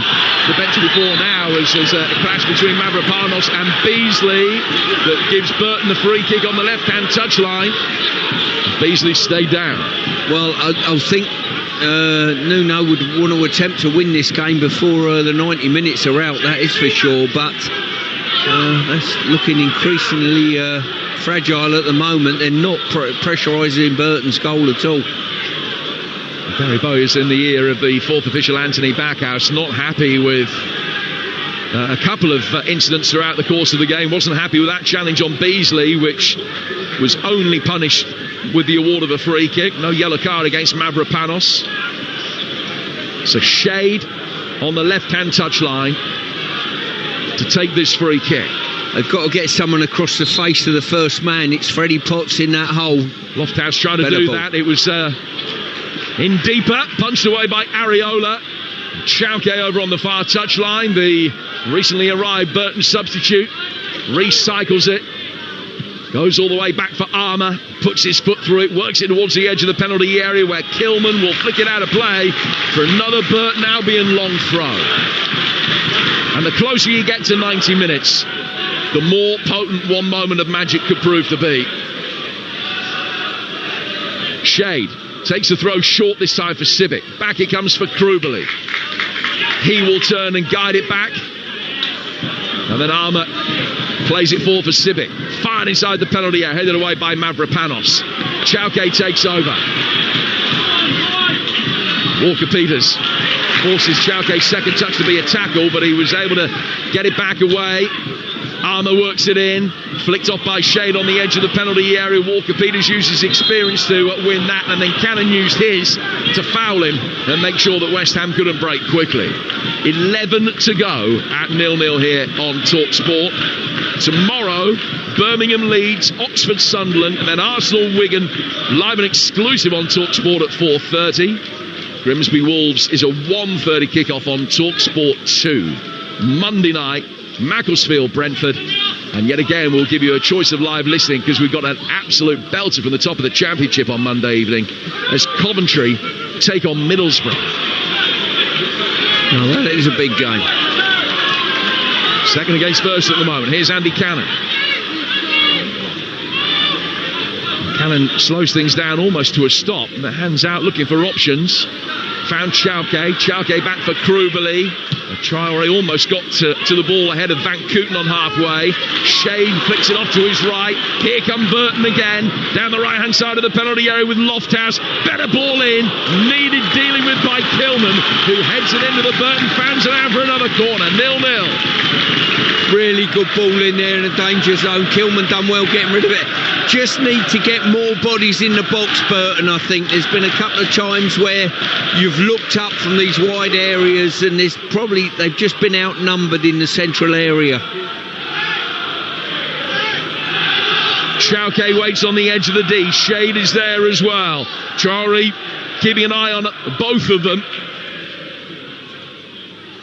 bench before now, as there's a clash between Mavropanos and Beasley that gives Burton the free kick on the left-hand touchline. Beasley stayed down. Well, I think Nuno would want to attempt to win this game before the 90 minutes are out, that is for sure, but that's looking increasingly fragile at the moment. They're not pressurising Burton's goal at all. Gary Bow is in the ear of the fourth official Anthony Backhouse, not happy with a couple of incidents throughout the course of the game. Wasn't happy with that challenge on Beasley, which was only punished with the award of a free kick. No yellow card against Mavropanos. So Shade on the left-hand touchline to take this free kick. They've got to get someone across the face of the first man. It's Freddie Potts in that hole. Lofthouse trying to do that. It was in deeper, punched away by Areola. Chauke over on the far touchline, the recently arrived Burton substitute, recycles it, goes all the way back for Armour, puts his foot through it, works it towards the edge of the penalty area where Kilman will flick it out of play for another Burton Albion long throw. And the closer you get to 90 minutes, the more potent one moment of magic could prove to be. Shade takes the throw short this time for Civic. Back it comes for Krubeli. He will turn and guide it back. And then Armour plays it forward for Civic. Fired inside the penalty area, headed away by Mavropanos. Chauke takes over. Walker Peters forces Chauke's second touch to be a tackle, but he was able to get it back away. Armour works it in, flicked off by Shade on the edge of the penalty area. Walker Peters uses experience to win that, and then Cannon used his to foul him and make sure that West Ham couldn't break quickly. 11 to go at 0-0 here on Talksport. Tomorrow, Birmingham Leeds, Oxford Sunderland, and then Arsenal Wigan, live and exclusive on Talksport at 4:30. Grimsby Wolves is a 1:30 kickoff on Talksport 2. Monday night, Macclesfield Brentford, and yet again we'll give you a choice of live listening because we've got an absolute belter from the top of the Championship on Monday evening as Coventry take on Middlesbrough. Now that is a big game. Second against first at the moment. Here's Andy Cannon. Cannon slows things down almost to a stop. The hands out looking for options. Found Chalke back for Krubeli. Traore almost got to the ball ahead of Van Kooten on halfway. Shane flicks it off to his right. Here come Burton again, down the right hand side of the penalty area with Lofthouse. Better ball in, needed dealing with by Kilman, who heads it into the Burton fans and out for another corner. 0-0. Really good ball in there in a danger zone. Kilman done well getting rid of it. Just need to get more bodies in the box, Burton, I think. There's been a couple of times where you've looked up from these wide areas and they've just been outnumbered in the central area. Chalke waits on the edge of the D. Shade is there as well. Traore keeping an eye on both of them.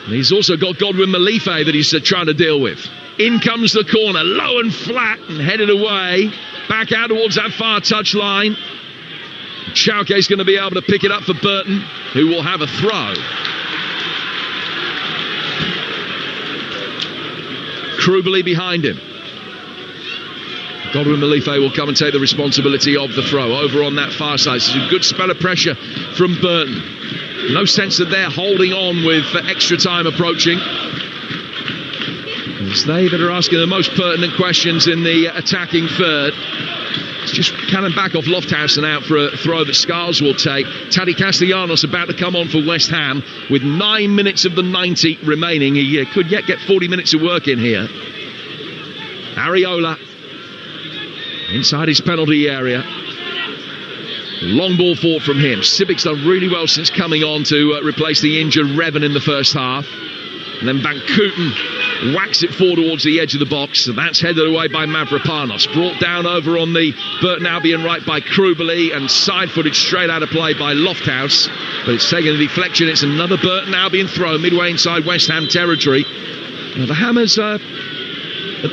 And he's also got Godwin Malife that he's trying to deal with. In comes the corner, low and flat and headed away. Back out towards that far touch line. Chalke's going to be able to pick it up for Burton, who will have a throw. Krubeli behind him. Godwin Malife will come and take the responsibility of the throw over on that far side. It's a good spell of pressure from Burton. No sense that they're holding on with extra time approaching. It's they that are asking the most pertinent questions in the attacking third. It's just Cannon back off Lofthouse and out for a throw that Scales will take. Taddy Castellanos about to come on for West Ham with 9 minutes of the 90 remaining. He could yet get 40 minutes of work in here. Areola inside his penalty area. Long ball fought from him. Sibic's done really well since coming on to replace the injured Revan in the first half. And then Van Kooten whacks it forward towards the edge of the box. And that's headed away by Mavropanos. Brought down over on the Burton Albion right by Krubeli and side-footed straight out of play by Lofthouse. But it's taken a deflection. It's another Burton Albion throw midway inside West Ham territory. Now the Hammers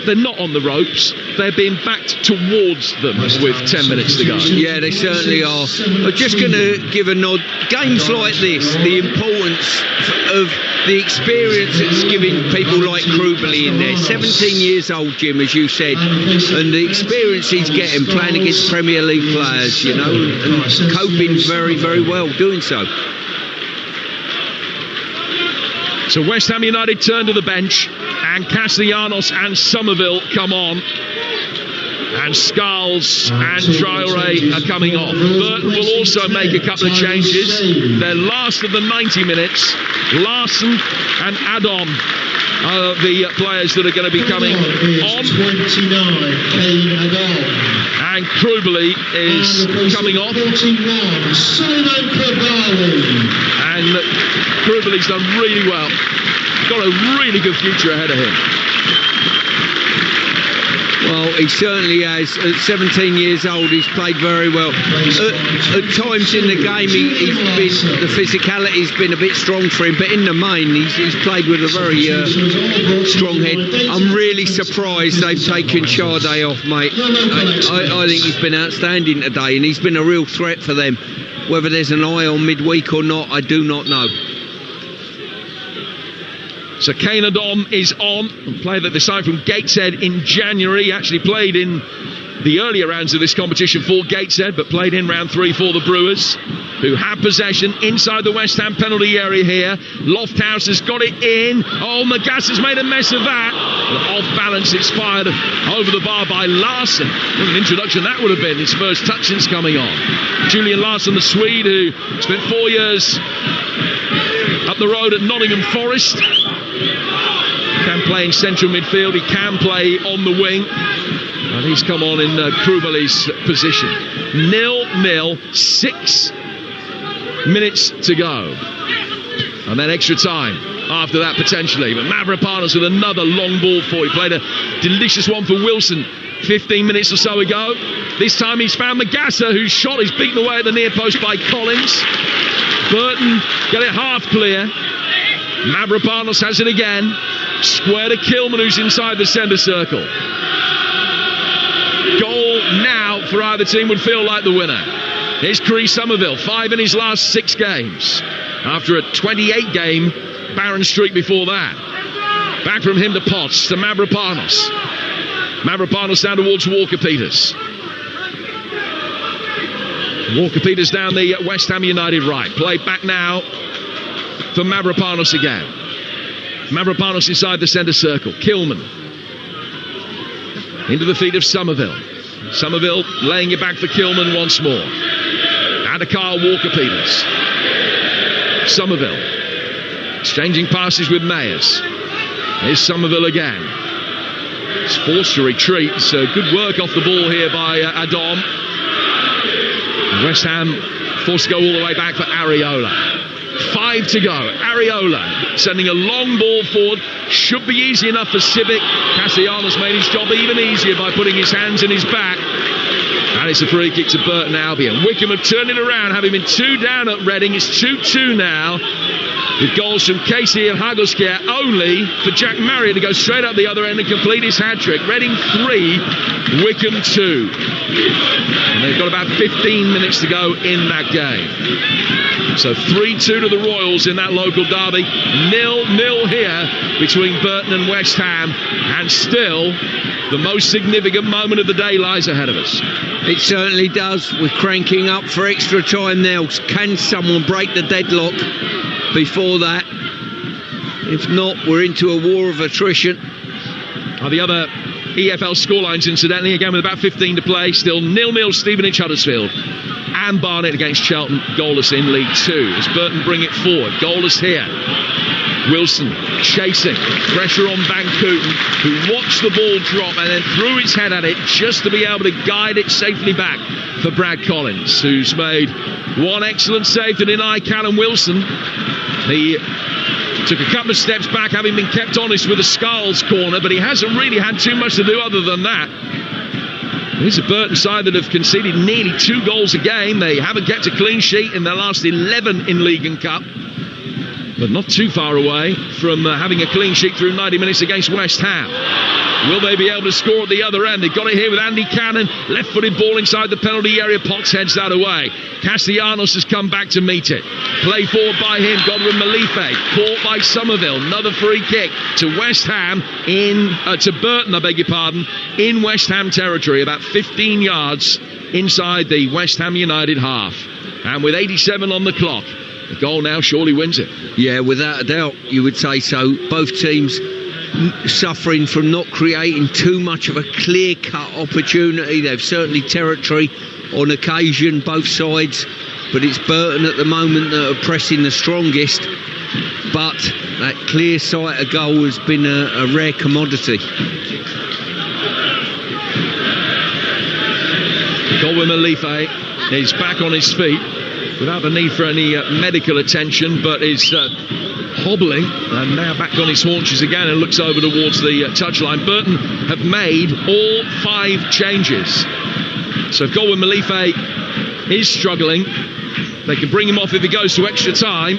they're not on the ropes. They're being backed towards them with 10 minutes to go. Yeah, they certainly are. I'm just going to give a nod. Games like this, the importance of the experience it's giving people like Krubeli in there. 17 years old, Jim, as you said, and the experience he's getting playing against Premier League players, you know, and coping very, very well doing so. So West Ham United turn to the bench, and Castellanos and Somerville come on, and Scales and Traore are coming off. Burton will also make a couple of changes. Their last of the 90 minutes. Larson and Adon are the players that are going to be coming on. And Krubeli is coming off. And Krubeli's done really well. Got a really good future ahead of him. Well, he certainly has. At 17 years old, he's played very well. At times in the game, the physicality's been a bit strong for him, but in the main, he's played with a very strong head. I'm really surprised they've taken Sade off, mate. I think he's been outstanding today, and he's been a real threat for them. Whether there's an eye on midweek or not, I do not know. So Kane Adom is on, a player that they signed from Gateshead in January. He actually played in the earlier rounds of this competition for Gateshead, but played in round 3 for the Brewers, who have possession inside the West Ham penalty area here. Lofthouse has got it in. Oh, Magas has made a mess of that. Off balance, it's fired over the bar by Larson. What an introduction that would have been. His first touch since coming on. Julian Larson, the Swede, who spent 4 years up the road at Nottingham Forest. Can play in central midfield. He can play on the wing. And he's come on in Krubeli's position. 0-0, 6 minutes to go. And then extra time after that potentially. But Mavropanos with another long ball for. He played a delicious one for Wilson 15 minutes or so ago. This time he's found Magassa, whose shot is beaten away at the near post by Collins. Burton got it half clear. Mavropanos has it again. Square to Kilman, who's inside the centre circle. Goal now for either team would feel like the winner. Here's Chris Somerville, 5 in his last 6 games. After a 28-game barren streak before that. Back from him to Potts, to Mavropanos. Mavropanos down towards Walker-Peters. Walker-Peters down the West Ham United right. Played back now for Mavropanos again. Mavropanos inside the centre circle. Kilman into the feet of Somerville. Somerville laying it back for Kilman once more. Adakar Walker-Peters. Somerville exchanging passes with Mayers. Here's Somerville again. It's forced to retreat. So good work off the ball here by Adom. West Ham forced to go all the way back for Areola. 5 to go. Areola sending a long ball forward. Should be easy enough for Civic. Castellanos made his job even easier by putting his hands in his back. And it's a free kick to Burton Albion. Wickham have turned it around, having been 2 down at Reading. It's 2-2 now, with goals from Casey and Hagelskier only for Jack Marriott to go straight up the other end and complete his hat-trick. Reading 3, Wickham 2. And they've got about 15 minutes to go in that game. So 3-2 to the Royals in that local derby. 0-0 here between Burton and West Ham. And still, the most significant moment of the day lies ahead of us. It certainly does. We're cranking up for extra time now. Can someone break the deadlock before that? If not, we're into a war of attrition. The other EFL scorelines, incidentally, again with about 15 to play. Still 0-0 Stevenage Huddersfield. And Barnet against Cheltenham, goalless in League 2. As Burton bring it forward, goalless here. Wilson chasing, pressure on Van Kooten, who watched the ball drop and then threw his head at it just to be able to guide it safely back for Brad Collins, who's made one excellent save to deny Callum Wilson. He took a couple of steps back, having been kept honest with a Scarles corner, but he hasn't really had too much to do other than that. This is a Burton side that have conceded nearly 2 goals a game. They haven't kept a clean sheet in their last 11 in League and Cup, but not too far away from having a clean sheet through 90 minutes against West Ham. Will they be able to score at the other end? They've got it here with Andy Cannon. Left-footed ball inside the penalty area. Potts heads that away. Castellanos has come back to meet it. Play forward by him. Godwin Malife. Caught by Somerville. Another free kick to West Ham to Burton, I beg your pardon, in West Ham territory. About 15 yards inside the West Ham United half. And with 87 on the clock, the goal now surely wins it. Yeah, without a doubt, you would say so. Both teams suffering from not creating too much of a clear-cut opportunity. They've certainly territory on occasion, both sides, but it's Burton at the moment that are pressing the strongest. But that clear sight of goal has been a rare commodity. Godwin Malife is back on his feet without the need for any medical attention, but is hobbling and now back on his haunches again and looks over towards the touchline. Burton have made all 5 changes. So if Godwin Malife is struggling, they can bring him off if he goes to extra time,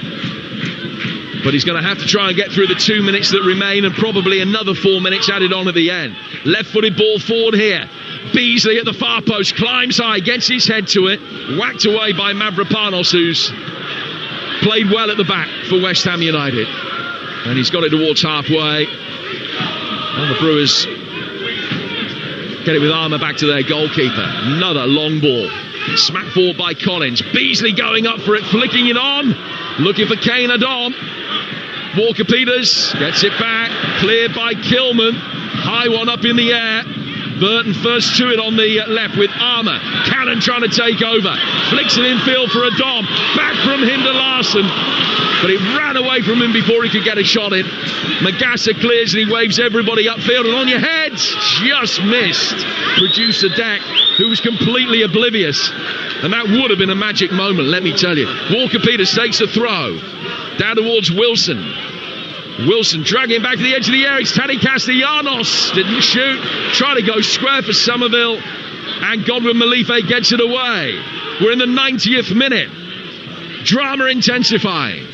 but he's going to have to try and get through the 2 minutes that remain and probably another 4 minutes added on at the end. Left-footed ball forward here. Beasley at the far post, climbs high, gets his head to it, whacked away by Mavropanos, who's played well at the back for West Ham United, and he's got it towards halfway, and the Brewers get it with Armour back to their goalkeeper. Another long ball, smacked forward by Collins. Beasley going up for it, flicking it on, looking for Kane Adom. Walker-Peters gets it back, cleared by Kilman, high one up in the air. Burton first to it on the left with Armour. Cannon trying to take over. Flicks it in field for Adom. Back from him to Larson. But it ran away from him before he could get a shot in. Magassa clears and he waves everybody upfield. And on your heads, just missed producer Deck, who was completely oblivious. And that would have been a magic moment, let me tell you. Walker-Peters takes a throw. Down towards Wilson. Wilson dragging back to the edge of the area. It's Taddy Castellanos. Didn't shoot. Trying to go square for Somerville. And Godwin Malife gets it away. We're in the 90th minute. Drama intensifying.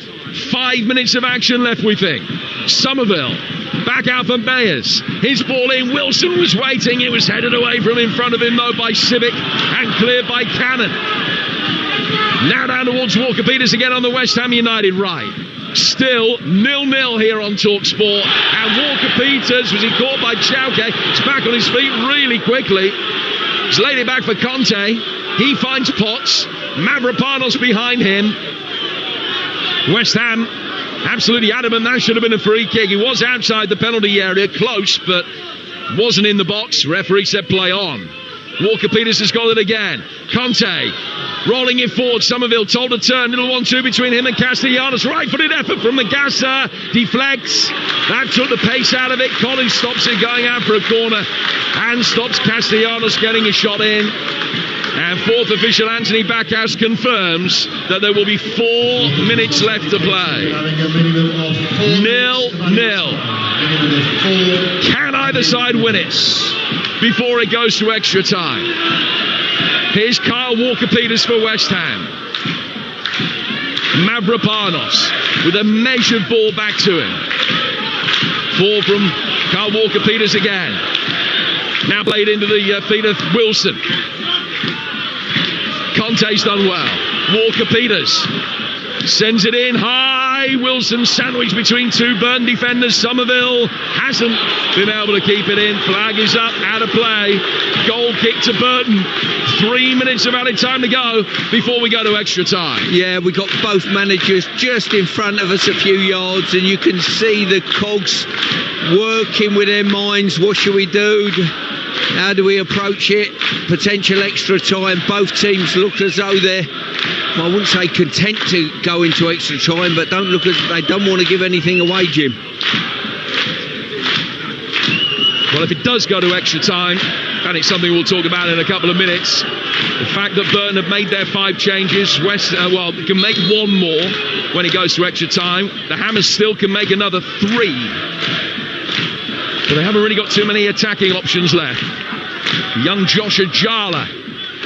5 minutes of action left, we think. Somerville back out for Mayers. His ball in. Wilson was waiting. It was headed away from in front of him, though, by Civic. And cleared by Cannon. Now down towards Walker-Peters again on the West Ham United right. Still 0-0 here on Talksport, and Walker-Peters, was he caught by Chauke? He's back on his feet really quickly. He's laid it back for Conte. He finds Potts. Mavropanos behind him. West Ham absolutely adamant that should have been a free kick. He was outside the penalty area, close, but wasn't in the box. Referee said play on. Walker-Peters has got it again. Conte rolling it forward. Somerville told to turn. Little 1-2 between him and Castellanos. Right-footed effort from Magassa. Deflects. That took the pace out of it. Collins stops it going out for a corner and stops Castellanos getting a shot in. And fourth official Anthony Backhouse confirms that there will be 4 minutes left to play. 0-0. Can either side win it before it goes to extra time? Here's Kyle Walker-Peters for West Ham. Mavropanos with a measured ball back to him. 4 from Kyle Walker-Peters again. Now played into the feet of Wilson. Conte's done well. Walker-Peters sends it in high. Wilson sandwiched between 2 Burton defenders. Somerville hasn't been able to keep it in. Flag is up, out of play. Goal kick to Burton. 3 minutes of added time to go before we go to extra time. Yeah, we got both managers just in front of us a few yards, and you can see the cogs working with their minds. What should we do? How do we approach it? Potential extra time. Both teams look as though they're, I wouldn't say content to go into extra time, but don't look as they don't want to give anything away, Jim. Well, if it does go to extra time, and it's something we'll talk about in a couple of minutes, the fact that Burton have made their 5 changes, can make 1 more when it goes to extra time. The Hammers still can make another 3. But they haven't really got too many attacking options left. Young Josh Ajala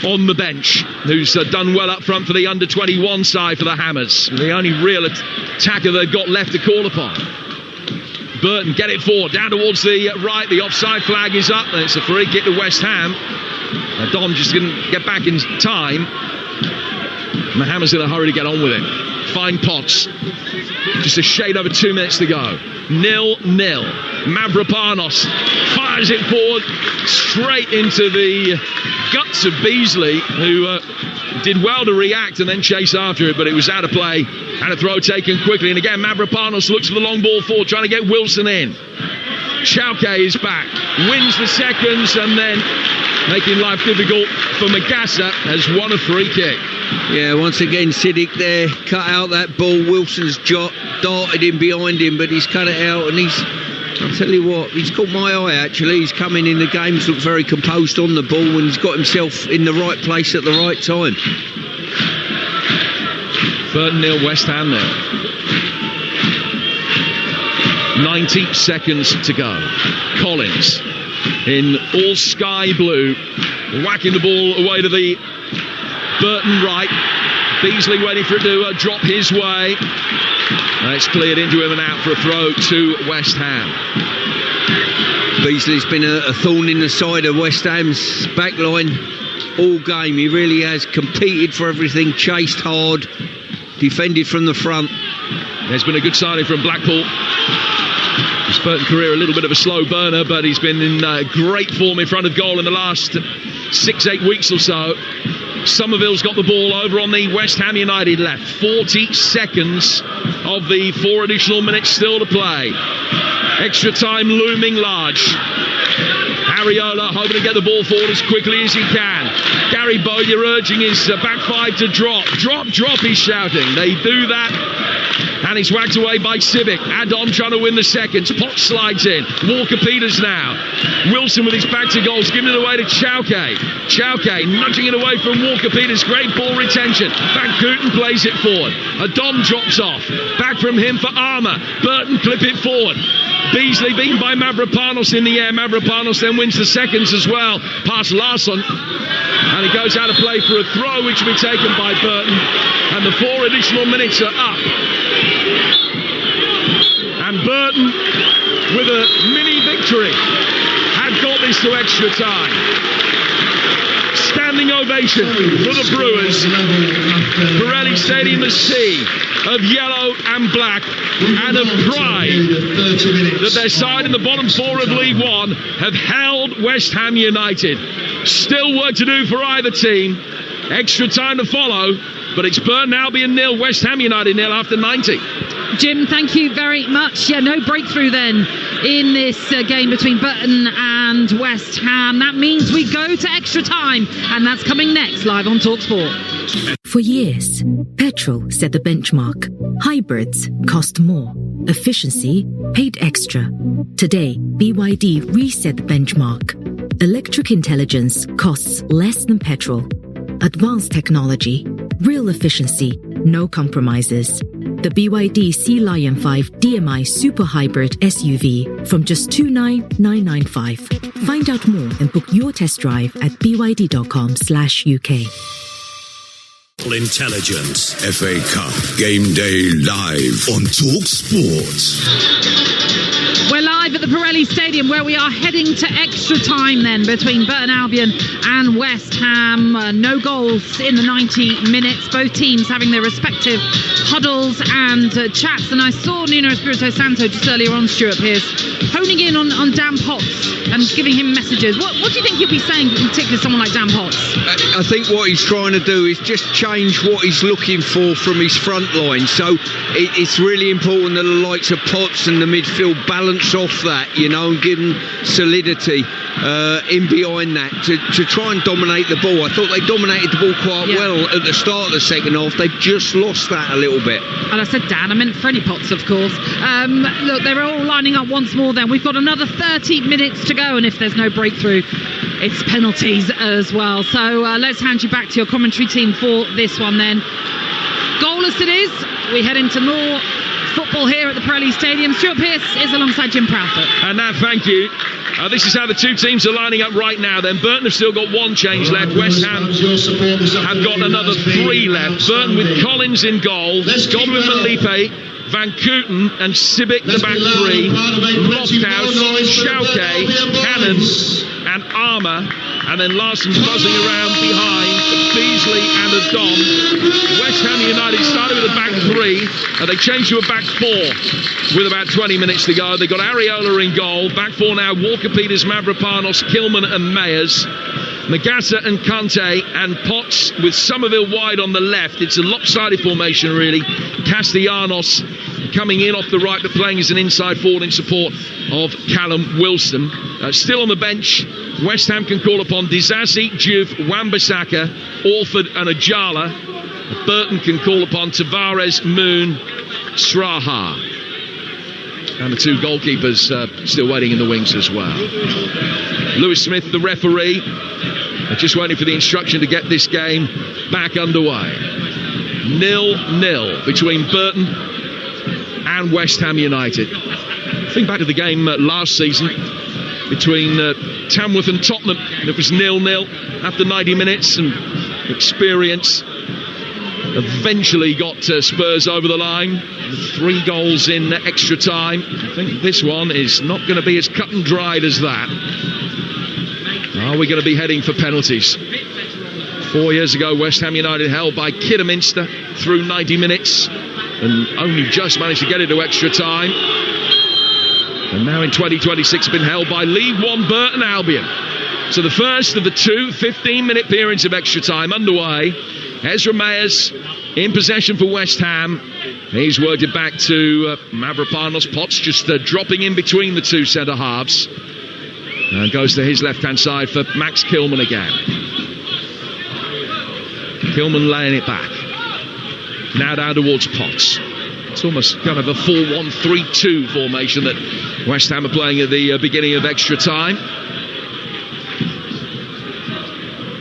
on the bench, who's done well up front for the under-21 side for the Hammers. The only real attacker they've got left to call upon. Burton get it forward, down towards the right. The offside flag is up, and it's a free kick to West Ham. Dom just didn't get back in time. And the Hammers in a hurry to get on with it. Fine Potts. Just a shade over 2 minutes to go. 0-0. Mavropanos fires it forward straight into the guts of Beasley, who did well to react and then chase after it, but it was out of play and a throw taken quickly. And again, Mavropanos looks for the long ball forward, trying to get Wilson in. Chauke is back, wins the seconds, and then making life difficult for Magassa, has won a free kick. Yeah, once again, Siddiq there cut out that ball. Wilson's darted in behind him, but he's cut it out, and I'll tell you what, he's caught my eye actually. He's come in the game, he's looked very composed on the ball, and he's got himself in the right place at the right time. Burton 0, West Ham 0. 90 seconds to go. Collins in all sky blue, whacking the ball away to the Burton right. Beasley waiting for it to drop his way. It's cleared into him and out for a throw to West Ham. Beasley's been a thorn in the side of West Ham's backline all game. He really has competed for everything, chased hard, defended from the front. There's been a good signing from Blackpool. His Burton career a little bit of a slow burner, but he's been in great form in front of goal in the last 6-8 weeks or so. Somerville's got the ball over on the West Ham United left. 40 seconds of the 4 additional minutes still to play. Extra time looming large. Ariola hoping to get the ball forward as quickly as he can. Gary Bowyer urging his back 5 to drop. Drop, he's shouting. They do that. And it's whacked away by Civic. Adom trying to win the seconds. Potts slides in. Walker-Peters now. Wilson with his back to goals, giving it away to Chauke. Chauke nudging it away from Walker-Peters. Great ball retention. Van Gooten plays it forward. Adom drops off. Back from him for Armour. Burton clip it forward. Beasley beaten by Mavropanos in the air. Mavropanos then wins the seconds as well. Past Larsson. And it goes out of play for a throw, which will be taken by Burton. And the 4 additional minutes are up. And Burton, with a mini victory, had got this to extra time. Standing ovation for the Brewers. Pirelli Stadium, the sea of yellow and black, and of pride that their side in the bottom 4 of League One have held West Ham United. Still work to do for either team, Extra time to follow, but it's Burton Albion 0, West Ham United 0 after 90. Jim, thank you very much. Yeah, no breakthrough then in this game between Burton and West Ham. That means we go to extra time, and that's coming next, live on Talksport. For years, petrol set the benchmark. Hybrids cost more. Efficiency paid extra. Today, BYD reset the benchmark. Electric intelligence costs less than petrol. Advanced technology, real efficiency, no compromises. The BYD Sea Lion 5 DMI Super Hybrid SUV from just $29,995. Find out more and book your test drive at byd.com/UK. Intelligence. FA Cup Game Day live on Talksport. We're live at the Pirelli Stadium, where we are heading to extra time then between Burton Albion and West Ham. No goals in the 90 minutes. Both teams having their respective huddles and chats. And I saw Nuno Espirito Santo just earlier on, Stuart Pearce, honing in on Dan Potts and giving him messages. What do you think he'll be saying, in particular someone like Dan Potts? I think what he's trying to do is just change what he's looking for from his front line. So it's really important that the likes of Potts and the midfield balance off that, and give them solidity in behind that to try and dominate the ball. I thought they dominated the ball quite well at the start of the second half. They've just lost that a little bit. And I said Dan, I meant Freddie Potts, of course. Look, they're all lining up once more then. We've got another 30 minutes to go, and if there's no breakthrough, it's penalties as well. So let's hand you back to your commentary team for this one then. Goalless it is. We head into more football here at the Pirelli Stadium. Stuart Pearce is alongside Jim Proudfoot. And now, thank you. This is how the two teams are lining up right now. Then Burton have still got one change left. West Ham have got another 3 left. Burton with Collins in goal, Godwin, Malipe, Van Kooten and Sibic the back 3, Lofthouse, Schauke, Cannon and Armour, and then Larson buzzing around behind Beasley and Adom. West Ham United started with a back 3 and they changed to a back 4 with about 20 minutes to go. They've got Areola in goal, back 4 now, Walker Peters, Mavropanos, Kilman and Mayers. Magassa and Kante and Potts with Somerville wide on the left. It's a lopsided formation really. Castellanos coming in off the right but playing as an inside forward in support of Callum Wilson. Still on the bench, West Ham can call upon Disasi, Juve, Wan-Bissaka, Orford and Ajala. Burton can call upon Tavares, Moon, Straha. And the 2 goalkeepers still waiting in the wings as well. Lewis Smith, the referee, just waiting for the instruction to get this game back underway. 0-0 between Burton and West Ham United. Think back to the game last season between Tamworth and Tottenham. It was 0-0 after 90 minutes, and experience eventually got Spurs over the line. 3 goals in extra time. I think this one is not going to be as cut and dried as that. Are we going to be heading for penalties? 4 years ago, West Ham United held by Kidderminster through 90 minutes and only just managed to get it to extra time. And now in 2026 been held by League One Burton Albion. So the first of the 2 15-minute periods of extra time underway. Ezra Mayers in possession for West Ham. He's worked it back to Mavropanos. Potts just dropping in between the 2 centre halves. And goes to his left-hand side for Max Kilman again. Kilman laying it back. Now down towards Potts. It's almost kind of a 4-1-3-2 formation that West Ham are playing at the beginning of extra time.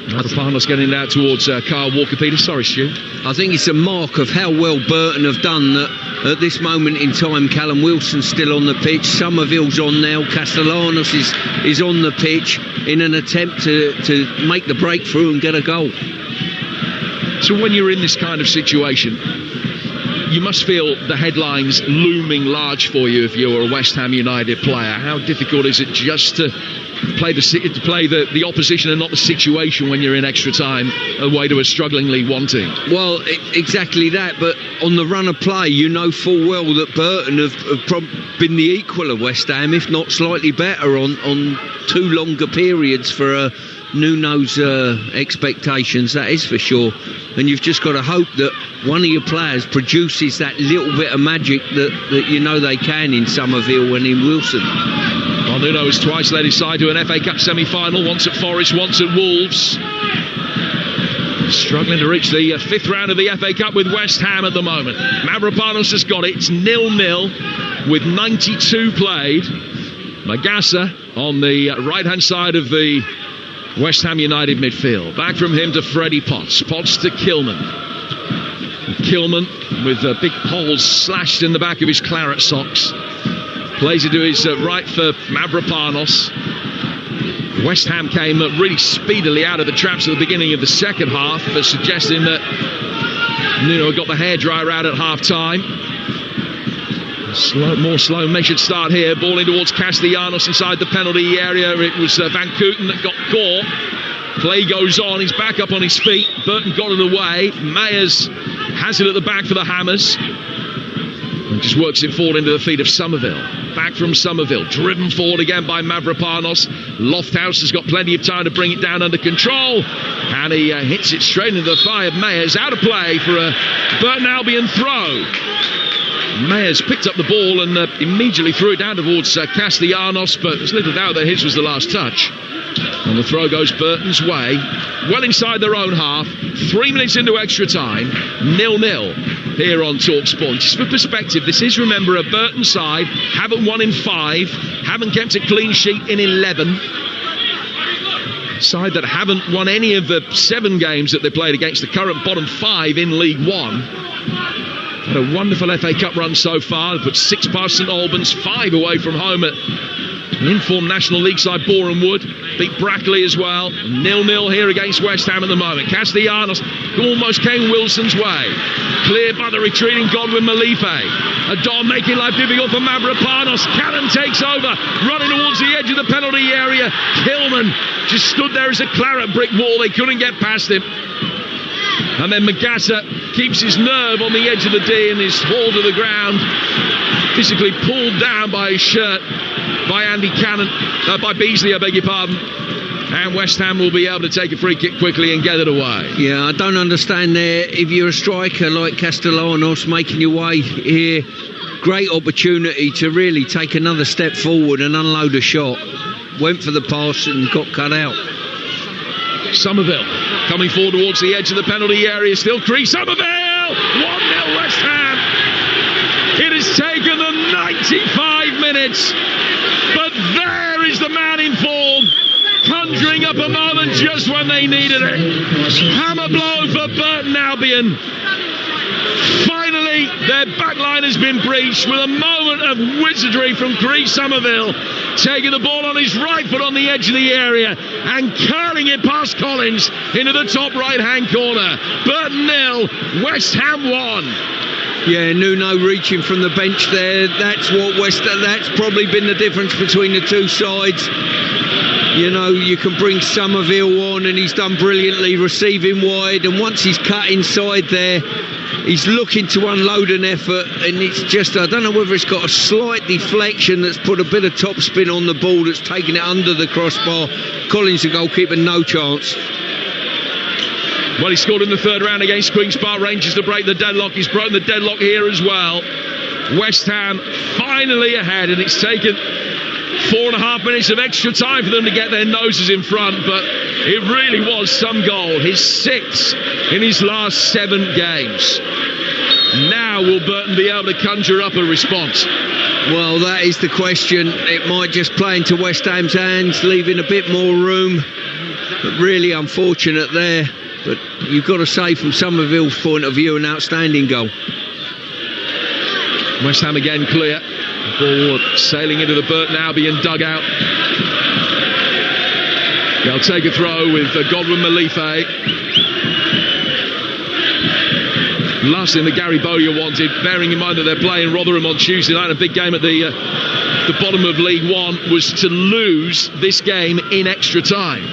Mavropanos getting it out towards Kyle Walker-Peters. Sorry, Stu. I think it's a mark of how well Burton have done that at this moment in time. Callum Wilson's still on the pitch, Somerville's on now, Castellanos is on the pitch in an attempt to make the breakthrough and get a goal. So when you're in this kind of situation, you must feel the headlines looming large for you if you're a West Ham United player. How difficult is it just to play the opposition and not the situation when you're in extra time away to a struggling League One team? Well, exactly that, but on the run of play you know full well that Burton have been the equal of West Ham, if not slightly better on 2 longer periods for Nuno's expectations, that is for sure. And you've just got to hope that one of your players produces that little bit of magic that you know they can in Somerville and in Wilson. Well, Nuno has twice led his side to an FA Cup semi-final, once at Forest, once at Wolves. Struggling to reach the fifth round of the FA Cup with West Ham at the moment. Mavropanos has got it. It's 0-0 with 92 played. Magassa on the right-hand side of the West Ham United midfield. Back from him to Freddie Potts. Potts to Kilman. Kilman with big holes slashed in the back of his claret socks. Plays it to his right for Mavropanos. West Ham came really speedily out of the traps at the beginning of the second half, suggesting that Nuno got the hairdryer out at half-time. More slow measured start here. Ball in towards Castellanos inside the penalty area. It was Van Kooten that got caught. Play goes on. He's back up on his feet. Burton got it away. Mayers has it at the back for the Hammers. And just works it forward into the feet of Somerville. Back from Somerville. Driven forward again by Mavropanos. Lofthouse has got plenty of time to bring it down under control. And he hits it straight into the thigh of Mayers. Out of play for a Burton Albion throw. Mayers picked up the ball and immediately threw it down towards Castellanos, but there's little doubt that his was the last touch. And the throw goes Burton's way, well inside their own half. 3 minutes into extra time, 0-0 here on Talksport. Just for perspective, this is, remember, a Burton side, haven't won in 5, haven't kept a clean sheet in 11. Side that haven't won any of the 7 games that they played against the current bottom 5 in League One. Had a wonderful FA Cup run so far. They put 6 past St Albans, 5 away from home at an informed National League side Boreham Wood. Beat Brackley as well. 0-0 here against West Ham at the moment. Castellanos almost came Wilson's way. Cleared by the retreating Godwin Malife. Adon making life difficult for Mavropanos. Cannon takes over, running towards the edge of the penalty area. Kilman just stood there as a claret brick wall. They couldn't get past him. And then Magassa keeps his nerve on the edge of the D and is hauled to the ground, physically pulled down by his shirt by Andy Cannon, by Beasley, I beg your pardon. And West Ham will be able to take a free kick quickly and get it away. Yeah, I don't understand there. If you're a striker like Castellanos making your way here, great opportunity to really take another step forward and unload a shot. Went for the pass and got cut out. Somerville coming forward towards the edge of the penalty area. Still Cree. Somerville! 1-0 West Ham. It has taken them 95 minutes. But there is the man in form, conjuring up a moment just when they needed it. Hammer blow for Burton Albion. Finally, their backline has been breached with a moment of wizardry from Cree Somerville, taking the ball on his right foot on the edge of the area and curling it past Collins into the top right-hand corner. Burton 0, West Ham 1. Yeah, Nuno reaching from the bench there. That's probably been the difference between the two sides. You know, you can bring Somerville on and he's done brilliantly receiving wide, and once he's cut inside there, he's looking to unload an effort, and it's just, I don't know whether it's got a slight deflection that's put a bit of top spin on the ball that's taken it under the crossbar. Collins, the goalkeeper, no chance. Well, he scored in the third round against Queen's Park Rangers to break the deadlock. He's broken the deadlock here as well. West Ham finally ahead, and it's taken 4.5 minutes of extra time for them to get their noses in front, but it really was some goal. His 6th in his last 7 games. Now will Burton be able to conjure up a response? Well, that is the question. It might just play into West Ham's hands, leaving a bit more room. But really unfortunate there. But you've got to say, from Somerville's point of view, an outstanding goal. West Ham again clear. Ball sailing into the Burton Albion dugout. They'll take a throw with Godwin Malife. Last thing that Gary Bowyer wanted, bearing in mind that they're playing Rotherham on Tuesday night, a big game at the bottom of League One, was to lose this game in extra time.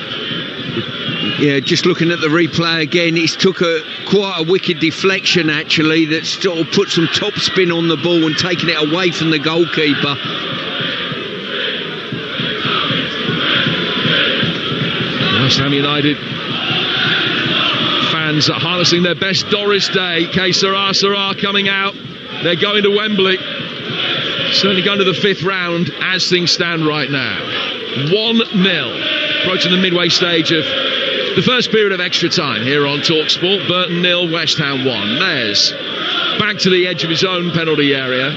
Yeah, just looking at the replay again, it's took quite a wicked deflection actually, that sort of put some top spin on the ball and taken it away from the goalkeeper. West Ham United fans are harnessing their best Doris Day. Que Sera coming out. They're going to Wembley. Certainly going to the 5th round as things stand right now. 1-0. Approaching the midway stage of the first period of extra time here on Talksport. Burton 0, West Ham 1. Mayers back to the edge of his own penalty area.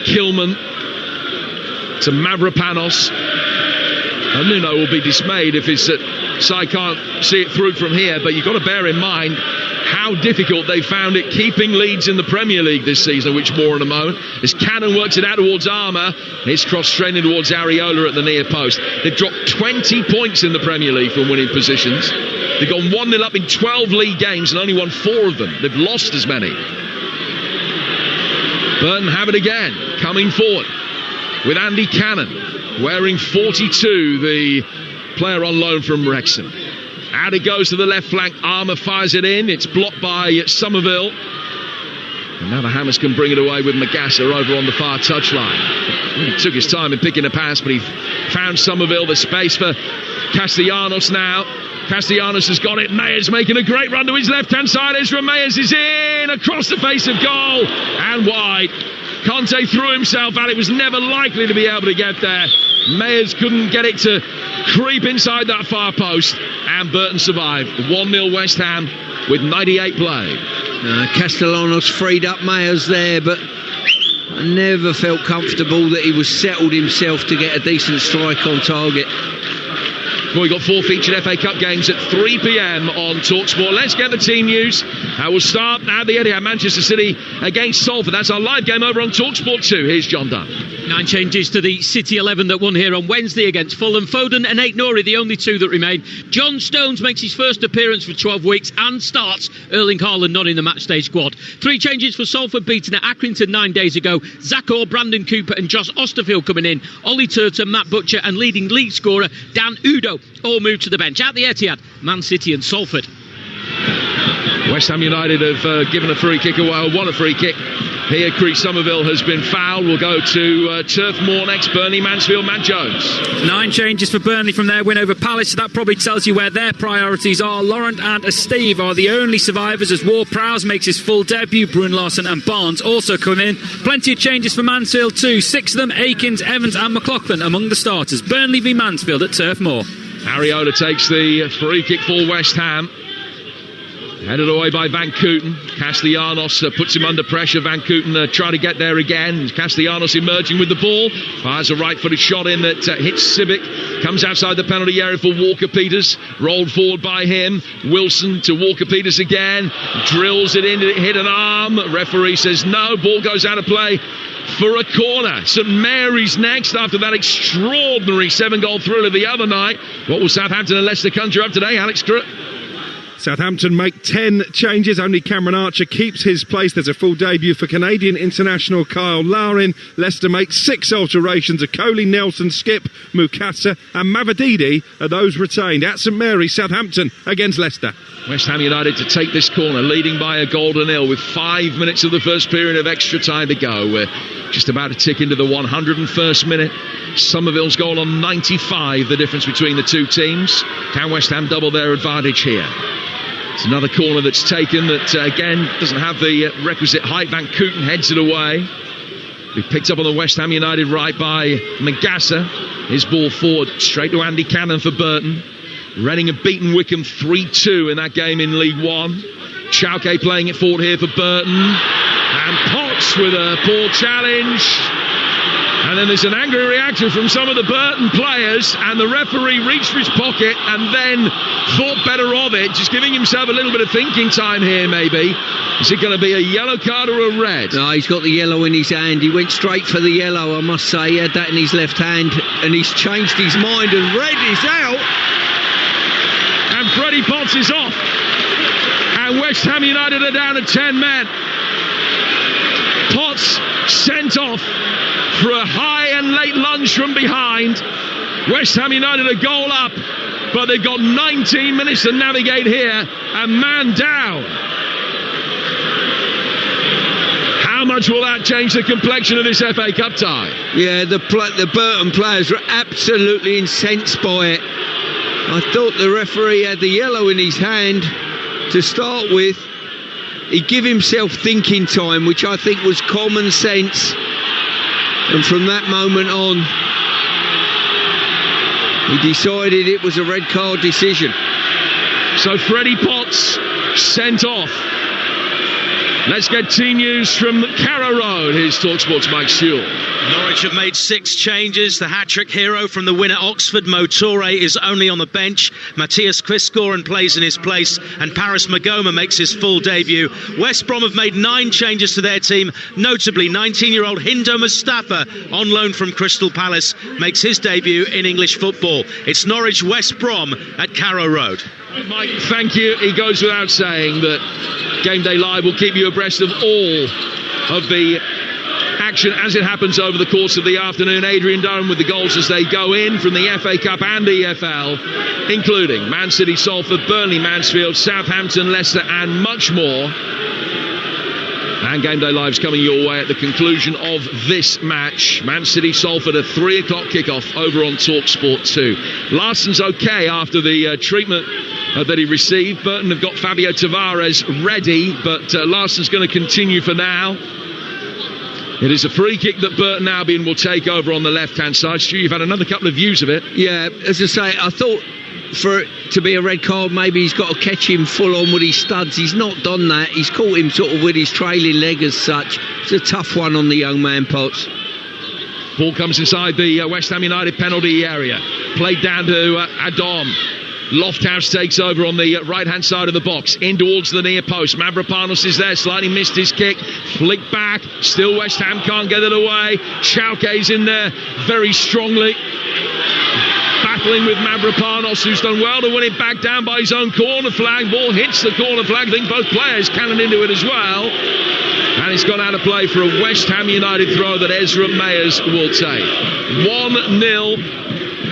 Kilman to Mavropanos. And Nuno will be dismayed if his side can't see it through from here, but you've got to bear in mind how difficult they found it keeping leads in the Premier League this season, which more in a moment. As Cannon works it out towards Armour, his cross training towards Areola at the near post. They've dropped 20 points in the Premier League from winning positions. They've gone 1-0 up in 12 league games and only won 4 of them. They've lost as many. Burton have it again, coming forward with Andy Cannon, wearing 42, the player on loan from Wrexham. Out it goes to the left flank. Armour fires it in. It's blocked by Somerville. And now the Hammers can bring it away with Magassa over on the far touchline. He took his time in picking a pass, but he found Somerville. The space for Castellanos now. Castellanos has got it. Mayers making a great run to his left-hand side. Ezra Mayers is in, across the face of goal and wide. Conte threw himself at it, was never likely to be able to get there. Mayers couldn't get it to creep inside that far post, and Burton survived. 1-0 West Ham with 98 played. Castellanos freed up Mayers there, but I never felt comfortable that he was settled himself to get a decent strike on target. Well, we've got 4 featured FA Cup games at 3 p.m. on Talksport. Let's get the team news. We'll start now the Etihad, Manchester City against Salford. That's our live game over on Talksport 2. Here's John Dunn. 9 changes to the City 11 that won here on Wednesday against Fulham. Foden and Ait-Nouri, the only 2 that remain. John Stones makes his first appearance for 12 weeks and starts. Erling Haaland not in the matchday squad. 3 changes for Salford, beaten at Accrington 9 days ago. Zach Orr, Brandon Cooper and Josh Osterfield coming in. Ollie Turton, Matt Butcher and leading league scorer Dan Udo all moved to the bench. At the Etihad, Man City and Salford. West Ham United have given a free kick away, or won a free kick. Here, Chris Somerville has been fouled. We'll go to Turf Moor next. Burnley, Mansfield, Matt Jones. 9 changes for Burnley from their win over Palace. So that probably tells you where their priorities are. Laurent and Esteve are the only survivors as Ward-Prowse makes his full debut. Brun Larson and Barnes also come in. Plenty of changes for Mansfield too. 6 of them, Akins, Evans and McLaughlin among the starters. Burnley v Mansfield at Turf Moor. Areola takes the free kick for West Ham. Headed away by Van Kooten. Castellanos puts him under pressure. Van Kooten trying to get there again. Castellanos emerging with the ball. Fires a right-footed shot in that hits Sibic. Comes outside the penalty area for Walker-Peters. Rolled forward by him. Wilson to Walker-Peters again. Drills it in. It hit an arm. Referee says no. Ball goes out of play for a corner. St Mary's next after that extraordinary 7-goal thriller the other night. What will Southampton and Leicester conjure up today, Alex Strutt? Southampton make 10 changes. Only Cameron Archer keeps his place. There's a full debut for Canadian international Kyle Laurin. Leicester make 6 alterations. Akoli, Nelson, Skip, Mukasa and Mavadidi are those retained. At St Mary's, Southampton against Leicester. West Ham United to take this corner, leading by a goal to nil with 5 minutes of the first period of extra time to go. We're just about to tick into the 101st minute. Somerville's goal on 95, the difference between the two teams. Can West Ham double their advantage here? It's another corner that's taken that, again, doesn't have the requisite height. Van Kooten heads it away. Be picked up on the West Ham United right by Magassa. His ball forward, straight to Andy Cannon for Burton. Reading have beaten Wickham 3-2 in that game in League One. Chauke playing it forward here for Burton. And Potts with a poor challenge. And then there's an angry reaction from some of the Burton players, and the referee reached for his pocket and then thought better of it, just giving himself a little bit of thinking time here maybe. Is it going to be a yellow card or a red? No, he's got the yellow in his hand. He went straight for the yellow, I must say. He had that in his left hand, and he's changed his mind, and red is out. And Freddie Potts is off. And West Ham United are down to 10 men. Potts sent off for a high and late lunge from behind. West Ham United a goal up, but they've got 19 minutes to navigate here. A man down. How much will that change the complexion of this FA Cup tie? Yeah, the Burton players were absolutely incensed by it. I thought the referee had the yellow in his hand to start with. He gave himself thinking time, which I think was common sense. And from that moment on, he decided it was a red card decision. So Freddie Potts sent off. Let's get team news from Carrow Road. Here's Talksport's Mike Sewell. Norwich have made 6 changes. The hat-trick hero from the win at Oxford, Mo Toure, is only on the bench. Matthias Quiscoren plays in his place, and Paris Magoma makes his full debut. West Brom have made 9 changes to their team. Notably, 19-year-old Hindo Mustafa, on loan from Crystal Palace, makes his debut in English football. It's Norwich-West Brom at Carrow Road. Mike, thank you. It goes without saying that Game Day Live will keep you abreast of all of the action as it happens over the course of the afternoon. Adrian Durham with the goals as they go in from the FA Cup and EFL, including Man City, Salford, Burnley, Mansfield, Southampton, Leicester and much more. And Game Day Live's coming your way at the conclusion of this match. Man City, Salford, a 3 o'clock kickoff over on Talksport 2. Larsson's okay after the treatment that he received. Burton have got Fabio Tavares ready, but Larsson's going to continue for now. It is a free kick that Burton Albion will take over on the left-hand side. Stu, you've had another couple of views of it. Yeah, as I say, I thought for it to be a red card, maybe he's got to catch him full on with his studs. He's not done that. He's caught him sort of with his trailing leg as such. It's a tough one on the young man, Potts. Ball comes inside the West Ham United penalty area. Played down to Adam. Lofthouse takes over on the right-hand side of the box, in towards the near post. Mavropanos is there, slightly missed his kick, flicked back, still West Ham can't get it away. Schalke's in there very strongly, battling with Mavropanos, who's done well to win it back down by his own corner flag. Ball hits the corner flag. I think both players cannon into it as well, and it's gone out of play for a West Ham United throw that Ezra Mayers will take. 1-0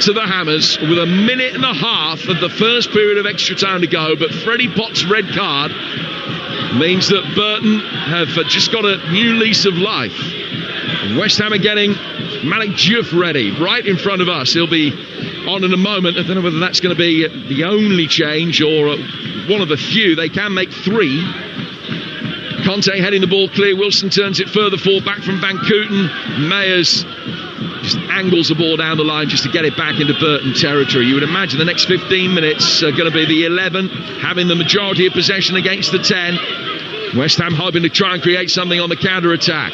to the Hammers with a minute and a half of the first period of extra time to go, but Freddie Potts' red card means that Burton have just got a new lease of life. And West Ham are getting Malik Diouf ready right in front of us. He'll be on in a moment. I don't know whether that's going to be the only change or one of the few. They can make 3. Conte heading the ball clear. Wilson turns it further forward, back from Van Kooten. Mayers just angles the ball down the line just to get it back into Burton territory. You would imagine the next 15 minutes are going to be the 11 having the majority of possession against the 10. West Ham hoping to try and create something on the counter-attack.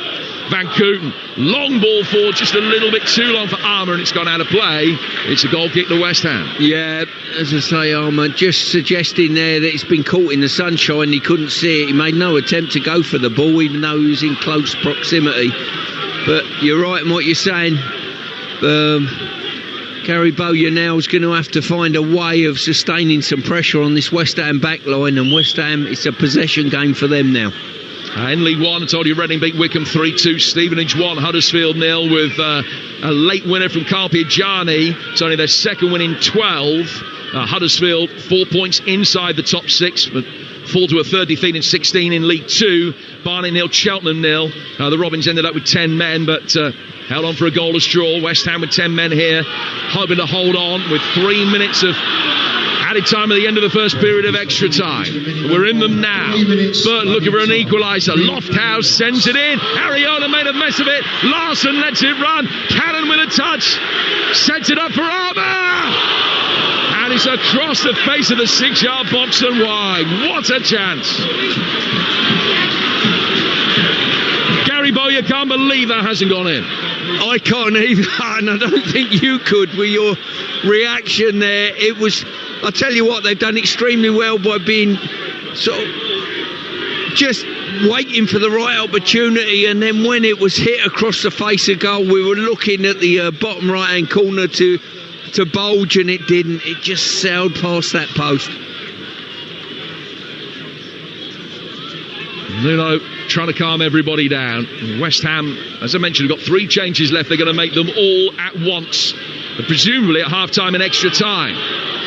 Van Kooten, long ball forward, just a little bit too long for Armour, and it's gone out of play. It's a goal kick to West Ham. Yeah, as I say, Armour just suggesting there that it's been caught in the sunshine. He couldn't see it. He made no attempt to go for the ball, even though he was in close proximity. But you're right in what you're saying. Gary Bowyer now is going to have to find a way of sustaining some pressure on this West Ham back line, and West Ham, it's a possession game for them now. In League One, I told you Reading beat Wickham 3-2, Stevenage 1, Huddersfield 0 with a late winner from Carpigiani. It's only their second win in 12. Huddersfield 4 points inside the top 6, but fall to a third defeat in 16 in League 2. Barnet 0, Cheltenham 0. The Robins ended up with 10 men, but held on for a goalless draw. West Ham with 10 men here, hoping to hold on with 3 minutes of added time at the end of the first period of extra time. We're in them now. Burton looking for an equaliser. Lofthouse sends it in. Ariona made a mess of it. Larsson lets it run. Cannon with a touch. Sets it up for Armour. And it's across the face of the 6-yard box and wide. What a chance. Gary Bowyer can't believe that hasn't gone in. I can't either, and I don't think you could with your reaction there. It was, I tell you what, they've done extremely well by being sort of just waiting for the right opportunity, and then when it was hit across the face of goal, we were looking at the bottom right hand corner to bulge, and it didn't. It just sailed past that post. Nuno trying to calm everybody down. West Ham, as I mentioned, have got 3 changes left. They're going to make them all at once, and presumably at half-time and extra time.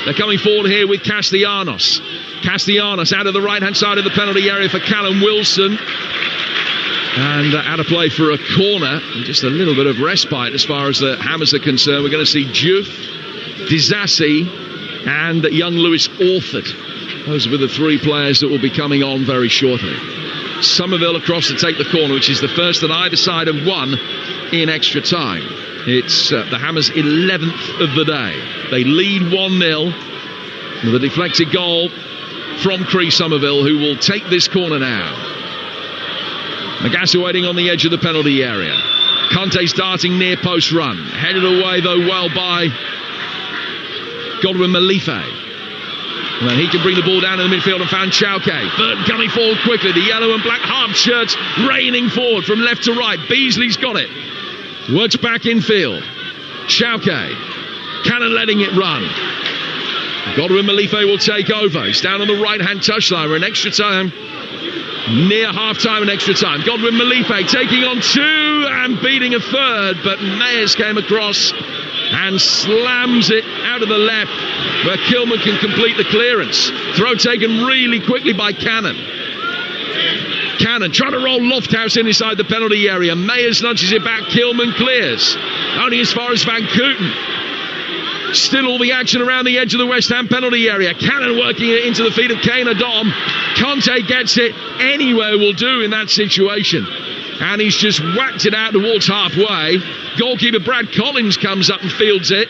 They're coming forward here with Castellanos. Castellanos out of the right-hand side of the penalty area for Callum Wilson. And out of play for a corner. And just a little bit of respite as far as the Hammers are concerned. We're going to see Diouf, Disasi, and young Lewis Orford. Those will be the 3 players that will be coming on very shortly. Somerville across to take the corner, which is the first on either side and 1 in extra time. It's the Hammers' 11th of the day. They lead 1-0 with a deflected goal from Cree Somerville, who will take this corner now. Magasu waiting on the edge of the penalty area. Conte starting near post run. Headed away though well by Godwin Malife. And then he can bring the ball down in the midfield and found Chauke. Burton coming forward quickly. The yellow and black half shirts raining forward from left to right. Beasley's got it. Works back infield. Chauke. Cannon letting it run. Godwin Malife will take over. He's down on the right-hand touchline. We're in extra time. Near half-time and extra time. Godwin Malife taking on 2 and beating a third, but Mayers came across and slams it out of the left where Kilman can complete the clearance. Throw taken really quickly by Cannon. Cannon trying to roll Lofthouse inside the penalty area. Mayers nudges it back. Kilman clears. Only as far as Van Kooten. Still all the action around the edge of the West Ham penalty area. Cannon working it into the feet of Kane Adom. Conte gets it. Anywhere will do in that situation. And he's just whacked it out towards halfway. Goalkeeper Brad Collins comes up and fields it.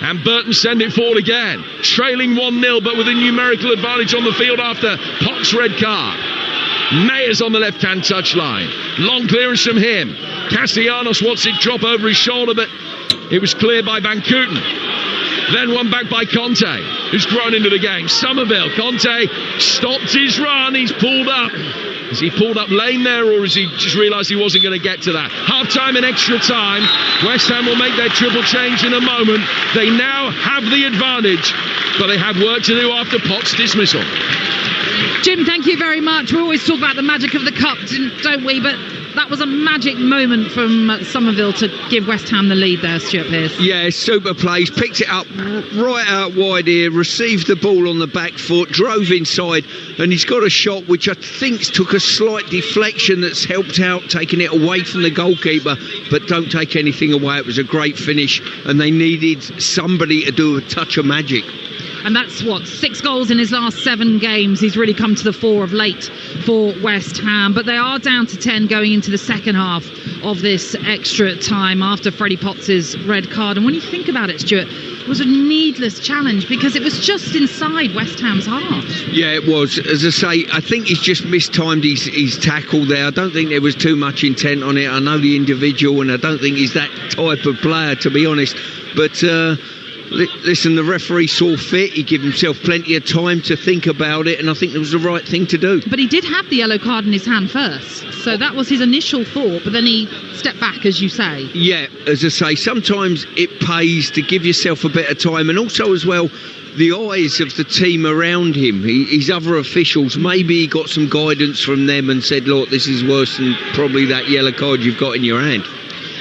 And Burton send it forward again. Trailing 1-0, but with a numerical advantage on the field after Potts' red card. Mayers on the left-hand touchline. Long clearance from him. Castellanos wants it drop over his shoulder, but it was cleared by Van Kooten. Then one back by Conte, who's grown into the game. Somerville. Conte stopped his run. He's pulled up. Has he pulled up lane there, or has he just realised he wasn't going to get to that? Half-time and extra time. West Ham will make their triple change in a moment. They now have the advantage, but they have work to do after Potts' dismissal. Jim, thank you very much. We always talk about the magic of the cup, don't we? But that was a magic moment from Somerville to give West Ham the lead there, Stuart Pearce. Yeah, super plays. Picked it up right out wide here, received the ball on the back foot, drove inside, and he's got a shot which I think took a slight deflection that's helped out, taking it away from the goalkeeper, but don't take anything away. It was a great finish, and they needed somebody to do a touch of magic. And that's 6 goals in his last 7 games. He's really come to the fore of late for West Ham. But they are down to 10 going into the second half of this extra time after Freddie Potts' red card. And when you think about it, Stuart, it was a needless challenge because it was just inside West Ham's half. Yeah, it was. As I say, I think he's just mistimed his tackle there. I don't think there was too much intent on it. I know the individual, and I don't think he's that type of player, to be honest. But listen, the referee saw fit. He gave himself plenty of time to think about it, and I think it was the right thing to do. But he did have the yellow card in his hand first, so that was his initial thought, but then he stepped back, as you say. Yeah, as I say, sometimes it pays to give yourself a bit of time, and also as well, the eyes of the team around him, his other officials, maybe he got some guidance from them and said, look, this is worse than probably that yellow card you've got in your hand.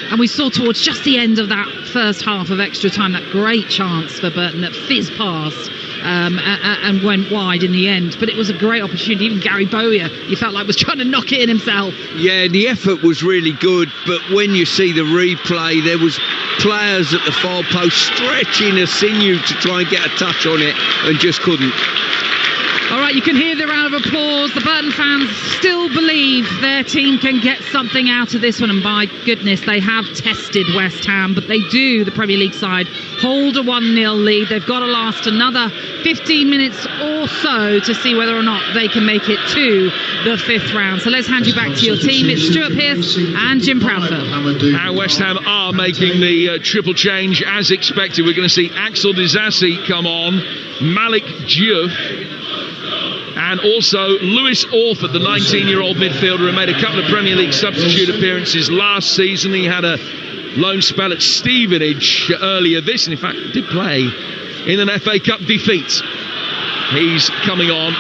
And we saw towards just the end of that first half of extra time that great chance for Burton that fizzed past and went wide in the end. But it was a great opportunity. Even Gary Bowyer, you felt like was trying to knock it in himself. Yeah, the effort was really good. But when you see the replay, there was players at the far post stretching a sinew to try and get a touch on it and just couldn't. All right, you can hear the round of applause. The Burton fans still believe their team can get something out of this one, and by goodness, they have tested West Ham, but they do, the Premier League side, hold a 1-0 lead. They've got to last another 15 minutes or so to see whether or not they can make it to the 5th round. So let's hand you back to your team. It's Stuart Pearce and Jim Proudfoot. And West Ham are making the triple change as expected. We're going to see Axel Disasi come on, Malik Diouf, and also Lewis Orford, the 19-year-old midfielder who made a couple of Premier League substitute appearances last season. He had a loan spell at Stevenage earlier this, and in fact did play in an FA Cup defeat. He's coming on.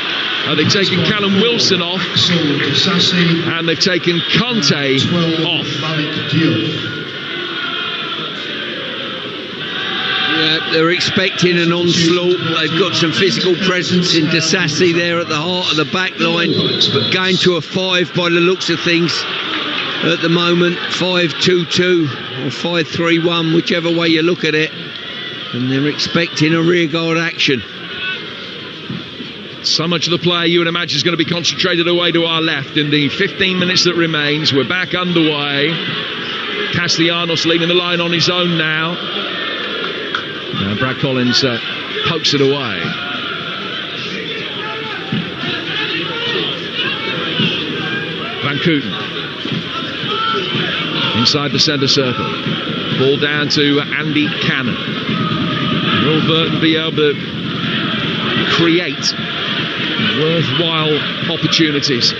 They've taken Callum Wilson off, and they've taken Conte off. Yeah, they're expecting an onslaught. They've got some physical presence in Disasi there at the heart of the back line, but going to a 5 by the looks of things at the moment. 5-2-2 or 5-3-1, whichever way you look at it. And they're expecting a rearguard action. So much of the play you would imagine is going to be concentrated away to our left in the 15 minutes that remains. We're back underway. Castellanos leading the line on his own now. Brad Collins pokes it away. Van Kooten inside the centre circle. Ball down to Andy Cannon. Will Burton be able to create worthwhile opportunities?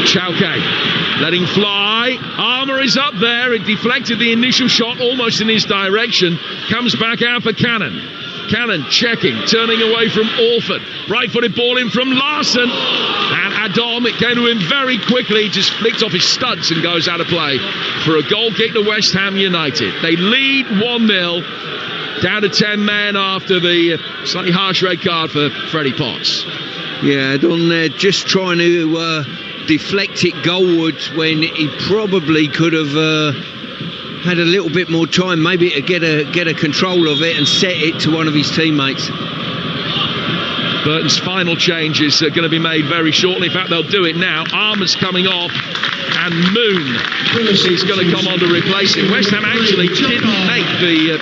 Chauke letting fly. Armour is up there. It deflected the initial shot almost in his direction. Comes back out for Cannon. Cannon checking, turning away from Orford. Right-footed ball in from Larson. And Adom, it came to him very quickly, just flicked off his studs and goes out of play for a goal kick to West Ham United. They lead 1-0, down to 10 men after the slightly harsh red card for Freddie Potts. Yeah, Adom there just trying to deflect it goalwards when he probably could have had a little bit more time, maybe to get a control of it and set it to one of his teammates. Burton's final changes are going to be made very shortly. In fact, they'll do it now. Armour's coming off, and Moon is going to come on to replace him. West Ham actually didn't make the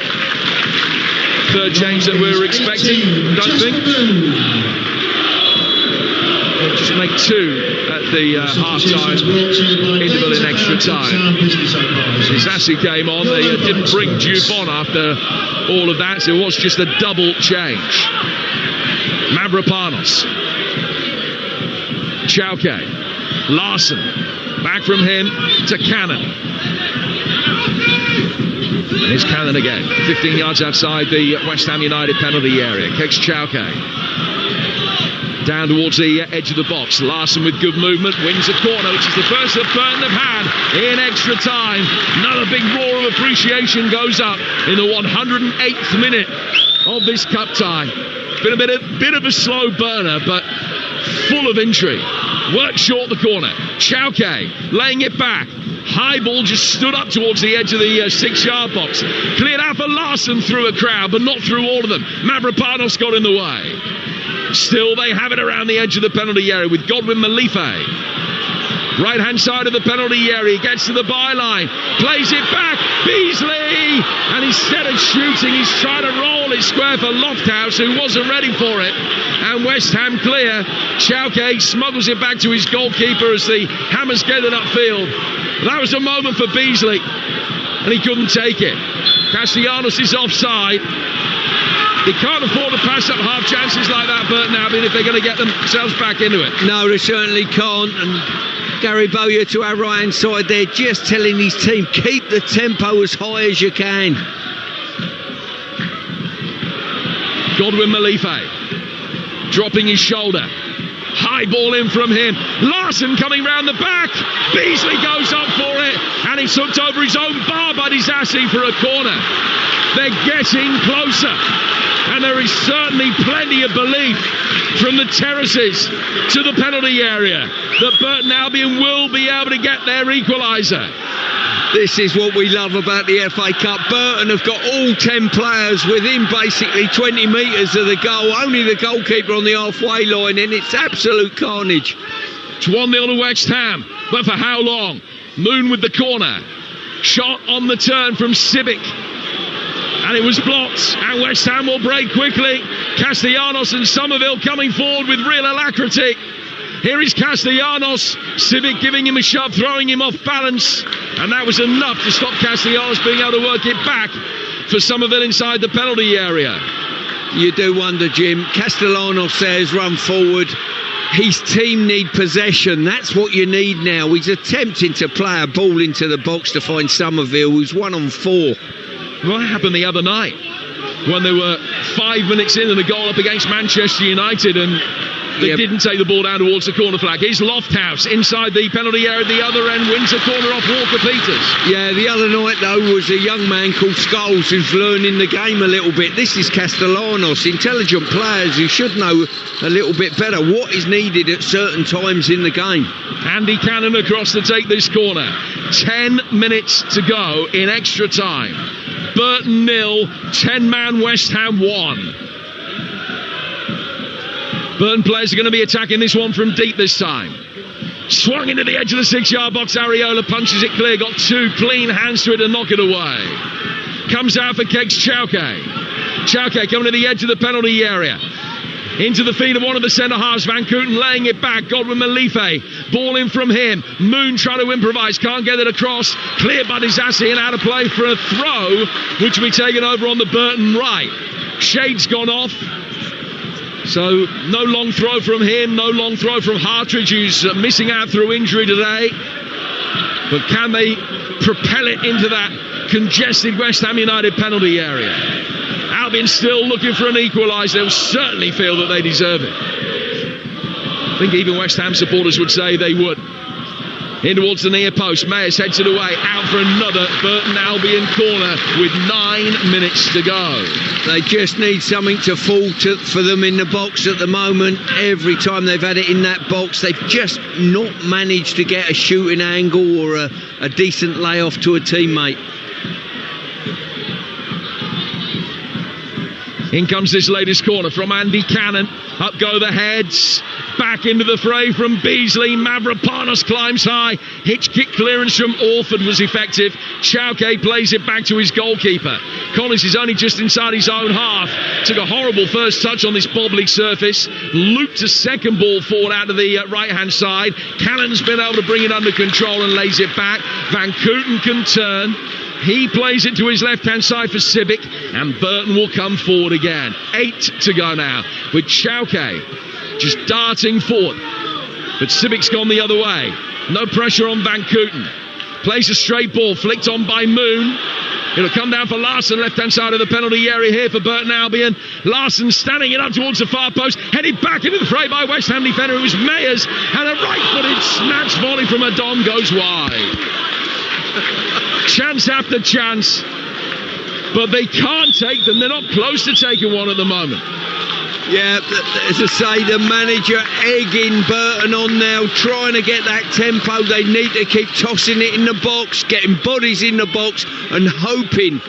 third change that we were expecting, I don't think. They'll just make two at the half-time interval in extra time. Sassi came on. They didn't bring Dupont after all of that, so it was just a double change. Mavropanos, Chauke, Larson, back from him to Cannon. And here's Cannon again, 15 yards outside the West Ham United penalty area. Kicks Chauke down towards the edge of the box. Larson with good movement wins a corner, which is the first that Burton have had in extra time. Another big roar of appreciation goes up in the 108th minute of this cup tie. Been a bit of a slow burner, but full of intrigue. Worked short the corner. Chauke laying it back. High ball just stood up towards the edge of the 6-yard box. Cleared out for Larson through a crowd, but not through all of them. Mavropanos got in the way. Still, they have it around the edge of the penalty area with Godwin Malife. Right-hand side of the penalty area, gets to the byline, plays it back, Beasley! And instead of shooting, he's trying to roll it square for Lofthouse, who wasn't ready for it. And West Ham clear. Chauke smuggles it back to his goalkeeper as the hammers get it upfield. That was a moment for Beasley, and he couldn't take it. Castellanos is offside. They can't afford to pass up half chances like that, Burton Albion, if they're going to get themselves back into it. No, they certainly can't. And Gary Bowyer to our right-hand side there, just telling his team, keep the tempo as high as you can. Godwin Malife dropping his shoulder. High ball in from him. Larson coming round the back. Beasley goes up for it, and he's hooked over his own bar by Disasi for a corner. They're getting closer, and there is certainly plenty of belief from the terraces to the penalty area that Burton Albion will be able to get their equaliser. This is what we love about the FA Cup. Burton have got all 10 players within basically 20 metres of the goal. Only the goalkeeper on the halfway line, and it's absolute carnage. It's 1-0 to West Ham, but for how long? Moon with the corner. Shot on the turn from Sibic. And it was blocked, and West Ham will break quickly. Castellanos and Somerville coming forward with real alacrity. Here is Castellanos. Sibic giving him a shove, throwing him off balance. And that was enough to stop Castellanos being able to work it back for Somerville inside the penalty area. You do wonder, Jim. Castellanos says run forward. His team need possession. That's what you need now. He's attempting to play a ball into the box to find Somerville, who's 1-on-4. Well, that happened the other night when they were 5 minutes in and a goal up against Manchester United, and they didn't take the ball down towards the corner flag. Here's Lofthouse inside the penalty area at the other end, wins a corner off Walker Peters. Yeah, the other night though was a young man called Scholes who's learning the game a little bit. This is Castellanos, intelligent players who should know a little bit better what is needed at certain times in the game. Andy Cannon across to take this corner. 10 minutes to go in extra time. Burton 0, 10-man West Ham 1. Burton players are going to be attacking this one from deep this time. Swung into the edge of the 6-yard box. Areola punches it clear. Got 2 clean hands to it to knock it away. Comes out for Kegs Chauke. Chauke coming to the edge of the penalty area. Into the feet of one of the centre halves. Van Kooten laying it back. Godwin Malife. Ball in from him. Moon trying to improvise. Can't get it across. Cleared by Disasi and out of play for a throw, which will be taken over on the Burton right. Shade's gone off. So no long throw from him. No long throw from Hartridge, who's missing out through injury today. But can they propel it into that congested West Ham United penalty area? Albion still looking for an equaliser. They'll certainly feel that they deserve it. I think even West Ham supporters would say they would. In towards the near post. Mayers heads it away. Out for another Burton Albion corner with 9 minutes to go. They just need something to fall for them in the box at the moment. Every time they've had it in that box, they've just not managed to get a shooting angle or a decent layoff to a teammate. In comes this latest corner from Andy Cannon. Up go the heads. Back into the fray from Beasley. Mavropanos climbs high. Hitch kick clearance from Orford was effective. Chauke plays it back to his goalkeeper. Collins is only just inside his own half. Took a horrible first touch on this bobbly surface. Looped a second ball forward out of the right-hand side. Cannon's been able to bring it under control and lays it back. Van Kooten can turn. He plays it to his left-hand side for Sibic, and Burton will come forward again. 8 to go now, with Chauke just darting forward. But Sibic's gone the other way. No pressure on Van Kooten. Plays a straight ball, flicked on by Moon. It'll come down for Larson, left-hand side of the penalty area here for Burton Albion. Larson standing it up towards the far post, headed back into the fray by West Ham defender. It was Mayers, and a right-footed snatch volley from Adom goes wide. Chance after chance, but they can't take them. They're not close to taking one at the moment. Yeah, as I say, the manager egging Burton on now, trying to get that tempo. They need to keep tossing it in the box, getting bodies in the box and hoping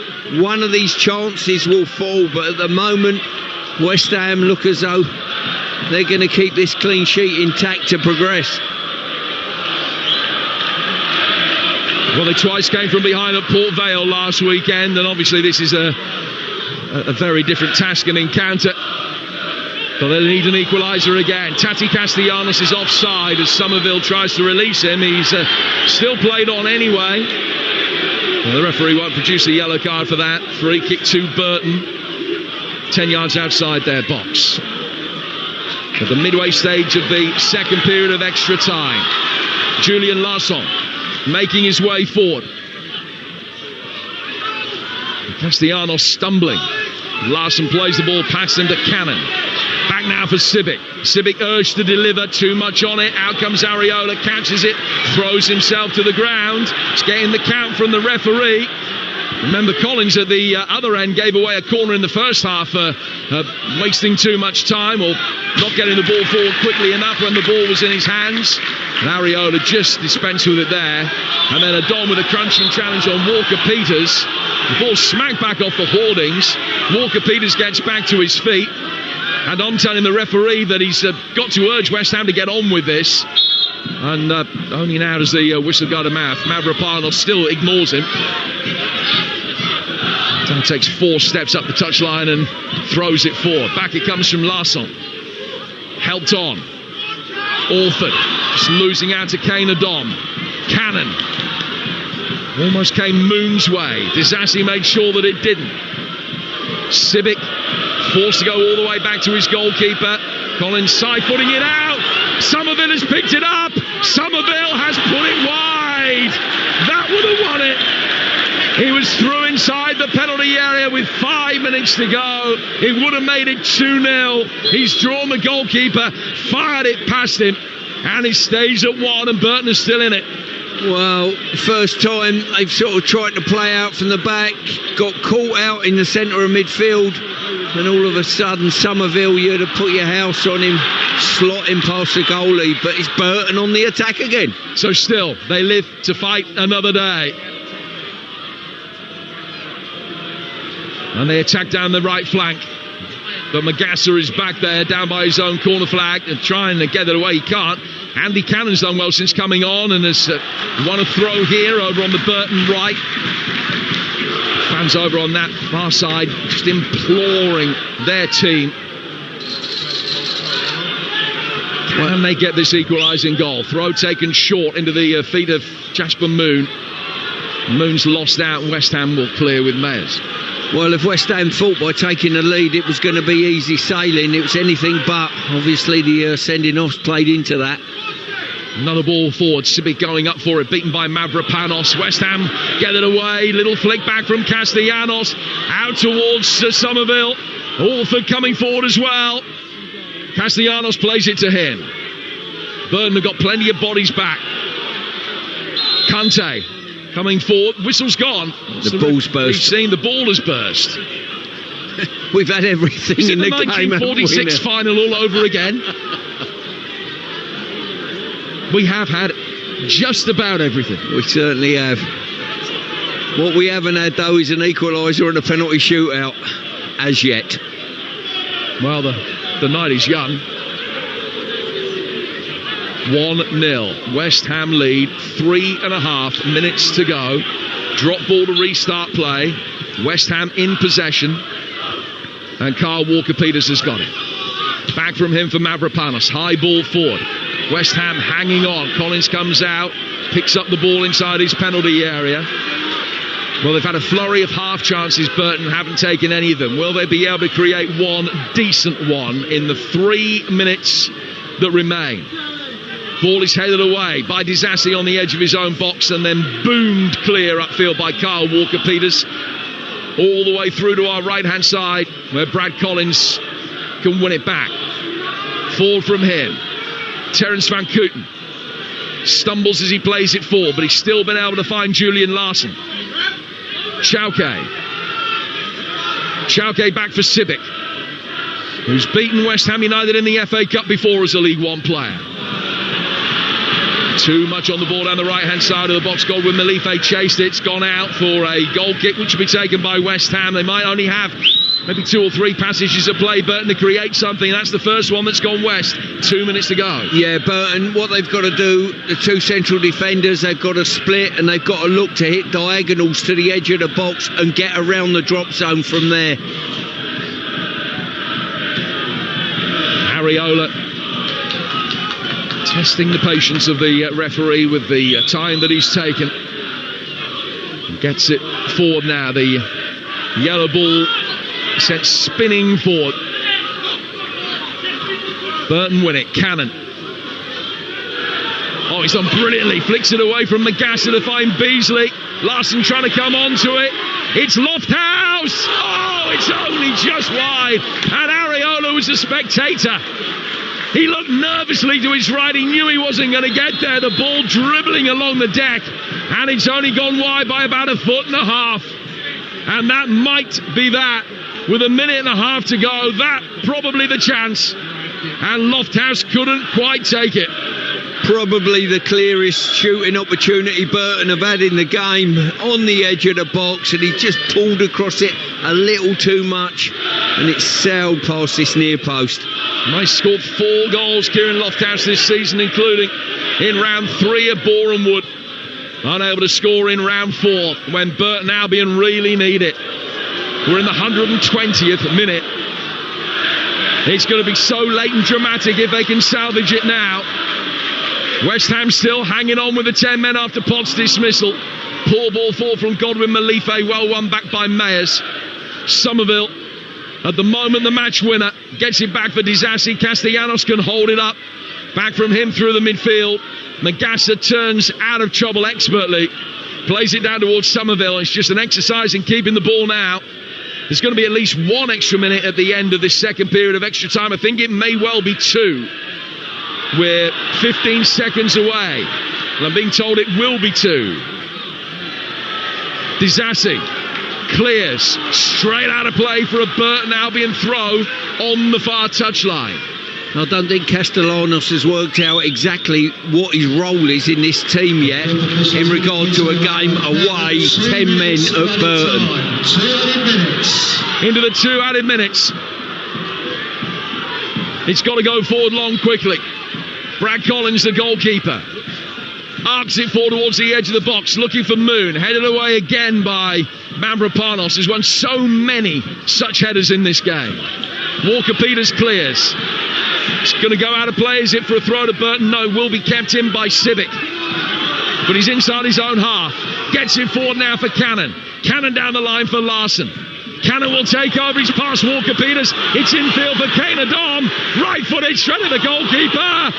one of these chances will fall. But at the moment, West Ham look as though they're going to keep this clean sheet intact to progress. Well, they twice came from behind at Port Vale last weekend, and obviously this is a very different task and encounter. But they need an equaliser again. Tati Castellanos is offside as Somerville tries to release him. He's still played on anyway. Well, the referee won't produce a yellow card for that. Free kick to Burton. 10 yards outside their box. At the midway stage of the second period of extra time, Julian Larsson making his way forward. Castellanos stumbling. Larson plays the ball past him to Cannon. Back now for Sibic. Sibic urged to deliver, too much on it. Out comes Areola, catches it, throws himself to the ground. He's getting the count from the referee. Remember, Collins at the other end gave away a corner in the first half for wasting too much time or not getting the ball forward quickly enough when the ball was in his hands. And Areola just dispensed with it there. And then Adom with a crunching challenge on Walker Peters. The ball smacked back off the hoardings. Walker Peters gets back to his feet. And I'm telling the referee that he's got to urge West Ham to get on with this. And only now does the whistle go to mouth. Mavropanos still ignores him. Then takes 4 steps up the touchline and throws it forward. Back it comes from Larsson. Helped on. Orford just losing out to Kane Adom. Cannon almost came Moon's way. Disasi made sure that it didn't. Sibic forced to go all the way back to his goalkeeper. Collins side-footing it out. Somerville has picked it up. Somerville has put it wide. That would have won it. He was through inside the penalty area with 5 minutes to go. It would have made it 2-0. He's drawn the goalkeeper, fired it past him, and it stays at 1, and Burton is still in it. Well, first time they've sort of tried to play out from the back, got caught out in the centre of midfield, and all of a sudden Somerville, you'd have put your house on him, slotting past the goalie, but it's Burton on the attack again. So still, they live to fight another day. And they attack down the right flank. But Magassa is back there, down by his own corner flag, and trying to get it away. He can't. Andy Cannon's done well since coming on, and has won a throw here over on the Burton right. Fans over on that far side just imploring their team. Can they get this equalising goal? Throw taken short into the feet of Jasper Moon. Moon's lost out, and West Ham will clear with Mayers. Well, if West Ham thought by taking the lead it was going to be easy sailing, it was anything but. Obviously the sending off played into that. Another ball forward, Sibic going up for it, beaten by Mavropanos. West Ham get it away, little flick back from Castellanos, out towards Somerville. Orford coming forward as well. Castellanos plays it to him. Burton have got plenty of bodies back. Kante coming forward, whistle's gone. The ball's burst. We've seen the ball has burst. We've had everything in the game. 1946 final all over again. We have had just about everything. We certainly have. What we haven't had, though, is an equaliser and a penalty shootout, as yet. Well, the night is young. 1-0. West Ham lead, 3.5 minutes to go. Drop ball to restart play. West Ham in possession. And Kyle Walker-Peters has got it. Back from him for Mavropanos. High ball forward. West Ham hanging on. Collins comes out, picks up the ball inside his penalty area. Well, they've had a flurry of half chances. Burton haven't taken any of them. Will they be able to create one decent one in the 3 minutes that remain? Ball is headed away by Disassi on the edge of his own box and then boomed clear upfield by Kyle Walker-Peters. All the way through to our right-hand side where Brad Collins can win it back. Forward from him. Terence Van Kooten stumbles as he plays it forward, but he's still been able to find Julian Larson. Chauke back for Sibic, who's beaten West Ham United in the FA Cup before as a League One player. Too much on the ball down the right-hand side of the box. Godwin Malife chased it. It's gone out for a goal kick, which will be taken by West Ham. They might only have maybe 2 or 3 passages of play, Burton, to create something. That's the first one that's gone west. 2 minutes to go. Yeah, Burton, what they've got to do, the 2 central defenders, they've got to split and they've got to look to hit diagonals to the edge of the box and get around the drop zone from there. Areola testing the patience of the referee with the time that he's taken. Gets it forward now. The yellow ball sent spinning forward. Burton win it. Cannon. Oh, he's done brilliantly. Flicks it away from Magassa to find Beasley. Larson trying to come onto it. It's Lofthouse. Oh, it's only just wide. And Areola was a spectator. He looked nervously to his right. He knew he wasn't going to get there. The ball dribbling along the deck. And it's only gone wide by about 1.5 feet. And that might be that. With 1.5 minutes to go, that probably the chance. And Lofthouse couldn't quite take it. Probably the clearest shooting opportunity Burton have had in the game, on the edge of the box, and he just pulled across it a little too much, and it sailed past this near post. They scored 4 goals, Kieran Lofthouse, this season, including in round 3 at Boreham Wood. Unable to score in round 4 when Burton Albion really need it. We're in the 120th minute. It's going to be so late and dramatic if they can salvage it now. West Ham still hanging on with the 10 men after Pott's dismissal. Poor ball forward from Godwin Malife, well won back by Mayers. Somerville, at the moment the match winner, gets it back for Disassi. Castellanos can hold it up. Back from him through the midfield. Magassa turns out of trouble expertly. Plays it down towards Somerville. It's just an exercise in keeping the ball now. There's going to be at least 1 extra minute at the end of this second period of extra time. I think it may well be 2. We're 15 seconds away. And I'm being told it will be 2. Disassi clears straight out of play for a Burton Albion throw on the far touchline. I don't think Castellanos has worked out exactly what his role is in this team yet in regard to a game away, 10 men at Burton. minutes into the 2 added minutes. It's got to go forward long quickly. Brad Collins, the goalkeeper, arcs it forward towards the edge of the box, looking for Moon. Headed away again by Mavropanos, who's won so many such headers in this game. Walker-Peters clears. It's going to go out of play. Is it for a throw to Burton? No, will be kept in by Civic. But he's inside his own half. Gets it forward now for Cannon. Cannon down the line for Larson. Cannon will take over. He's past Walker-Peters. It's infield for Kane Adom. Right-footed, shredded the goalkeeper.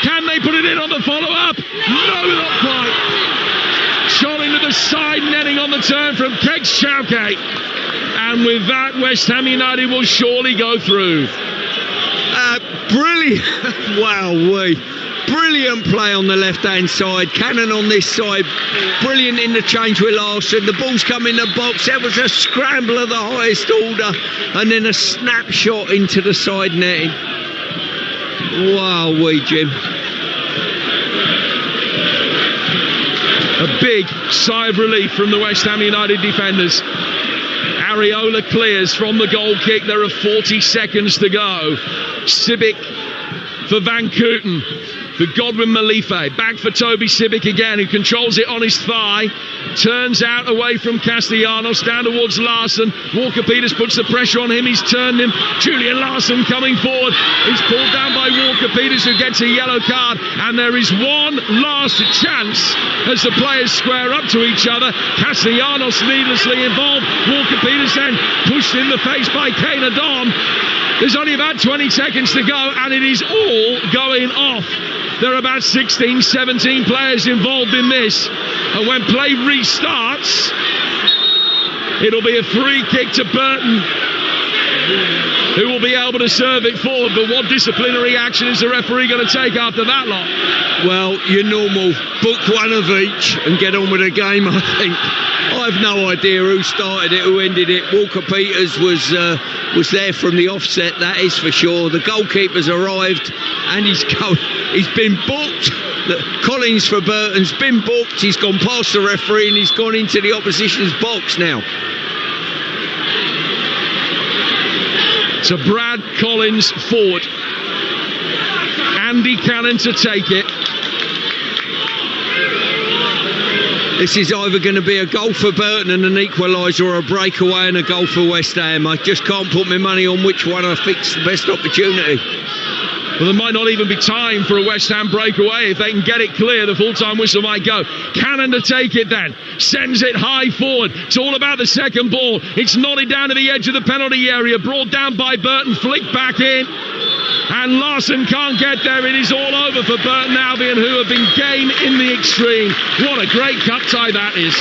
Can they put it in on the follow-up? No, not quite. Shot into the side netting on the turn from Keg Southgate. And with that, West Ham United will surely go through. Brilliant. Wow-wee. Brilliant play on the left-hand side. Cannon on this side. Brilliant in the change with Larson. The ball's come in the box. There was a scramble of the highest order. And then a snapshot into the side netting. Wow-wee, Jim. A big sigh of relief from the West Ham United defenders. Areola clears from the goal kick. There are 40 seconds to go. Civic for Van Kooten. For Godwin Malife, back for Toby Civic again, who controls it on his thigh, turns out away from Castellanos, down towards Larson. Walker-Peters puts the pressure on him, he's turned him. Julian Larson coming forward, he's pulled down by Walker-Peters, who gets a yellow card, and there is one last chance as the players square up to each other. Castellanos needlessly involved, Walker-Peters then pushed in the face by Kane Adom. There's only about 20 seconds to go, and it is all going off. There are about 16, 17 players involved in this. And when play restarts, it'll be a free kick to Burton, who will be able to serve it forward. But what disciplinary action is the referee going to take after that lot? Well, your normal book one of each and get on with the game, I think. I've no idea who started it, who ended it. Walker-Peters was there from the offset, that is for sure. The goalkeeper's arrived and he's been booked. Collins for Burton's been booked. He's gone past the referee and he's gone into the opposition's box now. So Brad Collins forward. Andy Cannon to take it. This is either going to be a goal for Burton and an equaliser, or a breakaway and a goal for West Ham. I just can't put my money on which one I think's the best opportunity. Well, there might not even be time for a West Ham breakaway. If they can get it clear, the full-time whistle might go. Cannon to take it then. Sends it high forward. It's all about the second ball. It's nodded down to the edge of the penalty area. Brought down by Burton. Flicked back in. And Larson can't get there. It is all over for Burton Albion, who have been game in the extreme. What a great cup tie that is.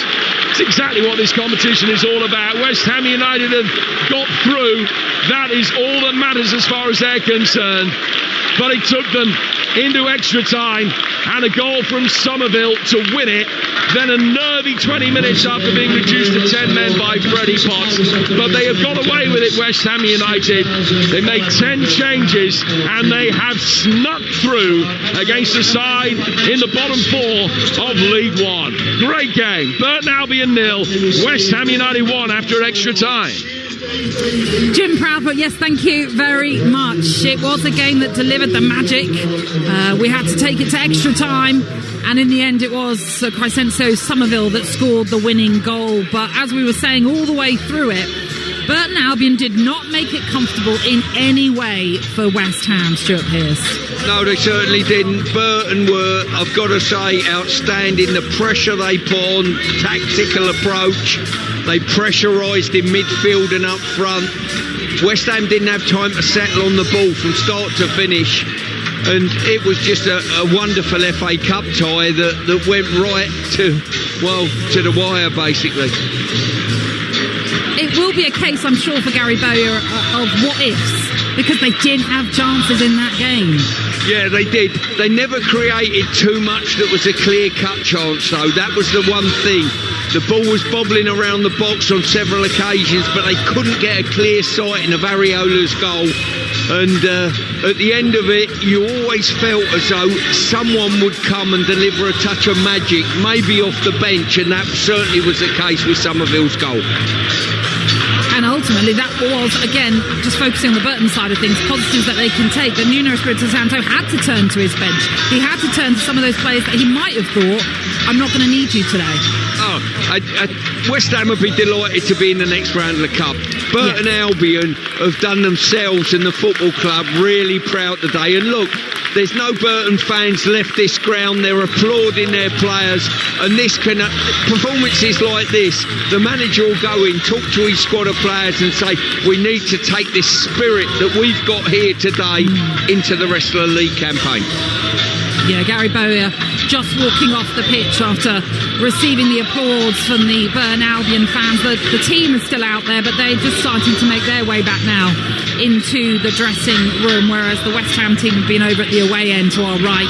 It's exactly what this competition is all about. West Ham United have got through. That is all that matters as far as they're concerned. But it took them into extra time and a goal from Somerville to win it. Then a nervy 20 minutes after being reduced to 10 men by Freddie Potts. But they have got away with it, West Ham United. They made 10 changes and they have snuck through against the side in the bottom 4 of League One. Great game. Burton Albion 0, West Ham United 1 after extra time. Jim Proudfoot, yes, thank you very much. It was a game that delivered the magic. We had to take it to extra time, and in the end it was Crescencio Somerville that scored the winning goal. But as we were saying all the way through it, Burton Albion did not make it comfortable in any way for West Ham, Stuart Pearce. No, they certainly didn't. Burton were, I've got to say, outstanding. The pressure they put on, tactical approach. They pressurised in midfield and up front. West Ham didn't have time to settle on the ball from start to finish. And it was just a wonderful FA Cup tie that went right to the wire, basically. It will be a case, I'm sure, for Gary Bowyer of what-ifs, because they did have chances in that game. Yeah, they did. They never created too much that was a clear-cut chance, though. That was the one thing. The ball was bobbling around the box on several occasions, but they couldn't get a clear sighting of Areola's goal. And at the end of it, you always felt as though someone would come and deliver a touch of magic, maybe off the bench, and that certainly was the case with Somerville's goal. And ultimately, that was, again, just focusing on the Burton side of things, positives that they can take. But Nuno Espirito Santo had to turn to his bench. He had to turn to some of those players that he might have thought, I'm not going to need you today. West Ham would be delighted to be in the next round of the Cup. Burton Albion have done themselves and the football club really proud today. And look, there's no Burton fans left this ground. They're applauding their players. And performances like this, the manager will go in, talk to his squad of players and say, we need to take this spirit that we've got here today into the rest of the league campaign. Yeah, Gary Bowyer just walking off the pitch after receiving the applause from the Burton Albion fans. The team is still out there, but they're just starting to make their way back now into the dressing room, whereas the West Ham team have been over at the away end to our right.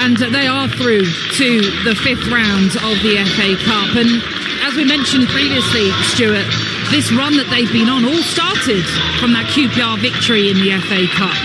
And they are through to the 5th round of the FA Cup. And as we mentioned previously, Stuart, this run that they've been on all started from that QPR victory in the FA Cup.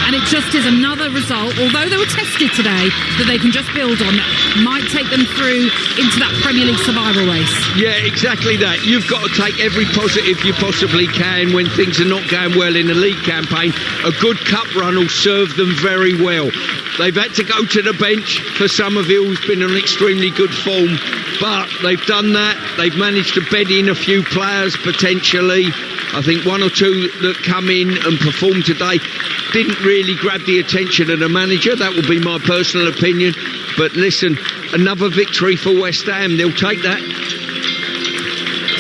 And it just is another result, although they were tested today, that they can just build on, that might take them through into that Premier League survival race. Yeah, exactly that. You've got to take every positive you possibly can when things are not going well in the league campaign. A good cup run will serve them very well. They've had to go to the bench for Somerville, who's been in extremely good form, but they've done that. They've managed to bed in a few players potentially. I think one or two that come in and perform today didn't really grab the attention of the manager. That will be my personal opinion. But listen, another victory for West Ham. They'll take that.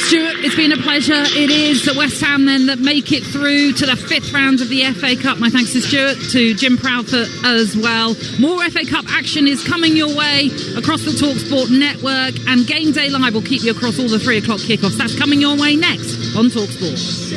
Stuart, it's been a pleasure. It is West Ham then that make it through to the 5th round of the FA Cup. My thanks to Stuart, to Jim Proudfoot as well. More FA Cup action is coming your way across the Talksport network, and Game Day Live will keep you across all the 3 o'clock kickoffs. That's coming your way next on Talksport.